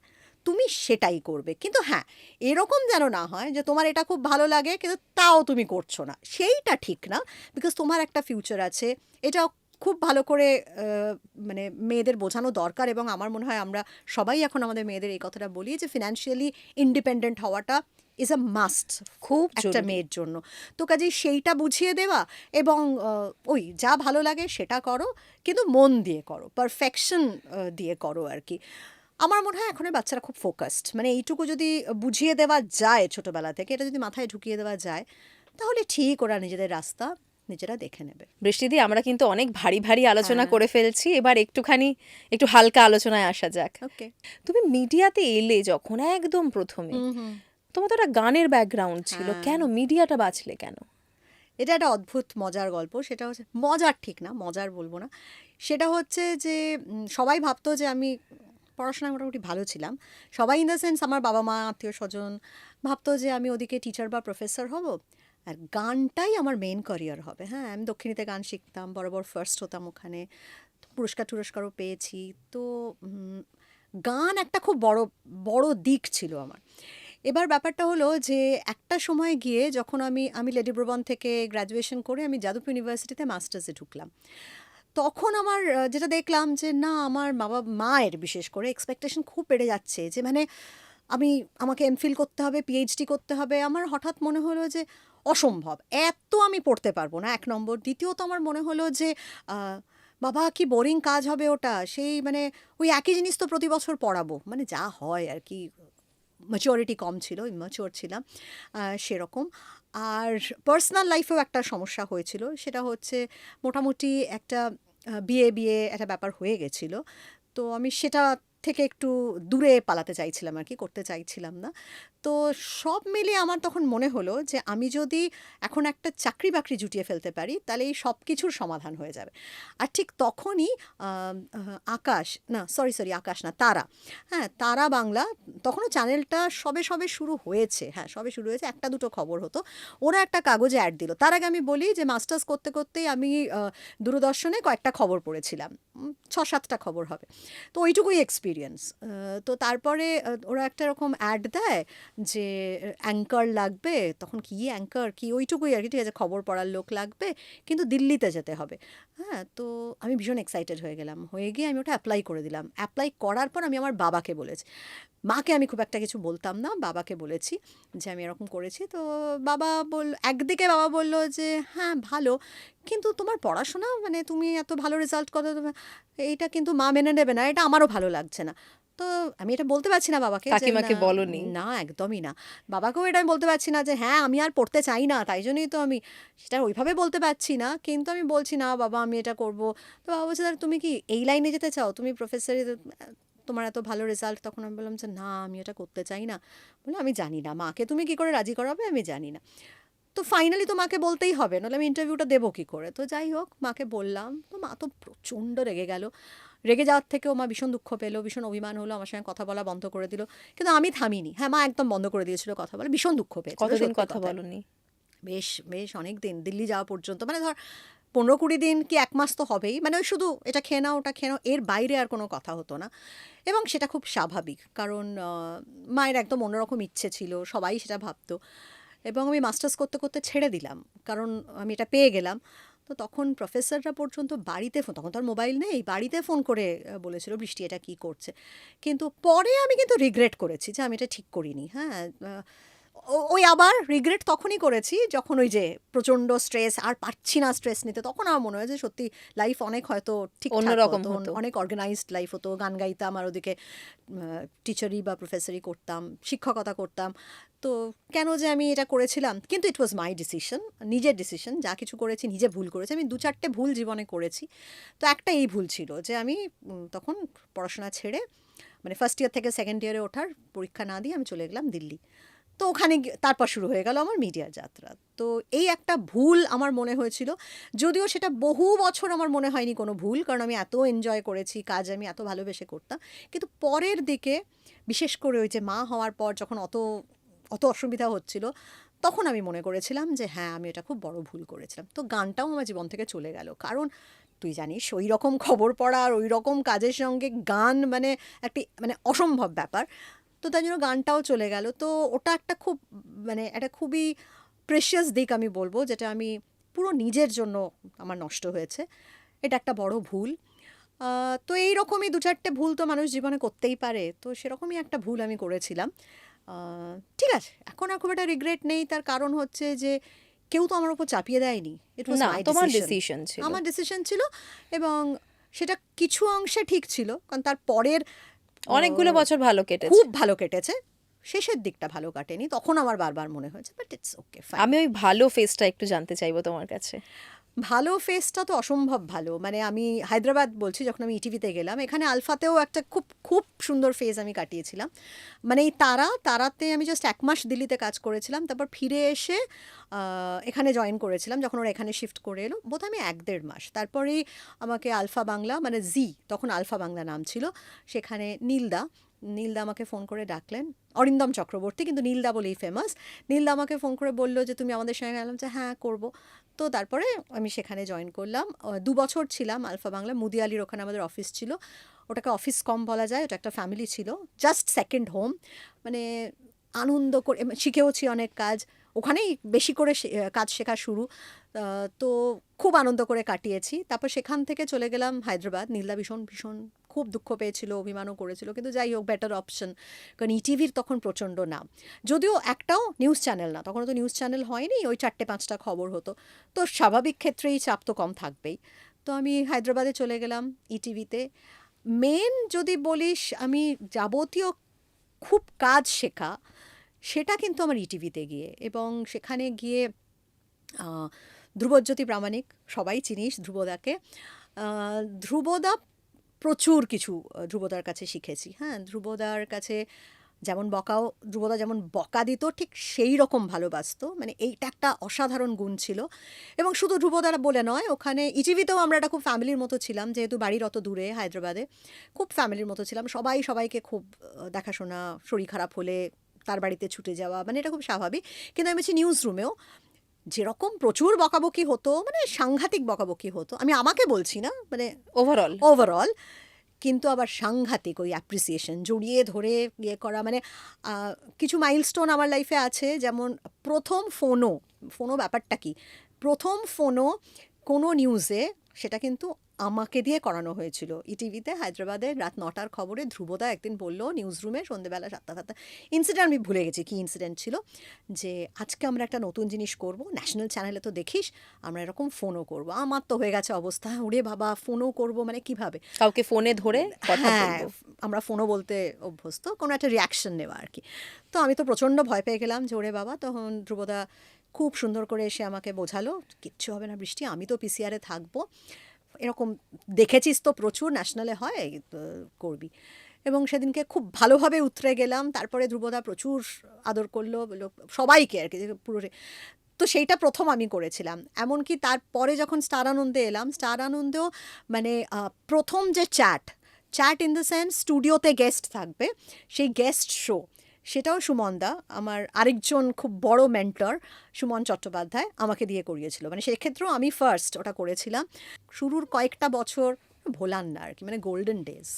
B: তুমি সেটাই করবে, কিন্তু হ্যাঁ এরকম যেন না হয় যে তোমার এটা খুব ভালো লাগে কিন্তু তাও তুমি করছো না, সেইটা ঠিক না। বিকজ তোমার একটা ফিউচার আছে, এটা খুব ভালো করে মানে মেয়েদের বোঝানো দরকার। এবং আমার মনে হয় আমরা সবাই এখন আমাদের মেয়েদের এই কথাটা বলি যে ফিনান্সিয়ালি ইন্ডিপেন্ডেন্ট হওয়াটা ইজ আ মাস্ট
A: খুব
B: একটা
A: জরুরি।
B: মেয়ের জন্য। তো কাজেই সেইটা বুঝিয়ে দেওয়া, এবং ওই যা ভালো লাগে সেটা করো, কিন্তু মন দিয়ে করো, পারফেকশন দিয়ে করো আর কি। আমার মনে হয় এখনের বাচ্চারা খুব ফোকাসড, মানে এইটুকু যদি বুঝিয়ে দেওয়া যায় ছোটবেলা থেকে, এটা যদি মাথায় ঢুকিয়ে দেওয়া যায়, তাহলে ঠিক ওরা নিজেদের রাস্তা নিজেরা দেখে নেবে।
A: বৃষ্টিদি, আমরা কিন্তু অনেক ভারী ভারী আলোচনা
B: হ্যাঁ।
A: করে ফেলছি, এবার একটু হালকা আলোচনায় আসা যাক।
B: ওকে।
A: তুমি মিডিয়াতে এলে যখন একদম প্রথমে,
B: হুম হুম।
A: তোমার তো একটা গানের ব্যাকগ্রাউন্ড ছিল,
B: হ্যাঁ।
A: কেন মিডিয়াটা বাছলে কেন?
B: এটা একটা অদ্ভুত মজার গল্প। সেটা হচ্ছে, মজার ঠিক না, মজার বলবো না, সেটা হচ্ছে যে সবাই ভাবতো যে আমি পড়াশোনায় মোটামুটি ভালো ছিলাম। সবাই ইন দ্য সেন্স আমার বাবা মা আত্মীয় স্বজন ভাবতো যে আমি ওদিকে টিচার বা প্রফেসর হব, আর গানটাই আমার মেন ক্যারিয়ার হবে। হ্যাঁ, আমি দক্ষিণীতে গান শিখতাম, বরাবর ফার্স্ট হতাম ওখানে, পুরস্কার টুরস্কারও পেয়েছি। তো গান একটা খুব বড় বড় দিক ছিল আমার। এবার ব্যাপারটা হলো যে একটা সময় গিয়ে যখন আমি আমি লেডি ব্রুবন থেকে গ্র্যাজুয়েশন করে আমি যাদবপুর ইউনিভার্সিটিতে মাস্টার্সে ঢুকলাম, তখন আমার যেটা দেখলাম যে না, আমার বাবা মায়ের বিশেষ করে এক্সপেকটেশন খুব বেড়ে যাচ্ছে, যে মানে আমাকে এমফিল করতে হবে, পিএইচডি করতে হবে। আমার হঠাৎ মনে হলো যে অসম্ভব, এত আমি পড়তে পারবো না, এক নম্বর। দ্বিতীয়ত আমার মনে হলো যে আহ, বাবা কি বোরিং কাজ হবে ওটা, সেই মানে ওই একই জিনিস তো প্রতি বছর পড়াবো, মানে যা হয় আর কি। ম্যাচিওরিটি কম ছিল, ইম্যাচিওর ছিলাম সেরকম। আর পার্সোনাল লাইফেও একটা সমস্যা হয়েছিল, সেটা হচ্ছে মোটামুটি একটা বিয়ে বিয়ে একটা ব্যাপার হয়ে গেছিলো। তো আমি সেটা থেকে একটু দূরে পালাতে চাইছিলাম আর কি, করতে চাইছিলাম না। তো সব মিলিয়ে আমার তখন মনে হলো যে আমি যদি এখন একটা চাকরি বাকরি জুটিয়ে ফেলতে পারি তাহলে এই সব কিছুর সমাধান হয়ে যাবে। আর ঠিক তখনই আকাশ, না সরি সরি আকাশ না, তারা, হ্যাঁ তারা বাংলা, তখনও চ্যানেলটা সবে সবে শুরু হয়েছে, হ্যাঁ সবে শুরু হয়েছে, একটা দুটো খবর হতো, ওরা একটা কাগজে অ্যাড দিল। তার আগে আমি বলি যে মাস্টার্স করতে করতেই আমি দূরদর্শনে কয়েকটা খবর পড়েছিলাম, 6-7টা খবর হবে, তো ওইটুকুই এক্সপিরিয়েন্স। তো তারপরে ওরা একটা এরকম অ্যাড দেয় যে অ্যাঙ্কার লাগবে, তখন কি অ্যাঙ্কার কি, ওইটুকুই আর কি, ঠিক আছে খবর পড়ার লোক লাগবে, কিন্তু দিল্লিতে যেতে হবে। হ্যাঁ, তো আমি ভীষণ এক্সাইটেড হয়ে গেলাম, হয়ে গিয়ে আমি ওটা অ্যাপ্লাই করে দিলাম। অ্যাপ্লাই করার পর আমি আমার বাবাকে বলেছি, মাকে আমি খুব একটা কিছু বলতাম না, বাবাকে বলেছি যে আমি এরকম করেছি। তো একদিকে বাবা বলল যে হ্যাঁ ভালো, কিন্তু তোমার পড়াশোনা, মানে তুমি এত ভালো রেজাল্ট করো, এইটা কিন্তু মা মেনে নেবে না, এটা আমারও ভালো লাগছে না। তো আমি এটা বলতে পারছি না বাবাকে যে
A: কাকিমাকে
B: না,
A: বলনি?
B: না একদমই না। বাবাকেও এটা আমি বলতে পারছি না যে হ্যাঁ আমি আর পড়তে চাই না, তাই জন্যই তো আমি সেটা ওইভাবে বলতে পারছি না, কিন্তু আমি বলছি না বাবা আমি এটা করব। তো বাবা বলছে তাহলে তুমি কি এই লাইনে যেতে চাও, তুমি প্রফেসরে, তোমার এত ভালো রেজাল্ট। তখন আমি বললাম যে না আমি এটা করতে চাই না। বলে আমি জানি না, মাকে তুমি কি করে রাজি করাবে আমি জানি না। তো ফাইনালি তো মাকে বলতেই হবে, নাহলে আমি ইন্টারভিউটা দেবো কী করে। তো যাই হোক মাকে বললাম, তো মা তো প্রচণ্ড রেগে গেল। রেগে যাওয়ার থেকেও মা ভীষণ দুঃখ পেলো, ভীষণ অভিমান হলো, আমার সঙ্গে কথা বলা বন্ধ করে দিল। কিন্তু আমি থামিনি, হ্যাঁ মা একদম বন্ধ করে দিয়েছিল কথা বলা, ভীষণ দুঃখ পেয়েছিল,
A: কতদিন
B: সত্যি
A: কথা
B: কথা।
A: বলনি?
B: বেশ বেশ অনেক দিন, দিল্লি যাওয়া পর্যন্ত, মানে ধর 15-20 দিন কি 1 মাস তো হবেই, মানে ওই শুধু এটা খেয়ে নাও ওটা খেয়ে নাও, এর বাইরে আর কোনো কথা হতো না। এবং সেটা খুব স্বাভাবিক, কারণ মায়ের একদম অন্যরকম ইচ্ছে ছিল, সবাই সেটা ভাবতো। এবং আমি মাস্টার্স করতে করতে ছেড়ে দিলাম, কারণ আমি এটা পেয়ে গেলাম। তো তখন প্রফেসররা পর্যন্ত বাড়িতে ফোন, তখন তো আর মোবাইল নেই, বাড়িতে ফোন করে বলেছিল বৃষ্টি এটা কী করছে। কিন্তু পরে আমি কিন্তু রিগ্রেট করেছি যে আমি এটা ঠিক করিনি। হ্যাঁ, ওই আবার রিগ্রেট তখনই করেছি যখন ওই যে প্রচণ্ড স্ট্রেস, আর পারছি না স্ট্রেস নিতে, তখন আমার মনে হয় যে সত্যি লাইফ অনেক হয়তো ঠিকঠাক
A: অন্যরকম
B: হতো,
A: হতো।
B: অনেক অর্গানাইজড লাইফ হতো, গান গাইতাম আর ওদিকে টিচারি বা প্রফেসরি করতাম, শিক্ষকতা করতাম। তো কেন যে আমি এটা করেছিলাম, কিন্তু ইট ওয়াজ মাই ডিসিশন, নিজের ডিসিশন, যা কিছু করেছি নিজে ভুল করেছি। আমি 2-4টে ভুল জীবনে করেছি, তো একটা এই ভুল ছিল যে আমি তখন পড়াশোনা ছেড়ে, মানে ফার্স্ট ইয়ার থেকে সেকেন্ড ইয়ারে ওঠার পরীক্ষা না দিয়ে আমি চলে গেলাম দিল্লি। তো ওখানে তারপর শুরু হয়ে গেল আমার মিডিয়ার যাত্রা। তো এই একটা ভুল আমার মনে হয়েছিল, যদিও সেটা বহু বছর আমার মনে হয়নি কোনো ভুল, কারণ আমি এত এনজয় করেছি, কাজ আমি এত ভালোবেসে করতাম। কিন্তু পরের দিকে, বিশেষ করে ওই যে মা হওয়ার পর যখন অত অত অসুবিধা হচ্ছিল, তখন আমি মনে করেছিলাম যে হ্যাঁ, আমি এটা খুব বড় ভুল করেছিলাম। তো গানটাও আমার জীবন থেকে চলে গেল, কারণ তুই জানিস ওই রকম খবর পড়া আর ওই রকম কাজের সঙ্গে গান মানে একটি মানে অসম্ভব ব্যাপার। তো তাই জন্য গানটাও চলে গেল। তো ওটা একটা খুব মানে একটা খুবই প্রেশিয়াস দিক আমি বলবো, যেটা আমি পুরো নিজের জন্য আমার নষ্ট হয়েছে। এটা একটা বড় ভুল। তো এই রকমই 2-4টে ভুল তো মানুষ জীবনে করতেই পারে, তো সেরকমই একটা ভুল আমি করেছিলাম। ঠিক আছে, এখন আর খুব একটা রিগ্রেট নেই, তার কারণ হচ্ছে যে কেউ তো আমার উপর চাপিয়ে দেয়নি, ইট ওয়াজ
A: না,
B: মাই
A: তোমার
B: ডিসিশন।
A: ডিসিশন ছিল।
B: আমার ডিসিশন ছিল, এবং সেটা কিছু অংশে ঠিক ছিল, কারণ তার পরের
A: অনেকগুলো বছর ভালো কেটেছে।
B: খুব ভালো কেটেছে, শেষের দিকটা ভালো কাটেনি, তখন আমার বারবার মনে হয়েছে, বাট ইটস ওকে ফাইন।
A: আমি ওই ভালো ফেসটা একটু জানতে চাইবো তোমার কাছে।
B: ভালো ফেসটা তো অসম্ভব ভালো, মানে আমি হায়দ্রাবাদ বলছি, যখন আমি ইটিভিতে গেলাম, এখানে আলফাতেও একটা খুব খুব সুন্দর ফেস আমি কাটিয়েছিলাম। মানে এই তারাতে আমি জাস্ট 1 মাস দিল্লিতে কাজ করেছিলাম, তারপর ফিরে এসে এখানে জয়েন করেছিলাম, যখন ওরা এখানে শিফট করে এলো, বোধ আমি 1-1.5 মাস তারপরেই আমাকে আলফা বাংলা, মানে জি, তখন আলফা বাংলা নাম ছিল, সেখানে নীলদা নীলদা আমাকে ফোন করে ডাকলেন, অরিন্দম চক্রবর্তী কিন্তু নীলদা বলেই ফেমাস। নীলদা আমাকে ফোন করে বললো যে তুমি আমাদের সঙ্গে গেলাম, যে হ্যাঁ করবো। তো তারপরে আমি সেখানে জয়েন করলাম, 2 বছর ছিলাম আলফা বাংলা, মুদিয়ালির ওখানে আমাদের অফিস ছিল, ওটাকে অফিস কম বলা যায়, ওটা একটা ফ্যামিলি ছিল, জাস্ট সেকেন্ড হোম। মানে আনন্দ করে শিখেওছি অনেক কাজ, ওখানেই বেশি করে কাজ শেখা শুরু। তো খুব আনন্দ করে কাটিয়েছি। তারপর সেখান থেকে চলে গেলাম হায়দ্রাবাদ। নীলদা ভীষণ ভীষণ খুব দুঃখ পেয়েছিল, অভিমানও করেছিল, কিন্তু যাই হোক, বেটার অপশন, কারণ ইটিভির তখন প্রচণ্ড নাম, যদিও একটাও নিউজ চ্যানেল না, তখন তো নিউজ চ্যানেল হয়নি, ওই 4-5টা খবর হতো, তো স্বাভাবিক ক্ষেত্রেই চাপ তো কম থাকবেই। তো আমি হায়দ্রাবাদে চলে গেলাম ইটিভিতে। মেন যদি বলিস, আমি যাবতীয় খুব কাজ শেখা, সেটা কিন্তু আমার ইটিভিতে গিয়ে, এবং সেখানে গিয়ে ধ্রুবজ্যোতি প্রামাণিক, সবাই চিনিস ধ্রুবদাকে। ধ্রুবদা প্রচুর কিছু ধ্রুবদার কাছে শিখেছি। হ্যাঁ, ধ্রুবদার কাছে যেমন বকাও, ধ্রুবদা যেমন বকা দিত, ঠিক সেই রকম ভালোবাসতো, মানে এইটা একটা অসাধারণ গুণ ছিল। এবং শুধু ধ্রুবদার বলে নয়, ওখানে ইটিভিতেও আমরা একটা খুব ফ্যামিলির মতো ছিলাম, যেহেতু বাড়ির অত দূরে হায়দ্রাবাদে, খুব ফ্যামিলির মতো ছিলাম, সবাই সবাইকে খুব দেখাশোনা, শরীর খারাপ হলে তার বাড়িতে ছুটে যাওয়া, মানে এটা খুব স্বাভাবিক। কিন্তু আমি বলছি নিউজ রুমেও যেরকম প্রচুর বকাবকি হতো, মানে সাংঘাতিক বকাবকি হতো, আমি আমাকে বলছি না, মানে
A: ওভারঅল।
B: ওভারঅল, কিন্তু আবার সাংঘাতিক ওই অ্যাপ্রিসিয়েশন, জড়িয়ে ধরে ইয়ে করা, মানে কিছু মাইলস্টোন আমার লাইফে আছে, যেমন প্রথম ফোনো ব্যাপারটা কি, প্রথম ফোনো কোনো নিউজে, সেটা কিন্তু আমাকে দিয়ে করানো হয়েছিল ইটিভিতে হায়দ্রাবাদে, রাত 9টার খবরে ধ্রুবদা একদিন বললো নিউজ রুমে, সন্ধ্যেবেলা 7টা ইনসিডেন্ট আমি ভুলে গেছি কী ইনসিডেন্ট ছিল, যে আজকে আমরা একটা নতুন জিনিস করব, ন্যাশনাল চ্যানেলে তো দেখিস আমরা এরকম ফোনও করব। আমার তো হয়ে গেছে অবস্থা, ওরে বাবা ফোনও করব, মানে কিভাবে,
A: কাউকে ফোনে ধরে কথা
B: হ্যাঁ,
A: বলবো।
B: আমরা ফোনও বলতে অভ্যস্ত, কোনো একটা রিয়াকশন নেওয়া আর কি। তো আমি তো প্রচণ্ড ভয় পেয়ে গেলাম যে ওরে বাবা। তখন ধ্রুবদা খুব সুন্দর করে এসে আমাকে বোঝালো, কিচ্ছু হবে না বৃষ্টি, আমি তো পিসিআরে থাকবো, এরকম দেখেছিস তো প্রচুর ন্যাশনালে হয়, করবি। এবং সেদিনকে খুব ভালোভাবে উতরে গেলাম। তারপরে ধ্রুবদা প্রচুর আদর করলো, বললো সবাইকে আর কি, পুরো। তো সেইটা প্রথম আমি করেছিলাম। এমনকি তারপরে যখন স্টার আনন্দে এলাম, স্টার আনন্দেও মানে প্রথম যে চ্যাট ইন দ্য সেন্স স্টুডিওতে গেস্ট থাকবে, সেই গেস্ট শো, সেটাও সুমনদা, আমার আরেকজন খুব বড় মেন্টর, সুমন চট্টোপাধ্যায়, আমাকে দিয়ে করিয়েছিল। মানে সেক্ষেত্রেও আমি ফার্স্ট ওটা করেছিলাম। শুরুর কয়েকটা বছর ভোলার না আর কি, মানে গোল্ডেন ডেজ,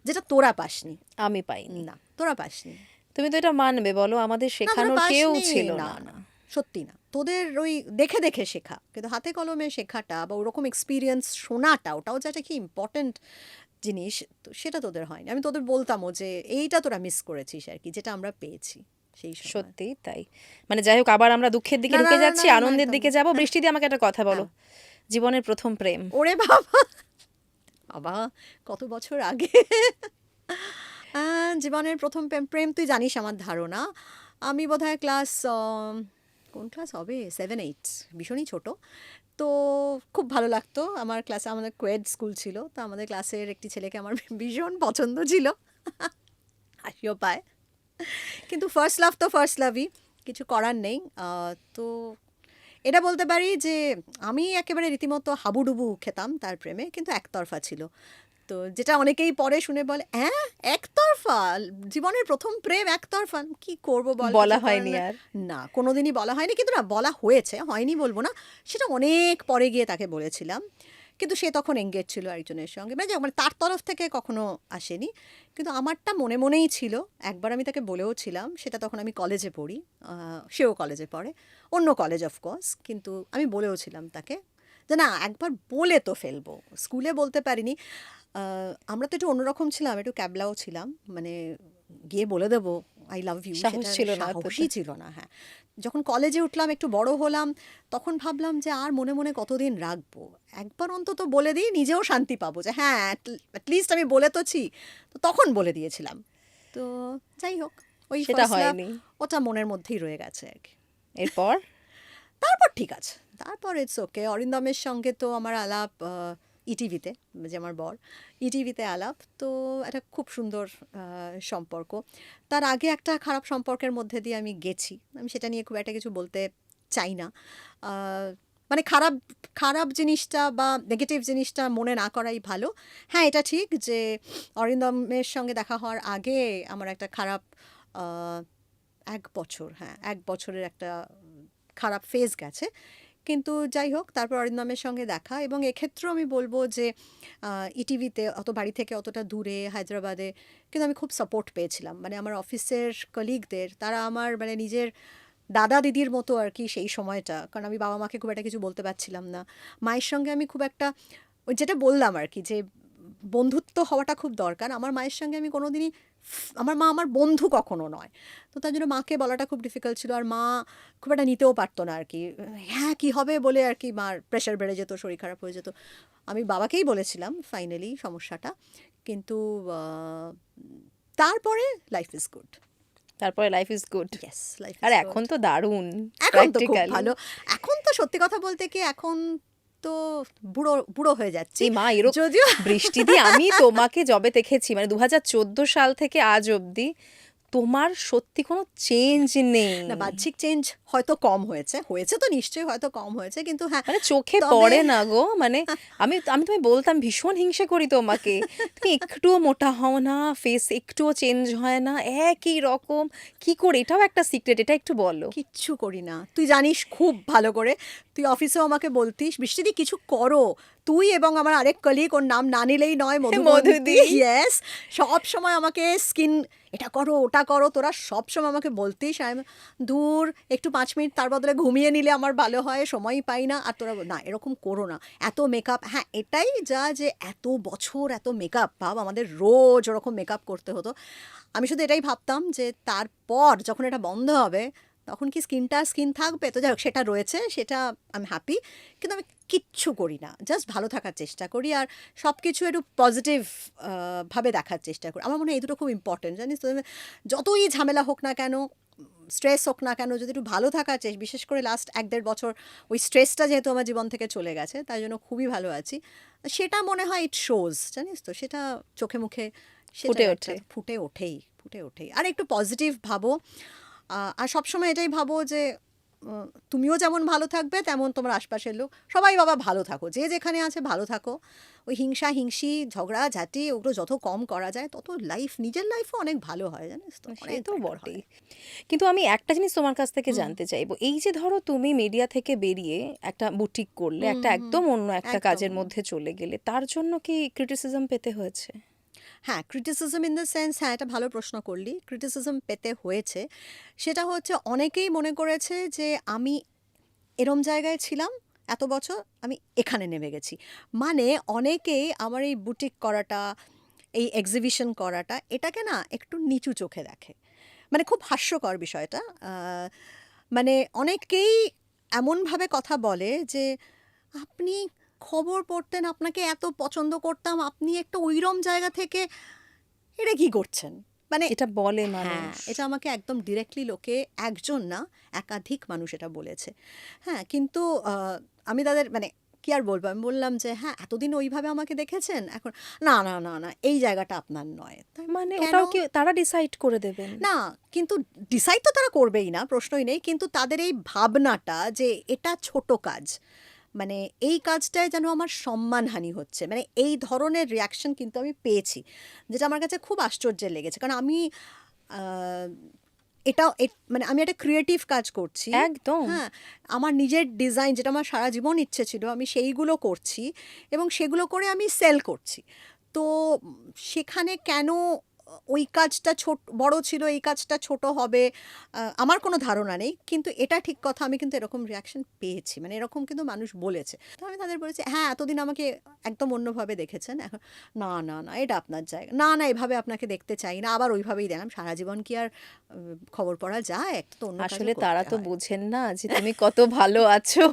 B: যেটা তোরা পাসনি।
A: আমি পাইনি।
B: না, তোরা পাসনি।
A: তুমি তো এটা মানবে, বলো, আমাদের
B: না, তোরা
A: শেখানোর কেউ
B: পাসনি।
A: ছিল
B: না
A: না।
B: না, সত্যি না, তোদের ওই দেখে দেখে শেখা, কিন্তু হাতে কলমে শেখাটা বা ওরকম এক্সপিরিয়েন্স শোনাটা, ওটাও যেটা কি ইম্পর্টেন্ট জিনিস, তো সেটা তোদের হয়নি। আমি তোদের বলতামও যে এইটা তোরা মিস করেছিস আর কি, যেটা আমরা পেয়েছি। সেই সময়।
A: সত্যিই তাই। মানে যাই হোক, আবার আমরা দুঃখের দিকে
B: না, না,
A: ঢুকে
B: না,
A: যাচ্ছি,
B: না, না,
A: আনন্দের
B: একদম
A: দিকে
B: না।
A: যাব। বৃষ্টি দিয়ে আমাকে একটা কথা বলো, জীবনের প্রথম প্রেম।
B: ওরে বাবা! বাবা! কত বছর আগে। জীবনের প্রথম প্রেম তুই জানিস আমার ধারণা। আমি বোধহয় ক্লাস কোন ক্লাস হবে? 7-8, ভীষণই ছোট। তো খুব ভালো লাগতো। আমার ক্লাসে আমাদের কোয়েড স্কুল ছিল। তো আমাদের ক্লাসের একটি ছেলেকে আমার ভীষণ পছন্দ ছিল। হাসিও পায়। কিন্তু ফার্স্ট লাভ তো ফার্স্ট লাভই। কিছু করার নেই। তো এটা বলতে পারি যে আমি একেবারে রীতিমতো হাবুডুবু খেতাম তার প্রেমে, কিন্তু একতরফা ছিল। তো যেটা অনেকেই পরে শুনে বলে, হ্যাঁ, একতরফা জীবনের প্রথম প্রেম একতরফা, কি করব বল,
A: বলা
B: কিছু করার
A: হয়নি
B: না।
A: আর।
B: না, কোনোদিনই বলা হয়নি, কিন্তু না, বলা হয়েছে, হয়নি বলবো না। সেটা অনেক পরে গিয়ে তাকে বলেছিলাম, কিন্তু সে তখন এঙ্গেজ ছিল একজনের সঙ্গে, মানে তার তরফ থেকে কখনো আসেনি, কিন্তু আমারটা মনে মনেই ছিল। একবার আমি তাকে বলেও ছিলাম, সেটা তখন আমি কলেজে পড়ি, সেও কলেজে পড়ে, অন্য কলেজ অফকোর্স, কিন্তু আমি বলেও ছিলাম তাকে যে না, একবার বলে তো ফেলবো। স্কুলে বলতে পারিনি। আমরা তো একটু অন্যরকম ছিলাম, একটু ক্যাবলাও ছিলাম, মানে গিয়ে বলে দেবো আই লাভ ইউ,
A: সাহস
B: সেটা
A: ছিল না অতটা।
B: সাহসই ছিল না। হ্যাঁ, যখন কলেজে উঠলাম, একটু বড় হলাম, তখন ভাবলাম যে আর মনে মনে কতদিন রাখবো, একবার অন্তত বলে দিই, নিজেও শান্তি পাবো যে হ্যাঁ, অ্যাটলিস্ট আমি বলে তোছি। তো তখন বলে দিয়েছিলাম। তো যাই হোক, ওই
A: সেটা
B: ফার্স্ট লাভ
A: হয়নি।
B: ওটা মনের মধ্যেই রয়ে গেছে আর কি।
A: এরপর
B: তারপর ঠিক আছে, তারপর ইটস ওকে। অরিন্দমের সঙ্গে তো আমার আলাপ ইটিভিতে, যে আমার বর, ইটিভিতে আলাপ, তো একটা খুব সুন্দর সম্পর্ক। তার আগে একটা খারাপ সম্পর্কের মধ্যে দিয়ে আমি গেছি, আমি সেটা নিয়ে খুব একটা কিছু বলতে চাই না। আহ, মানে খারাপ খারাপ জিনিসটা বা নেগেটিভ জিনিসটা মনে না করাই ভালো। হ্যাঁ, এটা ঠিক যে অরিন্দমের সঙ্গে দেখা হওয়ার আগে আমার একটা খারাপ আহ, 1 বছর, হ্যাঁ, 1 বছরের একটা খারাপ ফেজ গেছে। কিন্তু যাই হোক, তারপর অরিন্দমের সঙ্গে দেখা, এবং এক্ষেত্রেও আমি বলবো যে ইটিভিতে অত বাড়ি থেকে অতটা দূরে হায়দ্রাবাদে, কিন্তু আমি খুব সাপোর্ট পেয়েছিলাম, মানে আমার অফিসের কলিগদের, তারা আমার মানে নিজের দাদা দিদির মতো আর কি সেই সময়টা, কারণ আমি বাবা মাকে খুব একটা কিছু বলতে পারছিলাম না। মায়ের সঙ্গে আমি খুব একটা, ওই যেটা বললাম আর কি, যে বন্ধুত্ব হওয়াটা খুব দরকার। আমার মায়ের সঙ্গে আমি কোনোদিনই, আমার মা আমার বন্ধু কখনো নয়। তো তার জন্য মাকে বলাটা খুব ডিফিকাল্ট ছিল, আর মা খুব একটা নিতেও পারতো না আর কি। হ্যাঁ, কি হবে বলে আর কি, মার প্রেশার বেড়ে যেত, শরীর খারাপ হয়ে যেত। আমি বাবাকেই বলেছিলাম ফাইনালি সমস্যাটা। কিন্তু তারপরে লাইফ ইজ গুড।
A: তারপরে life is good.
B: Yes, life
A: আর
B: ইজ
A: এখন
B: গুড।
A: তো দারুণ
B: এখন তো খুব
A: প্র্যাকটিক্যালি।
B: ভালো। এখন তো সত্যি কথা বলতে কি, এখন তো বুড়ো বুড়ো হয়ে যাচ্ছি,
A: এই মা এরকম
B: যদিও।
A: বৃষ্টিদি, আমি তোমাকে যবে দেখেছি মানে 2014 সাল থেকে আজ অবধি, তোমার সত্যি কোনো চেঞ্জ নেই।
B: না, বাহ্যিক চেঞ্জ হয়তো কম হয়েছে, হয়েছে তো নিশ্চয়ই, হয়তো কম হয়েছে, কিন্তু হ্যাঁ,
A: মানে চোখে
B: তবে
A: পড়ে না গো, মানে আমি আমি তোমায় বলতাম ভীষণ হিংসে করি তোমাকে, তুমি একটুও মোটা হও না, ফেস একটুও চেঞ্জ হয় না, একই রকম। কি করে? এটাও একটা সিক্রেট, এটা একটু বলো।
B: কিচ্ছু করি না, তুই জানিস খুব ভালো করে। তুই অফিসেও আমাকে বলতিস, বৃষ্টিদি কিছু করো। তুই এবং আমার আরেক কলিগ, ওর নাম না নিলেই নয়, মধুবন্তী,
A: মধুদি।
B: ইয়েস, সব সময় আমাকে স্কিন এটা করো ওটা করো, তোরা সব সময় আমাকে বলতিস। আমি দূর, একটু 5 মিনিট তার বদলে ঘুমিয়ে নিলে আমার ভালো হয়, সময়ই পাই না। আর তোরা না, এরকম করো না, এত মেকআপ। হ্যাঁ, এটাই যা, যে এত বছর এত মেকআপ, ভাব আমাদের রোজ ওরকম মেকআপ করতে হতো। আমি শুধু এটাই ভাবতাম যে তারপর যখন এটা বন্ধ হবে, তখন কি স্কিনটা স্কিন থাকবে? তো যাই হোক, সেটা রয়েছে, সেটা আমি হ্যাপি। কিন্তু আমি কিচ্ছু করি না, জাস্ট ভালো থাকার চেষ্টা করি, আর সব কিছু একটু পজিটিভ ভাবে দেখার চেষ্টা করি। আমার মনে হয় এই দুটো খুব ইম্পর্টেন্ট, জানিস তো। যতই ঝামেলা হোক না কেন, স্ট্রেস হোক না কেন, যদি একটু ভালো থাকার চেষ্টা, বিশেষ করে লাস্ট 1-1.5 বছর ওই স্ট্রেসটা যেহেতু আমার জীবন থেকে চলে গেছে, তাই জন্য খুবই ভালো আছি। সেটা মনে হয় ইট শোজ, জানিস তো, সেটা চোখে মুখে সেটা
A: ফুটে
B: একটা
A: ওঠে।
B: ফুটে ওঠেই, ফুটে ওঠেই। আর একটু পজিটিভ ভাবো, আর সবসময় এটাই ভাবো যে তুমিও যেমন ভালো থাকবে, তেমন তোমার আশপাশের লোক সবাই, বাবা, ভালো থাকো, যে যেখানে আছে ভালো থাকো। ওই হিংসা হিংসি ঝগড়া ঝাঁটি ওগুলো যত কম করা যায়, তত লাইফ, নিজের লাইফও অনেক ভালো হয়, জানিস তো,
A: সে
B: অনেক
A: তো
B: better
A: বটেই।
B: হয়।
A: কিন্তু আমি একটা জিনিস তোমার কাছ থেকে জানতে চাইবো, এই যে ধরো তুমি মিডিয়া থেকে বেরিয়ে একটা বুটিক করলে,
B: হুম,
A: একটা
B: হুম,
A: একদম অন্য একটা
B: একদম।
A: কাজের মধ্যে চলে গেলে, তার জন্য কি ক্রিটিসিজম পেতে হয়েছে?
B: হ্যাঁ, ক্রিটিসিজম ইন দ্য সেন্স, হ্যাঁ, এটা ভালো প্রশ্ন করলি। ক্রিটিসিজম পেতে হয়েছে। সেটা হচ্ছে, অনেকেই মনে করেছে যে আমি এরম জায়গায় ছিলাম এত বছর, আমি এখানে নেমে গেছি। মানে অনেকেই আমার এই বুটিক করাটা, এই এক্সিবিশন করাটা, এটাকে না একটু নিচু চোখে দেখে। মানে খুব হাস্যকর বিষয়টা। মানে অনেকেই এমনভাবে কথা বলে যে, "আপনি খবর পড়তেন, আপনাকে এত পছন্দ করতাম, আপনি একটা ঐরম জায়গা থেকে এটা কি করছেন?" মানে
A: এটা বলে
B: হ্যাঁ,
A: মানুষ।
B: এটা আমাকে একদম ডিরেক্টলি লোকে, একজন না, একাধিক মানুষ এটা বলেছে। হ্যাঁ, কিন্তু আ আমি তাদের মানে কি আর বলবো? আমি বললাম যে, "হ্যাঁ, এতদিন ওইভাবে আমাকে দেখেছেন, এখন না, না, না, না, এই জায়গাটা আপনার নয়।" তা আমি বললাম,
A: মানে
B: "কেন?"
A: ওটাও কি তারা ডিসাইড করে দেবেন?
B: না, কিন্তু ডিসাইড তো তারা করবেই না, প্রশ্নই নেই। কিন্তু তাদের এই ভাবনাটা যে এটা ছোট কাজ। মানে এই কাজটায় যেন আমার সম্মানহানি হচ্ছে। মানে এই ধরনের রিঅ্যাকশন কিন্তু আমি পেয়েছি। যেটা আমার কাছে খুব আশ্চর্যের লেগেছে। কারণ আমি আ মানে আমি একটা ক্রিয়েটিভ কাজ করছি।
A: একদম।
B: হ্যাঁ? আমার নিজের ডিজাইন যেটা আমার সারা জীবন ইচ্ছে ছিল, আমি সেইগুলো করছি এবং সেগুলো করে আমি সেল করছি। তো সেখানে কেন ওই কাজটা বড় ছিল, এই কাজটা ছোট হবে, আমার কোনো ধারণা নেই। কিন্তু এটা ঠিক কথা, আমি কিন্তু এরকম রিঅ্যাকশন পেয়েছি। মানে এরকম কিন্তু মানুষ বলেছে। তো আমি তাদের বলেছি, "হ্যাঁ, এতদিন আমাকে একদম অন্যভাবে দেখেছেন। এখন না, না, না, এটা আপনার জায়গা। না, না, এভাবে আপনাকে দেখতে চাই না। আবার ওইভাবেই দেন।" সারা জীবন কি আর খবর পড়া যায়? একটা তো অন্য কাজও
A: আসলে তারা
B: করতে
A: তো
B: হয়।
A: বোঝেন না যে তুমি কত ভালো আছো।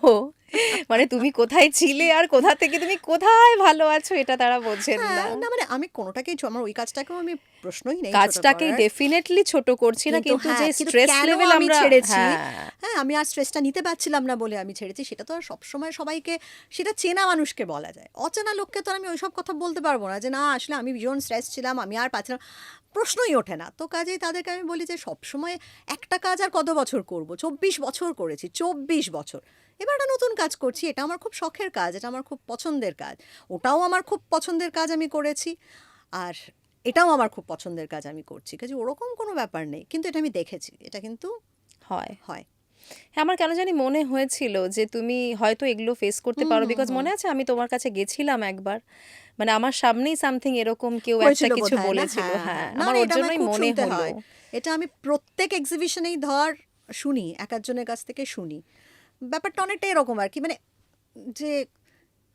A: মানে তুমি কোথায় ছিলে আর কোথা থেকে তুমি কোথায় ভালো আছো এটা তারা বোঝেন
B: হ্যাঁ,
A: না।
B: না মানে আমি কোনটাকেই আমার ওই কাজটাকেও আমি প্রশ্নই নেই ছোট
A: কাজটাকে
B: করার।
A: ডেফিনেটলি ছোট করছি না,
B: কিন্তু
A: কিন্তু যে
B: হ্যাঁ, কিন্তু
A: স্ট্রেস
B: কেন
A: লেভেল
B: আমি
A: আমরা
B: ছেড়েছি,
A: হ্যাঁ,
B: হ্যাঁ, আমি আর স্ট্রেসটা নিতে পারছিলাম না বলে আমি ছেড়েছি, সেটা তো আর সবসময় সবাইকে, সেটা চেনা মানুষকে বলা যায়। অচেনা লোককে তো আর আমি ওইসব কথা বলতে পারবো না যে, "না, আসলে আমি ভীষণ স্ট্রেস ছিলাম, আমি আর পারছিলাম।" প্রশ্নই ওঠে না। তো কাজেই তাদেরকে আমি বলি যে, "সবসময় একটা কাজ আর কত বছর করব? ২৪ বছর করেছি, ২৪ বছর। এবার একটা নতুন কাজ করছি। এটা আমার খুব শখের কাজ, এটা আমার খুব পছন্দের কাজ। ওটাও আমার খুব পছন্দের কাজ আমি করেছি। আর এটাও আমার খুব পছন্দের কাজ আমি করছি। কাজেই ওরকম কোনো ব্যাপার নেই। কিন্তু এটা আমি দেখেছি। এটা কিন্তু
A: হয়।
B: হয়।"
A: হ্যাঁ, আমার কেন জানি মনে হয়েছিল যে তুমি হয়তো এগুলো ফেস করতে
B: হুম,
A: পারো,
B: হুম,
A: বিকজ
B: হুম।
A: মনে আছে আমি তোমার কাছে গেছিলাম একবার। মানে আমার সামনেই সামথিং এরকম কেউ একটা
B: হয়েছিল
A: কিছু
B: বোধহয় না?
A: বলেছিল।
B: হ্যাঁ,
A: হ্যাঁ,
B: হ্যাঁ। না,
A: আমার
B: না,
A: ওর
B: এটা আমার
A: জন্যই
B: খুব
A: মনে
B: শুনতে
A: হলো।
B: হয়। এটা আমি প্রত্যেক এক্সিবিশনেই শুনি। একেকজনের কাছ থেকে শুনি। ব্যাপারটা অনেকটা এরকম আরকি। মানে যে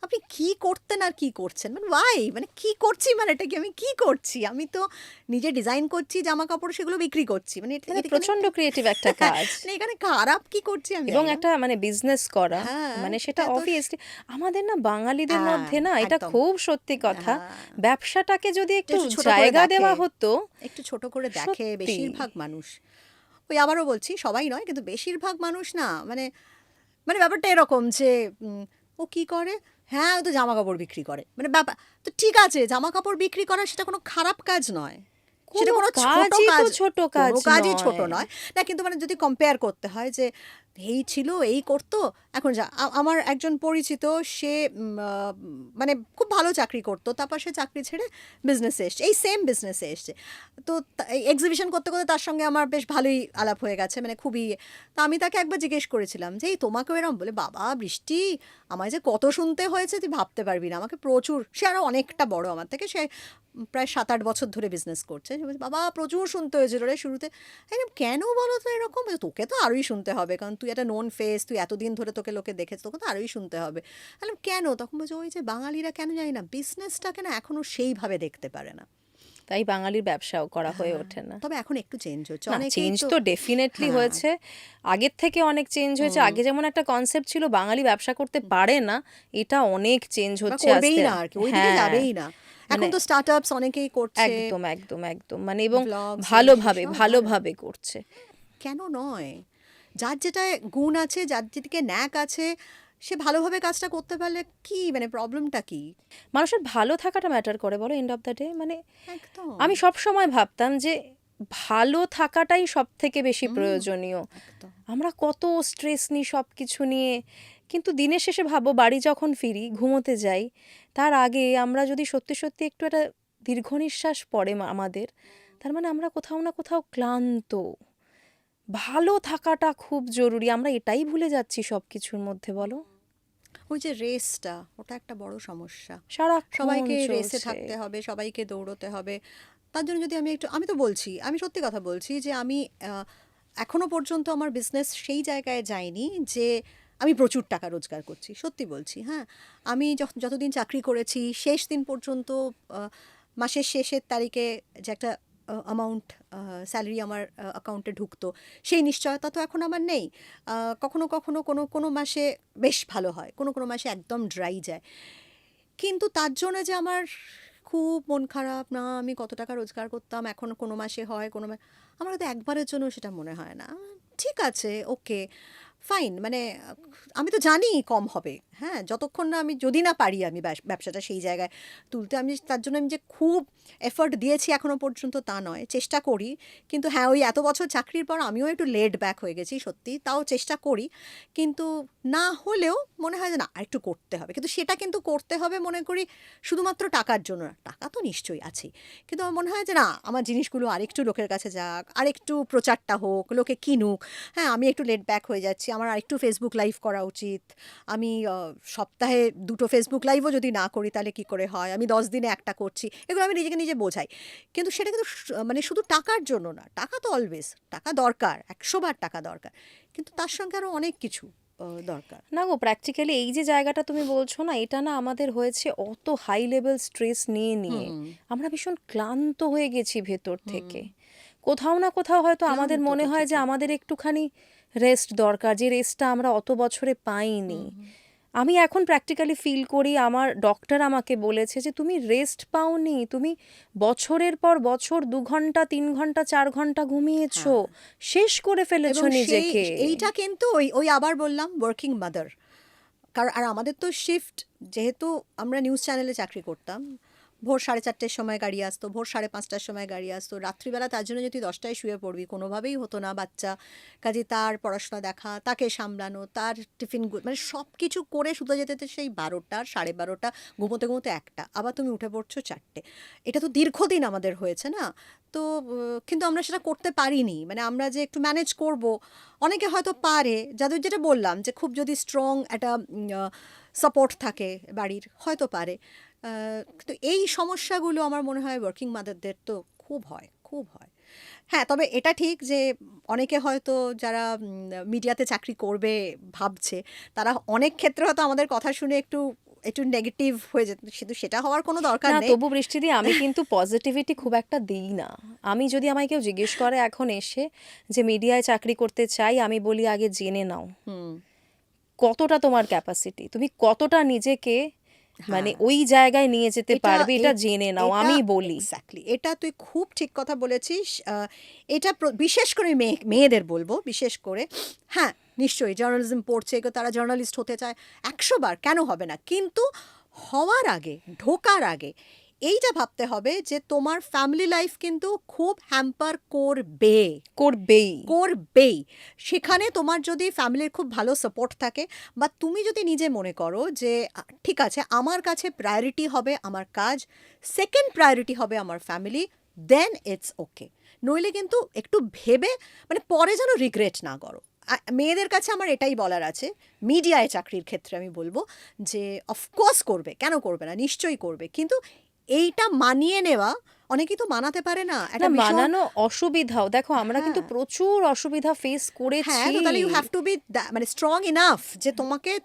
B: আপনি কি করতেন আর কি করছেন? মানে why? মানে কি করছি, মানেটা কি? আমি কি করছি? আমি তো নিজে ডিজাইন করছি জামাকাপড়, সেগুলো বিক্রি করছি। মানে
A: মানে
B: এখানে
A: প্রচন্ড ক্রিয়েটিভ একটা কাজ।
B: মানে এখানে খারাপ কি করছি আমি
A: এবং
B: জানি না।
A: একটা মানে বিজনেস করা,
B: হ্যাঁ,
A: মানে সেটা
B: এটা তো
A: অবভিয়াসলি আমাদের না বাঙালিদের
B: হ্যাঁ,
A: মধ্যে না এটা
B: একদম।
A: খুব সত্যি কথা।
B: হ্যাঁ।
A: ব্যবসাটাকে যদি
B: এটা
A: একটু
B: একটু ছোট করে
A: জায়গা
B: দেখে,
A: দেওয়া হতো,
B: একটু ছোট করে দেখে
A: সত্যি।
B: বেশিরভাগ মানুষ। ওই আবারও বলছি, সবাই নয়, কিন্তু বেশিরভাগ মানুষ না, মানে মানে ব্যাপারটা এরকম যে ও কি করে? হ্যাঁ, ও তো জামাকাপড় বিক্রি করে। মানে ব্যাপার তো ঠিক আছে, জামাকাপড় বিক্রি করা সেটা কোনো খারাপ কাজ নয়। সেটা
A: কোনো
B: কোনো ছোট
A: কাজই তো
B: কাজ,
A: ছোট কাজ
B: কোনো কাজই ছোট
A: নয়।
B: নয়। না, কিন্তু মানে যদি কম্পেয়ার করতে হয় যে এই ছিল, এই করত, এখন আমার একজন পরিচিত, সে মানে খুব ভালো চাকরি করত। তারপর সে চাকরি ছেড়ে বিজনেসে এসছে। এই সেম বিজনেসে এসছে। তো এই এক্সিবিশন করতে, করতে তার সঙ্গে আমার বেশ ভালোই আলাপ হয়ে গেছে। মানে খুবই, তো আমি তাকে একবার জিজ্ঞেস করেছিলাম যে, "এই তোমাকেও এরম?" বলে, "বাবা বৃষ্টি, আমায় যে কত শুনতে হয়েছে তুই ভাবতে পারবি না। আমাকে প্রচুর।" সে আরো অনেকটা বড় আমার থেকে। সে প্রায় ৭-৮ বছর ধরে বিজনেস করছে। সে বলছে, "বাবা প্রচুর শুনতে হয়েছিল রে শুরুতে।" আমি বললাম, "কেন বলো তো এরকম?" বলে, "তোকে তো আরোই শুনতে হবে। কারণ তুই একটা নোন ফেস, তুই এতদিন ধরে তোকে লোকে দেখেছে, তোকে তো আরোই শুনতে হবে।" আমি বললাম, "কেন?" তখন বলছে, "ওই যে বাঙালিরা কেন জানি না বিজনেসটাকে না এখনো সেইভাবে দেখতে পারে না।"
A: তাই বাঙালির ব্যবসাও করা হয়ে
B: হ্যাঁ,
A: ওঠে না।
B: তবে এখন একটু চেঞ্জ হচ্ছে।
A: না,
B: অনেকেই
A: চেঞ্জ
B: তো
A: তো ডেফিনেটলি
B: হ্যাঁ,
A: হয়েছে। আগের থেকে অনেক চেঞ্জ হয়েছে।
B: হুম।
A: আগে যেমন একটা কনসেপ্ট ছিল বাঙালি ব্যবসা করতে পারে না, এটা অনেক চেঞ্জ
B: বা
A: হচ্ছে
B: করবেই
A: আস্তে।
B: না আরকি। ওইদিকে
A: হ্যাঁ,
B: যাবেই না।
A: মানে
B: এখন তো স্টার্টআপস অনেকেই করছে।
A: একদম, একদম, একদম। মানে এবং
B: ভ্লগস এই সেই
A: ভালোভাবে,
B: সব ভালো।
A: ভালোভাবে করছে।
B: কেন নয়? যার যেটায় গুণ আছে, যার যেদিকে ন্যাক আছে, সে ভালোভাবে কাজটা করতে পারলে কি মানে প্রবলেমটা কি?
A: মানুষের ভালো থাকাটা ম্যাটার করে বলো এন্ড অফ দ্য ডে। মানে
B: একদম।
A: আমি সবসময় ভাবতাম যে ভালো থাকাটাই সবথেকে বেশি
B: হুম,
A: প্রয়োজনীয়।
B: একদম।
A: আমরা কত স্ট্রেস নিই সব কিছু নিয়ে, কিন্তু দিনের শেষে ভাবো বাড়ি যখন ফিরি ঘুমোতে যাই, তার আগে আমরা যদি সত্যি সত্যি একটু একটা দীর্ঘ নিঃশ্বাস পড়ে আমাদের, তার মানে আমরা কোথাও না কোথাও ক্লান্ত। ভালো থাকাটা খুব জরুরি, আমরা এটাই ভুলে যাচ্ছি সব কিছুর মধ্যে বলো।
B: ওই যে রেসটা, ওটা একটা বড় সমস্যা।
A: সারাক্ষণ
B: সবাইকে রেসে
A: চলছে।
B: থাকতে হবে, সবাইকে দৌড়তে হবে। তার জন্য যদি আমি তো বলছি, আমি সত্যি কথা বলছি যে আমি এখনো পর্যন্ত আমার বিজনেস সেই জায়গায় যায়নি যে আমি প্রচুর টাকা রোজগার করছি। সত্যি বলছি, হ্যাঁ। আমি যতদিন চাকরি করেছি শেষ দিন পর্যন্ত, আ মাসের শেষের তারিখে যে একটা অ্যামাউন্ট স্যালারি আমার অ্যাকাউন্টে ঢুকতো, সেই নিশ্চয়তা তো এখন আমার নেই। কখনো কখনো কোনো কোনো মাসে বেশ ভালো হয়, কোনো কোনো মাসে একদম ড্রাই যায়। কিন্তু তার জন্য যে আমার খুব মন খারাপ, না আমি কত টাকা রোজগার করতাম এখন কোনো মাসে হয় কোনো আমার তো একবারের জন্য সেটা মনে হয় না। ঠিক আছে, ওকে, ফাইন, মানে আমি তো জানি কম হবে, হ্যাঁ, যতক্ষণ না আমি, যদি না পারি আমি ব্যবসাটা সেই জায়গায় তুলতে, আমি তার জন্য আমি যে খুব এফর্ট দিয়েছি এখনো পর্যন্ত তা নয়, চেষ্টা করি। কিন্তু হ্যাঁ, ওই এত বছর চাকরির পর আমিও একটু লেট ব্যাক হয়ে গেছি সত্যি, তাও চেষ্টা করি। কিন্তু না হলেও মনে হয় যে না আরেকটু করতে হবে, কিন্তু সেটা কিন্তু করতে হবে মনে করি শুধুমাত্র টাকার জন্য না, টাকা তো নিশ্চয়ই আছে, কিন্তু আমার মনে হয় যে না আমার জিনিসগুলো আরেকটু লোকের কাছে যাক, আরেকটু প্রচারটা হোক, লোকে কিনুক। হ্যাঁ, আমি একটু লেট ব্যাক হয়ে যাচ্ছি, আমার আরেকটু ফেসবুক লাইভ করা উচিত। আমি সপ্তাহে 2টো ফেসবুক লাইভও যদি না করি তাহলে কি করে হয়, আমি 10 দিনে একটা করছি, এগুলো আমি নিজেকে নিজে বোঝাই। কিন্তু সেটা কিন্তু মানে শুধু টাকার জন্য না, টাকা তো অলওয়েজ, টাকা দরকার, 100 বার টাকা দরকার, কিন্তু তার সঙ্গে আরও অনেক কিছু দরকার।
A: না গো, প্র্যাকটিক্যালি এই যে জায়গাটা তুমি বলছো না, এটা না আমাদের হয়েছে অত হাই লেভেল স্ট্রেস নিয়ে নিয়ে
B: হুম
A: আমরা ভীষণ ক্লান্ত হয়ে গেছি ভেতর থেকে। কোথাও না কোথাও হয়তো আমাদের
B: ক্লান্ত
A: মনে
B: তো
A: হয় যে
B: ঠিকই।
A: আমাদের একটুখানি রেস্ট দরকার, যে রেস্টটা আমরা অত বছরে পাইনি। আমি এখন প্র্যাকটিক্যালি ফিল করি, আমার ডক্টর আমাকে বলেছে যে তুমি রেস্ট পাওনি, তুমি বছরের পর বছর 2 ঘন্টা 3 ঘন্টা 4 ঘন্টা ঘুমিয়েছো,
B: হ্যাঁ,
A: শেষ করে ফেলেছো
B: এবং সেই
A: নিজেকে।
B: এইটা কিন্তু ওই ওই আবার বললাম ওয়ার্কিং মাদার, কারণ আর আমাদের তো শিফট, যেহেতু আমরা নিউজ চ্যানেলে চাকরি করতাম, ভোর 4:30-র সময় গাড়ি আসতো, ভোর 5:30-র সময় গাড়ি আসতো, রাত্রিবেলা তার জন্য যদি 10টায় শুয়ে পড়বি কোনোভাবেই হতো না, বাচ্চা, কাজে তার পড়াশোনা দেখা, তাকে সামলানো, তার টিফিন, মানে সব কিছু করে শুতে যেতে যেতে সেই 12টা 12:30, ঘুমোতে ঘুমোতে 1টা, আবার তুমি উঠে পড়ছো 4টে। এটা তো দীর্ঘদিন আমাদের হয়েছে না। তো কিন্তু আমরা সেটা করতে পারিনি, মানে আমরা যে একটু ম্যানেজ করব, অনেকে হয়তো পারে, যাদের যেটা বললাম যে খুব যদি স্ট্রং একটা সাপোর্ট থাকে বাড়ির, হয়তো পারে। কিন্তু এই সমস্যাগুলো আমার মনে হয় ওয়ার্কিং মাদারদের তো খুব হয়, খুব হয়। হ্যাঁ, তবে এটা ঠিক যে অনেকে হয়তো যারা মিডিয়াতে চাকরি করবে ভাবছে, তারা অনেক ক্ষেত্রে হয়তো আমাদের কথা শুনে একটু একটু নেগেটিভ হয়ে যেত, কিন্তু সেটা হওয়ার কোনো দরকার
A: না,
B: নেই।
A: তবু বৃষ্টিদি আমি কিন্তু পজিটিভিটি খুব একটা দিই না। আমি যদি আমায় কেউ জিজ্ঞেস করে এখন এসে যে মিডিয়ায় চাকরি করতে চাই, আমি বলি আগে জেনে নাও
B: হুম।
A: কতটা তোমার ক্যাপাসিটি, তুমি কতটা নিজেকে মানে
B: হ্যাঁ,
A: ওই জায়গায় নিয়ে যেতে
B: এটা
A: পারবে, এটা
B: এ-
A: জেনে নাও,
B: এটা
A: আমি বলি।
B: এক্স্যাক্টলি, এটা তুই খুব ঠিক কথা বলেছিস। এটা বিশেষ করে মেয়েদের বলবো, বিশেষ করে। হ্যাঁ, নিশ্চয়ই জার্নালিজম পড়ছে, তারা জার্নালিস্ট হতে চায়, 100 বার কেন হবে না, কিন্তু হওয়ার আগে, ঢোকার আগে এইটা ভাবতে হবে যে তোমার ফ্যামিলি লাইফ কিন্তু খুব হ্যাম্পার করবে,
A: করবেই।
B: করবেই। সেখানে তোমার যদি ফ্যামিলির খুব ভালো সাপোর্ট থাকে, বা তুমি যদি নিজে মনে করো যে ঠিক আছে আমার কাছে প্রায়োরিটি হবে আমার কাজ, সেকেন্ড প্রায়োরিটি হবে আমার ফ্যামিলি, দেন ইটস ওকে। নইলে কিন্তু একটু ভেবে, মানে পরে যেন রিগ্রেট না করো। মেয়েদের কাছে আমার এটাই বলার আছে, মিডিয়ায় চাকরির ক্ষেত্রে আমি বলবো যে অফকোর্স করবে, কেন করবে না, নিশ্চয়ই করবে, কিন্তু এইটা মানিয়ে নেওয়া, অনেকেই তো মানাতে পারে না,
A: না,
B: একটা ভীষণ।
A: মানানো অসুবিধাও, দেখো আমরা কিন্তু
B: হ্যাঁ,
A: প্রচুর অসুবিধা ফেস
B: হ্যাঁ,
A: করেছি।
B: তো তাহলে ইউ হ্যাভ টু বি মানে স্ট্রং ইনাফ যে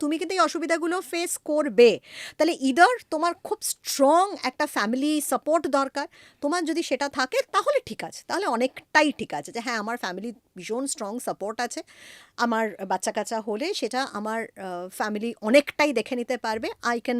B: তুমি কিন্তু এই অসুবিধাগুলো ফেস করবে। তাহলে ইদার তোমার খুব স্ট্রং একটা ফ্যামিলি সাপোর্ট দরকার, তোমার যদি সেটা থাকে তাহলে ঠিক আছে, তাহলে অনেকটাই ঠিক আছে যে হ্যাঁ আমার ফ্যামিলি ভীষণ স্ট্রং সাপোর্ট আছে, আমার বাচ্চা কাচ্চা হলে সেটা আমার ফ্যামিলি অনেকটাই দেখে নিতে পারবে, I can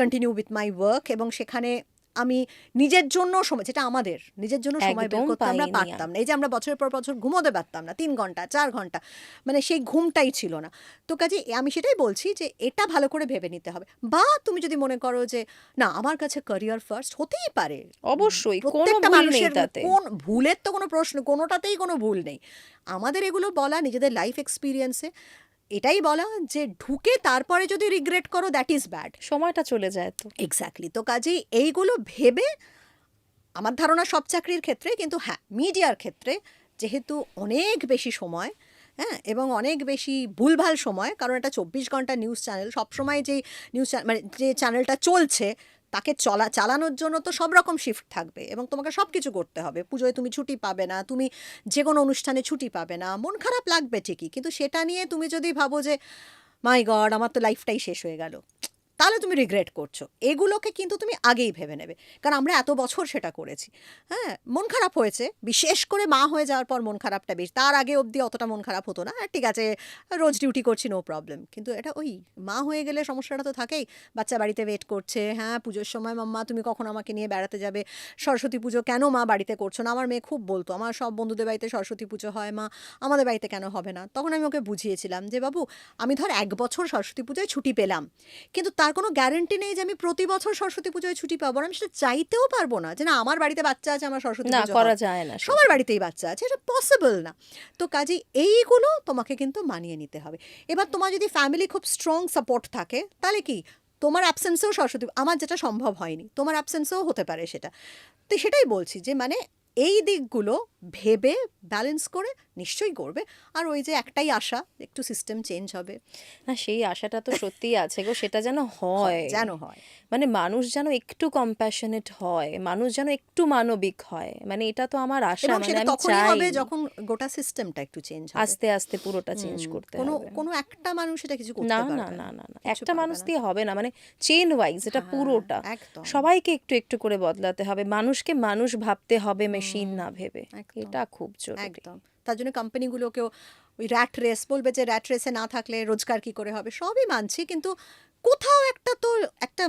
B: continue with my work, এবং সেখানে আমি নিজের জন্য সময়, যেটা আমাদের নিজের জন্য সময় বের
A: একদম
B: করতে আমরা
A: পাইনি
B: পারতাম না, এই যে আমরা বছরের পর বছর ঘুমোতে পারতাম না 3 ঘন্টা 4 ঘন্টা, মানে সেই ঘুমটাই ছিল না। তো কাজে আমি সেটাই বলছি যে এটা ভালো করে ভেবে নিতে হবে, বা তুমি যদি মনে করো যে না আমার কাছে ক্যারিয়ার ফার্স্ট, হতেই পারে,
A: অবশ্যই, কোনো
B: প্রত্যেকটা
A: ভুল নেই
B: মানুষের,
A: তাতে।
B: কোন ভুলের তো কোনো প্রশ্ন, কোনোটাতেই কোনো ভুল নেই। আমাদের এগুলো বলা নিজেদের লাইফ এক্সপিরিয়েন্সে, এটাই বলা যে ঢুকে তারপরে যদি রিগ্রেট করো দ্যাট ইজ ব্যাড।
A: সময়টা চলে যায় তো।
B: এক্স্যাক্টলি, তো কাজেই এইগুলো ভেবে, আমার ধারণা সব চাকরির ক্ষেত্রে, কিন্তু হ্যাঁ মিডিয়ার ক্ষেত্রে যেহেতু অনেক বেশি সময়, হ্যাঁ, এবং অনেক বেশি ভুলভাল সময়, কারণ এটা 24 ঘন্টা নিউজ চ্যানেল, সবসময় যেই মানে যে চ্যানেলটা চলছে তাকে চালানোর জন্য তো সব রকম শিফট থাকবে, এবং তোমাকে সব কিছু করতে হবে, পুজোয় তুমি ছুটি পাবে না, তুমি যে কোনো অনুষ্ঠানে ছুটি পাবে না, মন খারাপ লাগবে ঠিকই, কিন্তু সেটা নিয়ে তুমি যদি ভাবো যে মাই গড আমার তো লাইফটাই শেষ হয়ে গেল, তাহলে তুমি রিগ্রেট করছো। এগুলোকে কিন্তু তুমি আগেই ভেবে নেবে, কারণ আমরা এত বছর সেটা করেছি। হ্যাঁ, মন খারাপ হয়েছে, বিশেষ করে মা হয়ে যাওয়ার পর মন খারাপটা বেশি। তার আগে অবধি অতটা মন খারাপ হতো না, ঠিক আছে রোজ ডিউটি করছি, নো প্রবলেম। কিন্তু এটা ওই মা হয়ে গেলে সমস্যাটা তো থাকেই। বাচ্চা বাড়িতে ওয়েট করছে, হ্যাঁ পুজোর সময় মাম্মা তুমি কখন আমাকে নিয়ে বেড়াতে যাবে, সরস্বতী পুজো কেন মা বাড়িতে করছো না। আমার মেয়ে খুব বলতো, আমার সব বন্ধুদের বাড়িতে সরস্বতী পুজো হয় মা, আমাদের বাড়িতে কেন হবে না। তখন আমি ওকে বুঝিয়েছিলাম যে বাবু, আমি ধর 1 বছর সরস্বতী পুজোয় ছুটি পেলাম, কিন্তু তার কোনো গ্যারান্টি নেই যে আমি প্রতি বছর সরস্বতী পুজোয় ছুটি পাবো। আর আমি সেটা চাইতেও পারবো না যে না আমার বাড়িতে বাচ্চা আছে, আমার সরস্বতী
A: না,
B: পুজো
A: করা
B: হবে।
A: যায় না সেটা।
B: সবার বাড়িতেই বাচ্চা আছে, এটা পসিবল না। তো কাজেই এইগুলো তোমাকে কিন্তু মানিয়ে নিতে হবে। এবার তোমার যদি ফ্যামিলি খুব স্ট্রং সাপোর্ট থাকে, তাহলে কি তোমার অ্যাবসেন্সেও সরস্বতী, আমার যেটা সম্ভব হয়নি, তোমার অ্যাবসেন্সেও হতে পারে সেটা। তো সেটাই বলছি যে মানে এই দিকগুলো ভেবে ব্যালেন্স করে নিশ্চয়ই করবে। আর ওই যে একটাই আশা, একটু সিস্টেম চেঞ্জ হবে,
A: না, সেই আশাটা তো সত্যিই আছে গো, সেটা যেন হয়।
B: যেন হয়।
A: মানে মানুষ যেন একটু কম্প্যাশনেট হয়, মানুষ যেন একটু মানবিক হয়, মানে এটা তো আমার আশা।
B: এবং
A: মানে
B: সেটা
A: আমি
B: তখনই
A: চাই
B: হবে যখন গোটা সিস্টেমটা একটু চেঞ্জ হবে।
A: আস্তে আস্তে পুরোটা চেঞ্জ করতে
B: কোনো
A: হবে।
B: কোনো একটা মানুষ এটা কিছু
A: না
B: করতে
A: না
B: পারবে
A: না
B: না,
A: না না,
B: কিচ্ছু
A: একটা
B: পারবে
A: মানুষ
B: না।
A: দিয়ে হবে না, মানে চেইন ওয়াইজ এটা
B: হ্যাঁ,
A: পুরোটা
B: একদম
A: সবাইকে একটু একটু করে বদলাতে হবে, মানুষকে মানুষ ভাবতে হবে, মেশিন না ভেবে।
B: একদম
A: এটা খুব জরুরি।
B: একদম। তার জন্য কোম্পানিগুলোকেও ওই র্যাট রেস বলবে যে র্যাট রেসে না থাকলে রোজগার কি করে হবে, সবই মানছি, কিন্তু কোথাও একটা তো একটা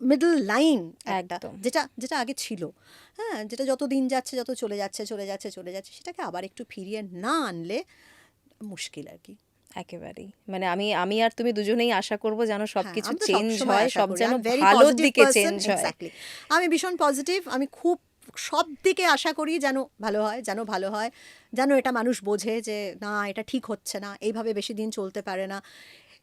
B: মিডল লাইন, একটা
A: একদম
B: যেটা যেটা আগে ছিল, হ্যাঁ যেটা যত দিন যাচ্ছে যত চলে যাচ্ছে চলে যাচ্ছে চলে যাচ্ছে, সেটাকে আবার একটু ফিরিয়ে না আনলে মুশকিল আর কি।
A: একেবারেই। মানে আমি আমি আর তুমি দুজনেই আশা করব যেন
B: হ্যাঁ,
A: সবকিছু
B: আমি তো
A: চেঞ্জ
B: সবসময়
A: হয়,
B: আশা
A: সব
B: করি,
A: যেন
B: আই এম ভেরি
A: ভালোর
B: পজিটিভ
A: দিকে
B: পারসন,
A: চেঞ্জ হয়।
B: এক্স্যাক্টলি। আমি ভীষণ পজিটিভ, আমি খুব সব দিকে আশা করি যেন ভালো হয়, যেন ভালো হয়, যেন এটা মানুষ বোঝে যে না এটা ঠিক হচ্ছে না, এইভাবে বেশি দিন চলতে পারে না,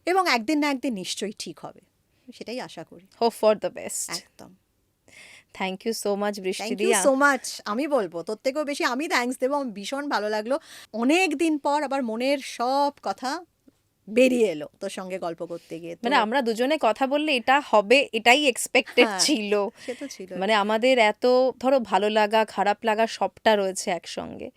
B: এবং একদিন না একদিন নিশ্চয়ই ঠিক হবে, সেটাই আশা করি।
A: Hope for the best.
B: একদম।
A: থ্যাংক ইউ সো মাচ বৃষ্টি
B: থ্যাংক ইউ
A: দিয়া।
B: So much. আমি বলবো তোর থেকেও বেশি আমি থ্যাঙ্কস দেবো। আমার ভীষণ ভালো লাগলো, অনেক দিন পর আবার মনের সব কথা বেরিয়ে এলো তোর সঙ্গে গল্প করতে গিয়ে। তো
A: মানে আমরা দুজনে কথা বললে এটা হবে এটাই এক্সপেক্টেড
B: হ্যাঁ,
A: ছিল।
B: সে তো ছিল।
A: মানে আমাদের এত ধরো ভালো লাগা খারাপ লাগা সবটা রয়েছে একসঙ্গে,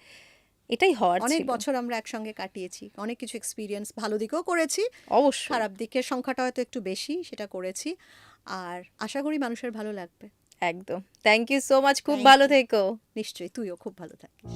A: এটাই হওয়ার
B: অনেক
A: ছিল।
B: বছর আমরা একসঙ্গে কাটিয়েছি, অনেক কিছু এক্সপিরিয়েন্স, ভালো দিকেও করেছি,
A: অবশ্যই।
B: খারাপ দিকের সংখ্যাটা হয়তো একটু বেশি, সেটা করেছি। আর আশা করি মানুষের ভালো লাগবে।
A: একদম। থ্যাংক ইউ সো মাচ, খুব
B: থ্যাংক
A: ভালো
B: ইউ।
A: থেকো।
B: নিশ্চয়ই, তুইও খুব ভালো থাকিস।